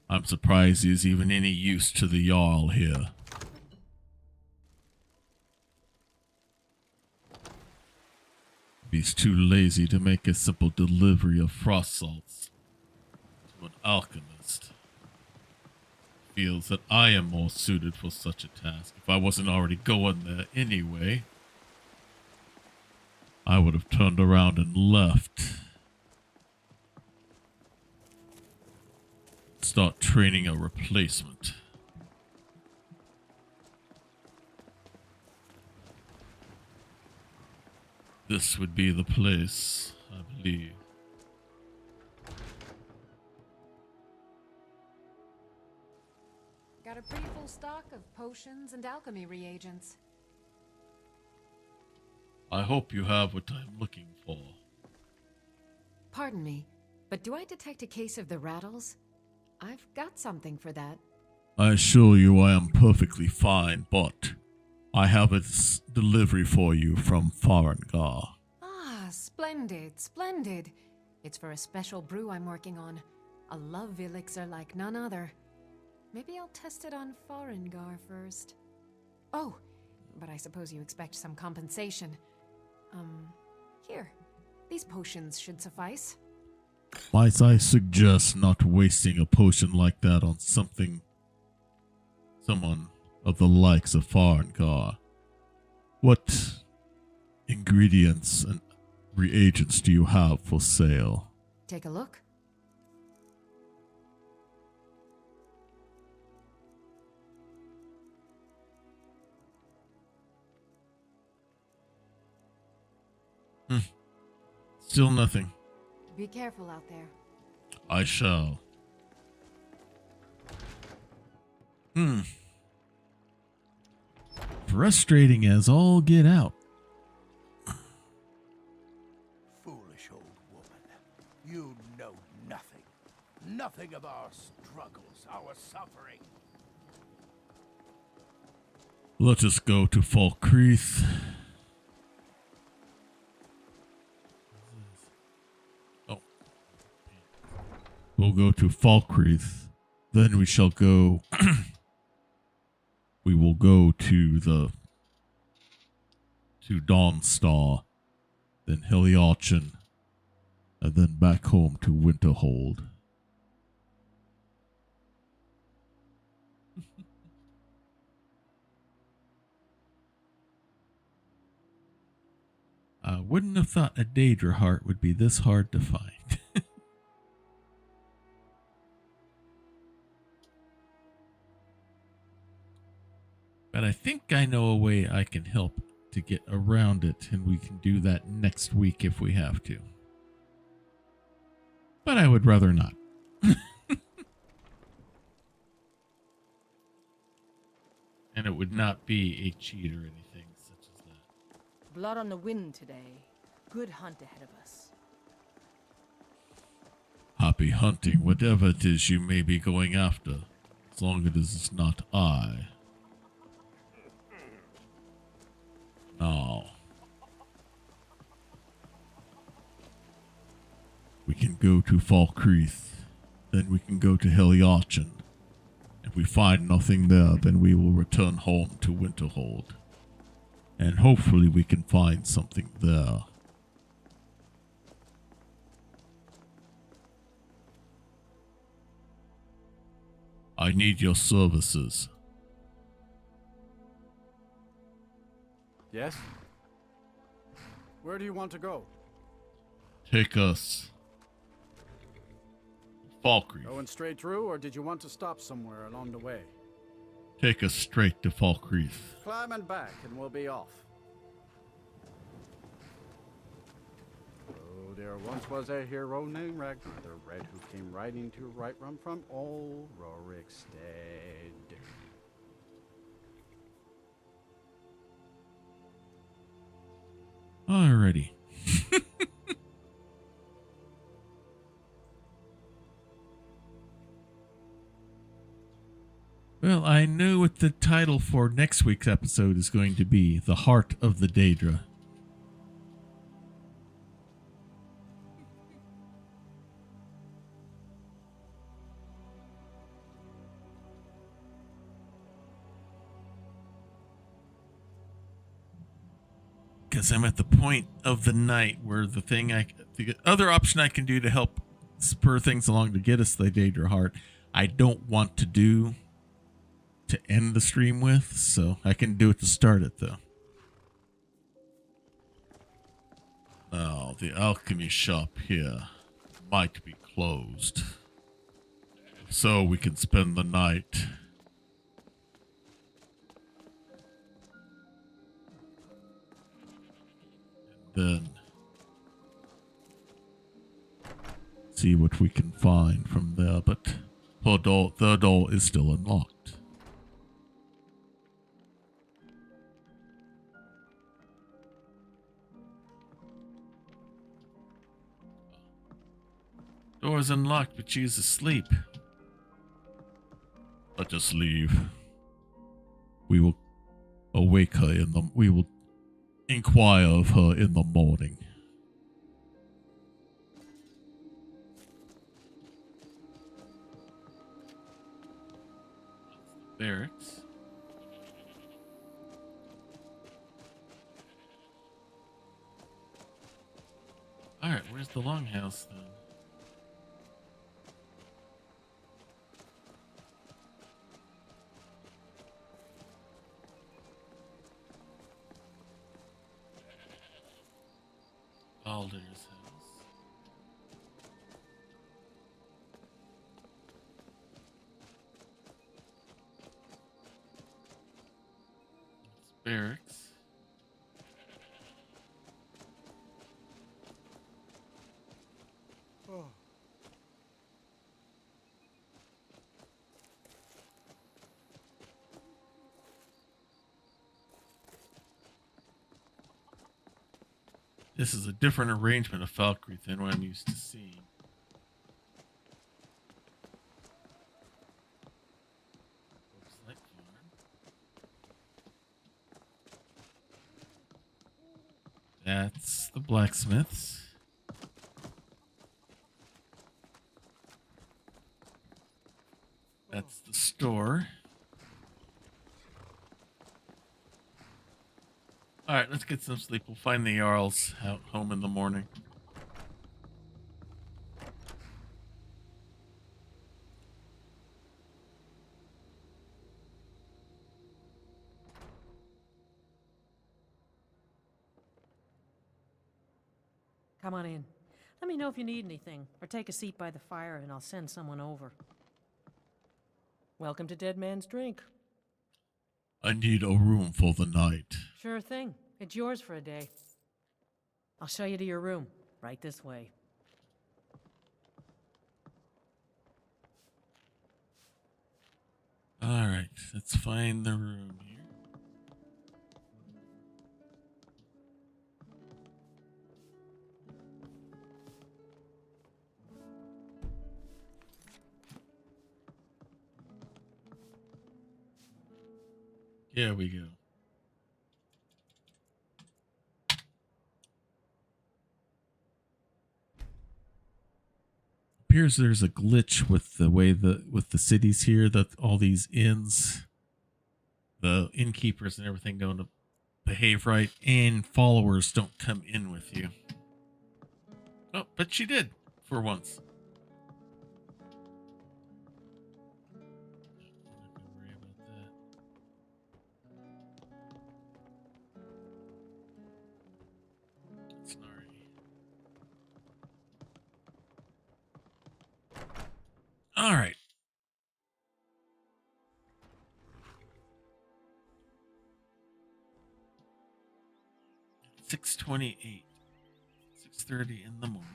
I'm surprised he's even any use to the Jarl here. He's too lazy to make a simple delivery of frost salts to an alchemist. Feels that I am more suited for such a task. If I wasn't already going there anyway, I would have turned around and left. Start training a replacement. This would be the place, I believe. Got a pretty full stock of potions and alchemy reagents. I hope you have what I'm looking for. Pardon me, but do I detect a case of the rattles? I've got something for that. I assure you I am perfectly fine, but I have a delivery for you from Farengar. Ah, splendid, splendid. It's for a special brew I'm working on. A love elixir like none other. Maybe I'll test it on Farengar first. Oh, but I suppose you expect some compensation. Here. These potions should suffice. Might I suggest not wasting a potion like that on someone of the likes of Farengar? What ingredients and reagents do you have for sale? Take a look. Still nothing. Be careful out there. I shall. Frustrating as all get out. Foolish old woman. You know nothing. Nothing of our struggles, our suffering. Let us go to Falkreath. Oh. We'll go to Falkreath. Then we shall go... we will go to Dawnstar, then Heliarchin, and then back home to Winterhold. I wouldn't have thought a Daedra heart would be this hard to find. But I think I know a way I can help to get around it, and we can do that next week if we have to. But I would rather not. And it would not be a cheat or anything such as that. Blood on the wind today. Good hunt ahead of us. Happy hunting, whatever it is you may be going after, as long as it is not I. Now, we can go to Falkreath, then we can go to Heliarchin. If we find nothing there, then we will return home to Winterhold. And hopefully we can find something there. I need your services. Yes? Where do you want to go? Take us. Falkreath. Going straight through, or did you want to stop somewhere along the way? Take us straight to Falkreath. Climb and back, and we'll be off. Oh, there once was a hero named Ragnar the Red who came riding to right run from old Rorikstead. Alrighty. Well, I know what the title for next week's episode is going to be. The Heart of the Daedra. Because I'm at the point of the night where the other option I can do to help spur things along to get us the Daedra Heart, I don't want to do to end the stream with, so I can do it to start it though. Now, the alchemy shop here might be closed, so we can spend the night. Then see what we can find from there, but the door is still unlocked. Door is unlocked, but she's asleep. Let us leave. We will awake her we will inquire of her in the morning. Barracks. Alright, where's the longhouse then? Alder's house. It's barracks. Oh. This is a different arrangement of Falkreath than what I'm used to seeing. Looks like farm. That's the blacksmith's. That's the store. Alright, let's get some sleep. We'll find the Jarls out home in the morning. Come on in. Let me know if you need anything, or take a seat by the fire and I'll send someone over. Welcome to Dead Man's Drink. I need a room for the night. Sure thing. It's yours for a day. I'll show you to your room. Right this way. Alright, let's find the room here. Here we go. Appears there's a glitch with the way with the cities here, that all these inns, the innkeepers and everything don't behave right, and followers don't come in with you. Oh, but she did for once. All right. $6:28, 6:30 in the morning.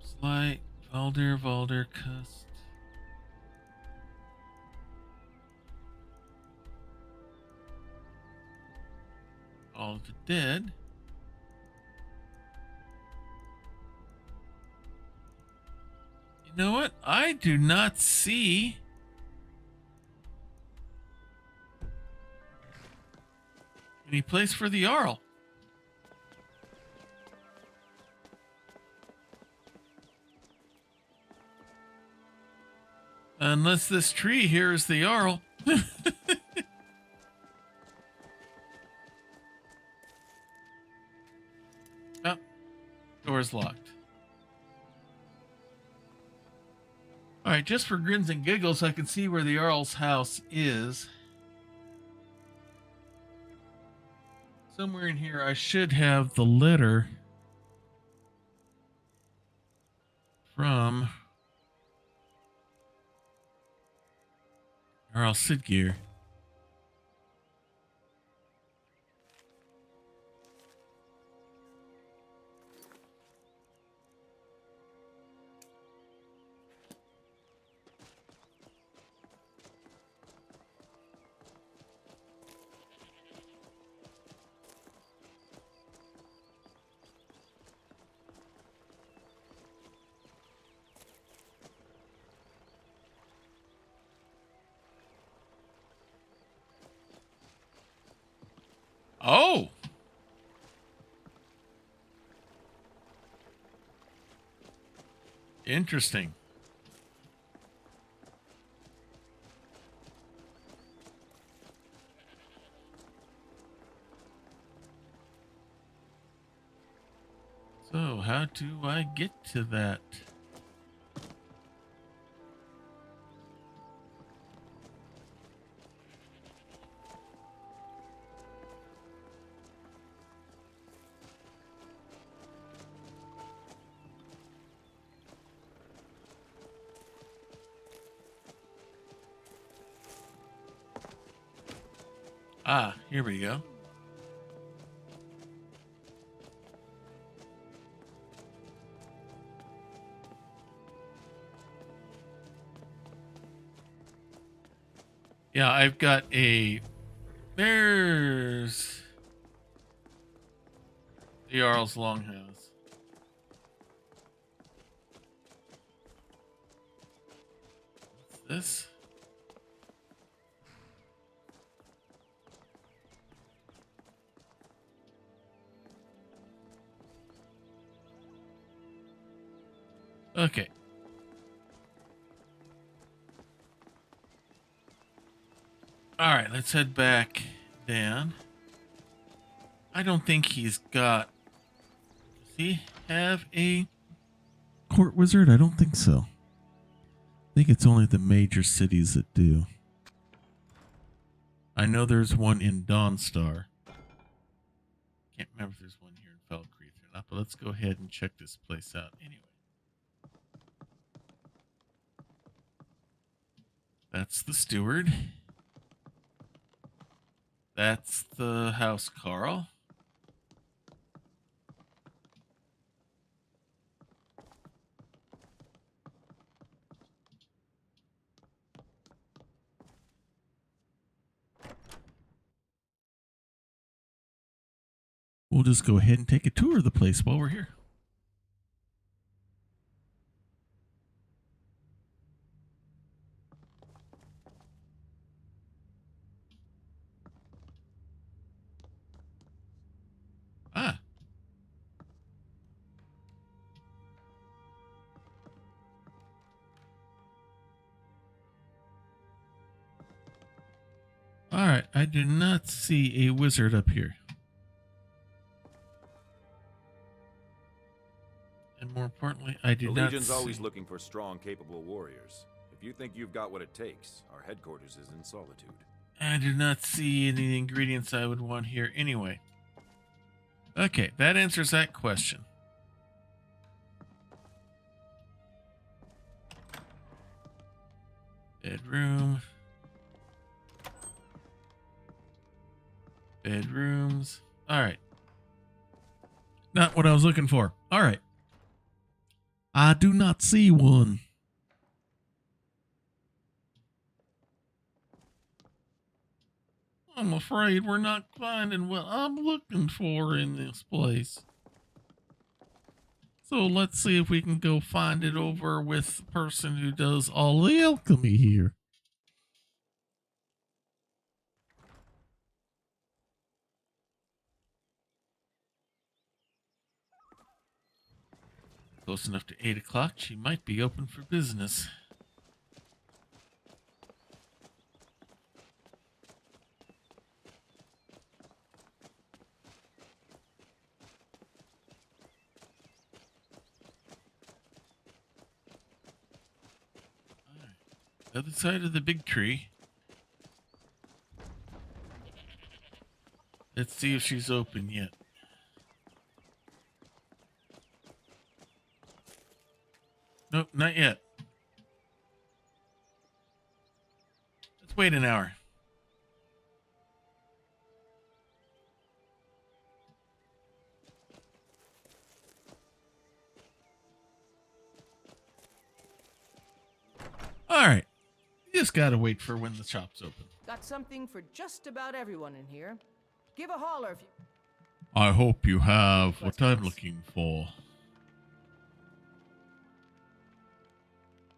Oops, light, Valder, Cust. All of the dead. You know what? I do not see any place for the Jarl. Unless this tree here is the Jarl. Oh, door's locked. All right, just for grins and giggles, I can see where the Jarl's house is. Somewhere in here, I should have the letter from Jarl Siggeir. Oh! Interesting. So, how do I get to that? Ah, here we go. Yeah, I've got a... There's the Jarl's Longhouse. What's this? Okay. Alright, let's head back down. I don't think he's got... Does he have a court wizard? I don't think so. I think it's only the major cities that do. I know there's one in Dawnstar. Can't remember if there's one here in Felcreath or not, but let's go ahead and check this place out anyway. That's the steward. That's the house Carl. We'll just go ahead and take a tour of the place while we're here. Ah. Alright, I do not see a wizard up here. And more importantly, I do the not Legion's see... always looking for strong, capable warriors. If you think you've got what it takes, our headquarters is in Solitude. I do not see any ingredients I would want here anyway. Okay, that answers that question. Bedroom. Bedrooms. Alright. Not what I was looking for. Alright. I do not see one. I'm afraid we're not finding what I'm looking for in this place. So let's see if we can go find it over with the person who does all the alchemy here. Close enough to 8 o'clock, she might be open for business. Other side of the big tree. Let's see if she's open yet. Nope, not yet. Let's wait an hour. All right. You just gotta wait for when the shop's open. Got something for just about everyone in here. Give a holler if you... I hope you have what I'm looking for.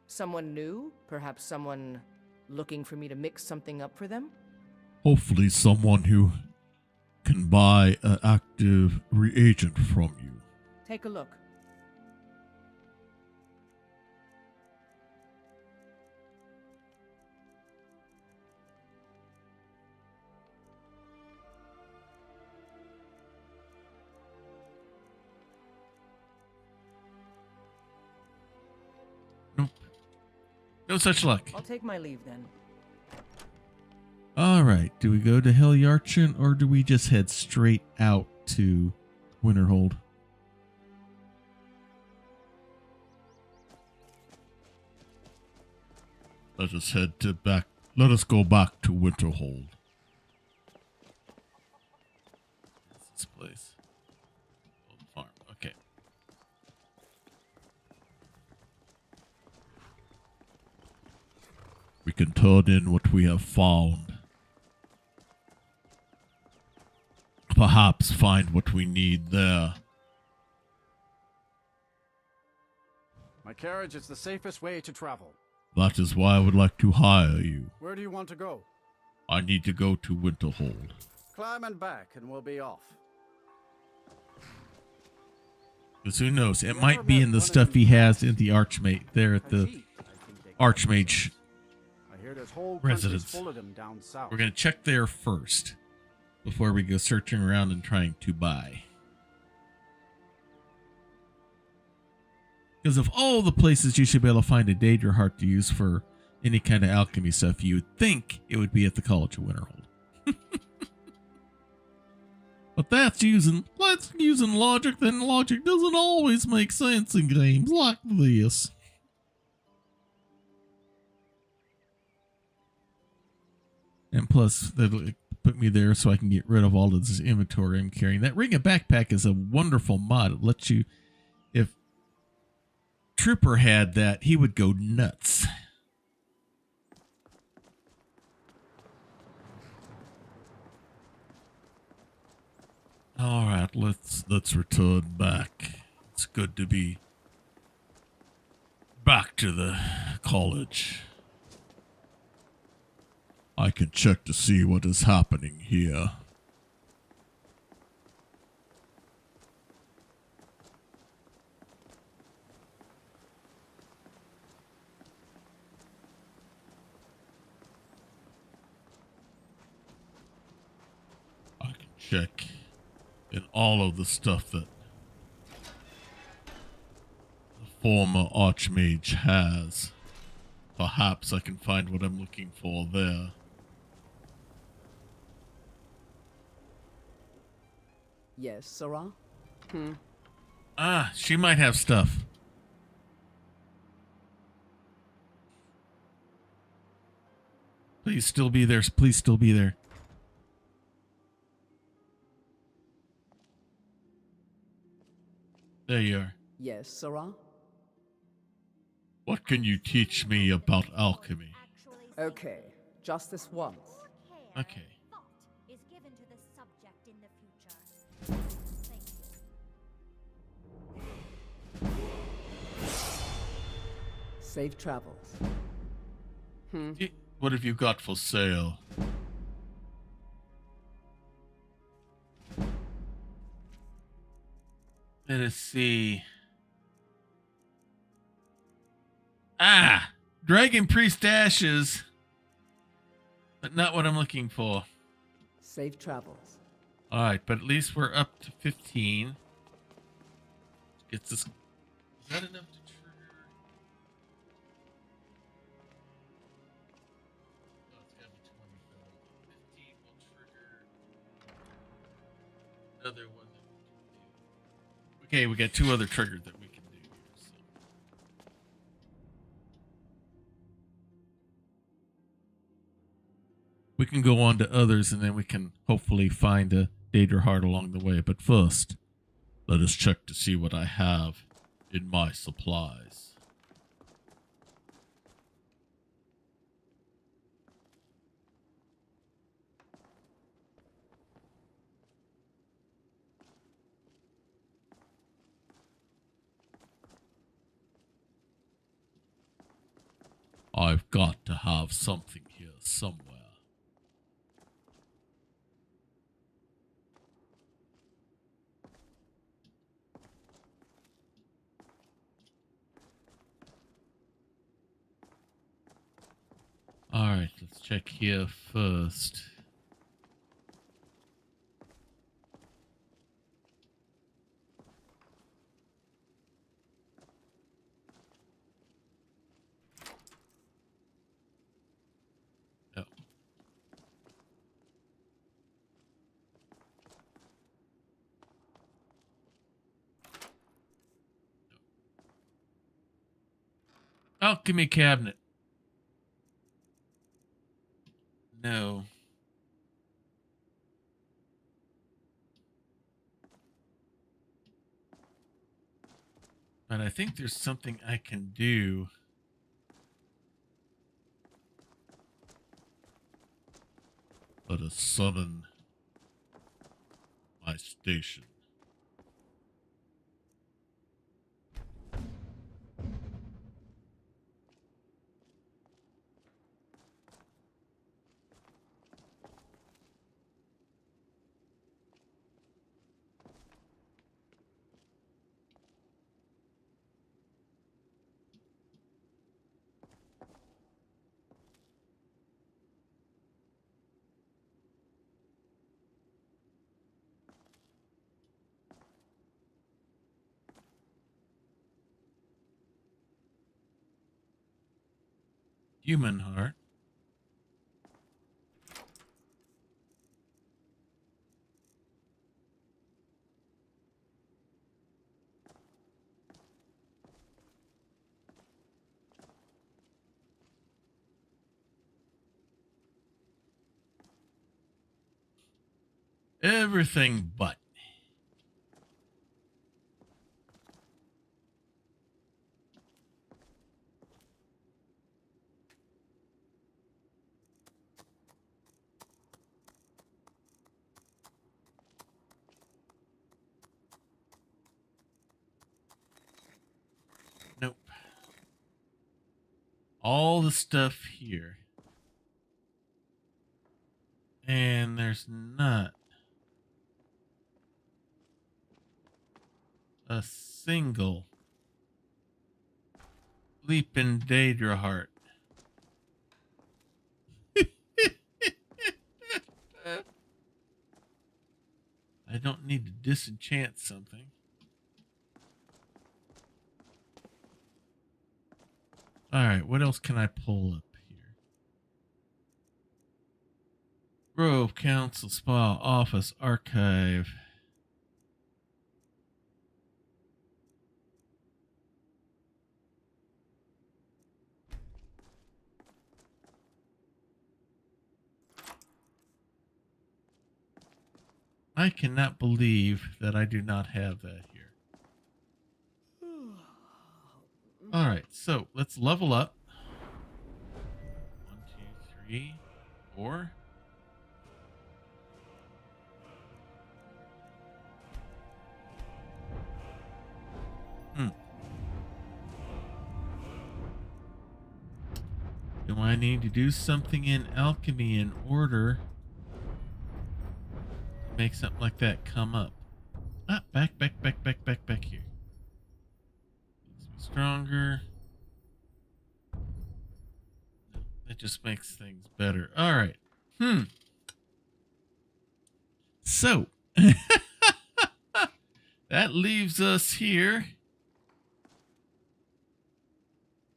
Someone new? Perhaps someone looking for me to mix something up for them? Hopefully someone who can buy an active reagent from you. Take a look. No such luck. I'll take my leave then. All right. Do we go to Helyarchen or do we just head straight out to Winterhold? Let us head to back. Let us go back to Winterhold. What's this place? Old farm. Okay. We can turn in what we have found. Perhaps find what we need there. My carriage is the safest way to travel. That is why I would like to hire you. Where do you want to go? I need to go to Winterhold. Climb and back, and we'll be off. Because who knows? It might be in the stuff he has in the Archmage there at the Archmage I hear this whole country's residence. full of them down south. We're going to check there first before we go searching around and trying to buy. Because of all the places you should be able to find a Daedra heart to use for any kind of alchemy stuff, you would think it would be at the College of Winterhold. But that's using logic, then logic doesn't always make sense in games like this. And plus, that'll put me there so I can get rid of all of this inventory I'm carrying. That Ring of Backpack is a wonderful mod. It lets you, if Trooper had that, he would go nuts. All right, let's return back. It's good to be back to the college. I can check to see what is happening here. I can check in all of the stuff that the former Archmage has. Perhaps I can find what I'm looking for there. Yes, Sarah? Ah, she might have stuff. Please still be there. Please still be there. There you are. Yes, Sarah? What can you teach me about alchemy? Okay, just this once. Okay. Is given to the subject in the future. Safe travels. What have you got for sale? Let us see. Ah! Dragon Priest Ashes. But not what I'm looking for. Safe travels. Alright, but at least we're up to 15. Gets us. Is that enough to trigger? Oh, it's gotta be 20. 15 will trigger another one that we can do. Okay, we got 2 other triggers that we can do here. So. We can go on to others and then we can hopefully find a Daedra heart along the way. But first, let us check to see what I have in my supplies. I've got to have something here somewhere. Alright, let's check here first. Oh. Alchemy cabinet. No. But I think there's something I can do. Let us summon my station. Human heart. Everything but. Nope. All the stuff here. And there's not a single leaping Daedra heart. I don't need to disenchant something. Alright, what else can I pull up here? Grove, Council, Spa, Office, Archive. I cannot believe that I do not have that here. Alright, so let's level up. 1, 2, 3, 4. Do I need to do something in alchemy in order to make something like that come up? Ah, back here. Makes me stronger. No, that just makes things better. All right. So, that leaves us here.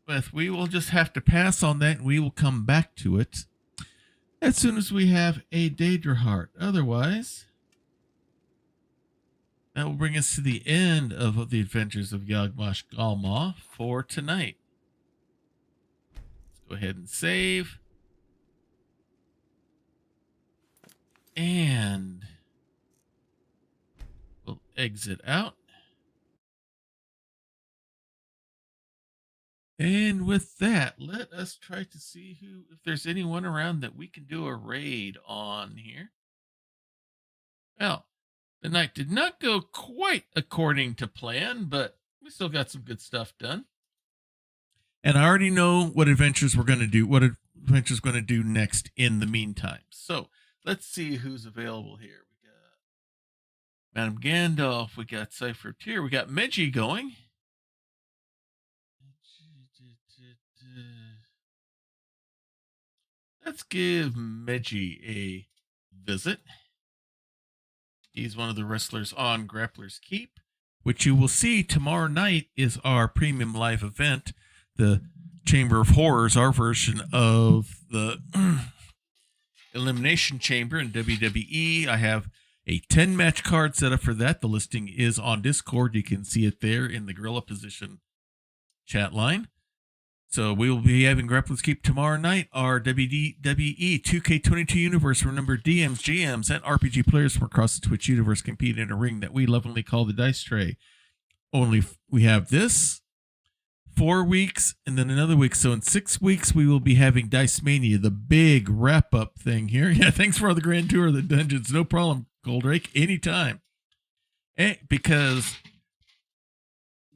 But we will just have to pass on that, and we will come back to it as soon as we have a Daedra heart. Otherwise, that will bring us to the end of the adventures of Yagmosh Galma for tonight. Let's go ahead and save. And we'll exit out. And with that, let us try to see if there's anyone around that we can do a raid on here. Well, the night did not go quite according to plan, but we still got some good stuff done. And I already know what adventures we're going to do, what adventures going to do next in the meantime. So let's see who's available here. We got Madame Gandalf, we got Cypher Tyr, we got Meji going. Let's give Meji a visit. He's one of the wrestlers on Grappler's Keep, which you will see tomorrow night is our premium live event, the Chamber of Horrors, our version of the Elimination Chamber in WWE. I have a 10-match card set up for that. The listing is on Discord. You can see it there in the Gorilla Position chat line. So we will be having Grappler's Keep tomorrow night. Our WWE 2K22 universe, where number DMs, GMs, and RPG players from across the Twitch universe compete in a ring that we lovingly call the Dice Tray. Only we have this 4 weeks and then another week. So in 6 weeks, we will be having Dice Mania, the big wrap-up thing here. Yeah, thanks for all the grand tour of the dungeons. No problem, Goldrake, anytime. Because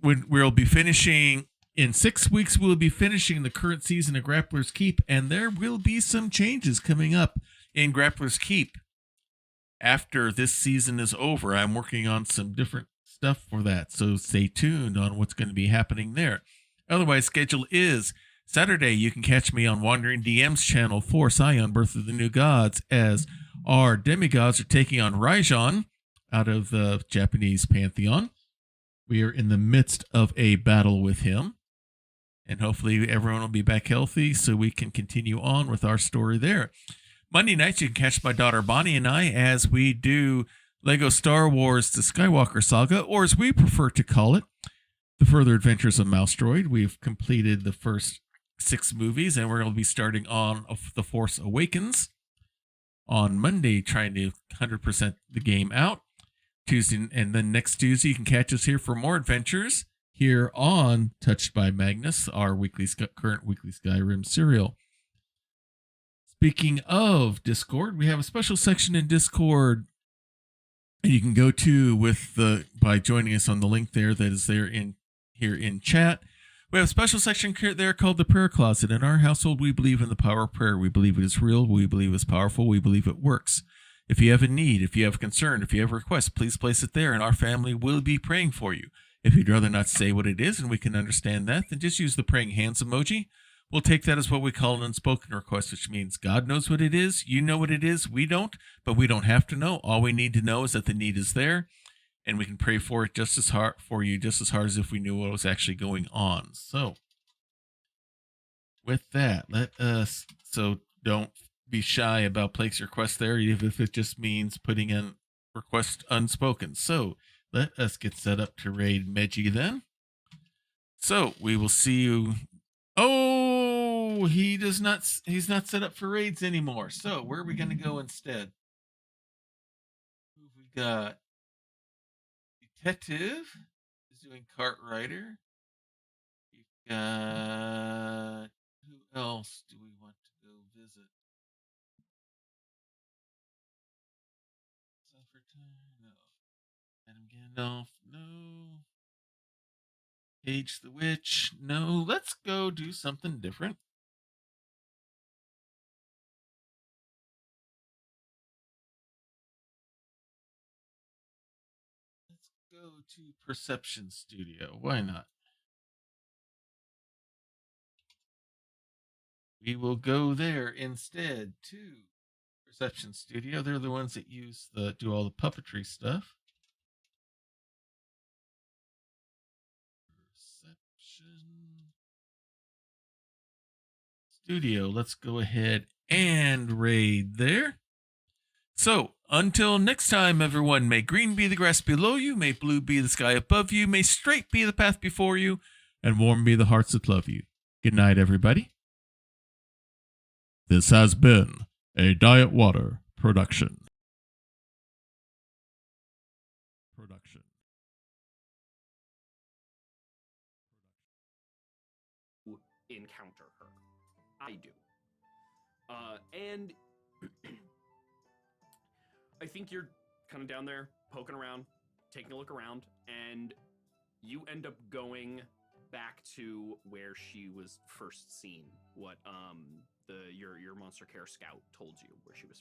we'll be finishing... In 6 weeks, we'll be finishing the current season of Grappler's Keep, and there will be some changes coming up in Grappler's Keep. After this season is over, I'm working on some different stuff for that, so stay tuned on what's going to be happening there. Otherwise, schedule is Saturday. You can catch me on Wandering DM's channel for Scion, Birth of the New Gods, as our demigods are taking on Raijin out of the Japanese pantheon. We are in the midst of a battle with him. And hopefully everyone will be back healthy so we can continue on with our story there. Monday nights, you can catch my daughter Bonnie and I as we do Lego Star Wars The Skywalker Saga, or as we prefer to call it, The Further Adventures of Mouse Droid. We've completed the first 6 movies, and we're going to be starting on The Force Awakens on Monday, trying to 100% the game out. Tuesday, and then next Tuesday, you can catch us here for more adventures here on Touched by Magnus, our current weekly Skyrim serial. Speaking of Discord, we have a special section in Discord you can go to by joining us on the link there that is there here in chat. We have a special section there called the Prayer Closet. In our household, we believe in the power of prayer. We believe it is real. We believe it's powerful. We believe it works. If you have a need, if you have a concern, if you have a request, please place it there, and our family will be praying for you. If you'd rather not say what it is, and we can understand that, then just use the praying hands emoji. We'll take that as what we call an unspoken request, which means God knows what it is, you know what it is, we don't, but we don't have to know. All we need to know is that the need is there, and we can pray for it just as hard as if we knew what was actually going on. So, with that, don't be shy about placing your request there, even if it just means putting in request unspoken. So, let us get set up to raid Meji then. So, we will see you. Oh, he's not set up for raids anymore. So, where are we going to go instead? Who have we got? Detective is doing Cart Rider. We've got, who else do we want to go visit? No. Adam Gandalf, no. Paige the Witch, no. Let's go do something different. Let's go to Perception Studio. Why not? We will go there instead to Perception Studio. They're the ones that do all the puppetry stuff. Perception Studio. Let's go ahead and raid there. So, until next time, everyone, may green be the grass below you, may blue be the sky above you, may straight be the path before you, and warm be the hearts that love you. Good night, everybody. This has been a Diet Water production. Encounter her. I do. And I think you're kind of down there, poking around, taking a look around, and you end up going back to where she was first seen. What your monster care scout told you where she was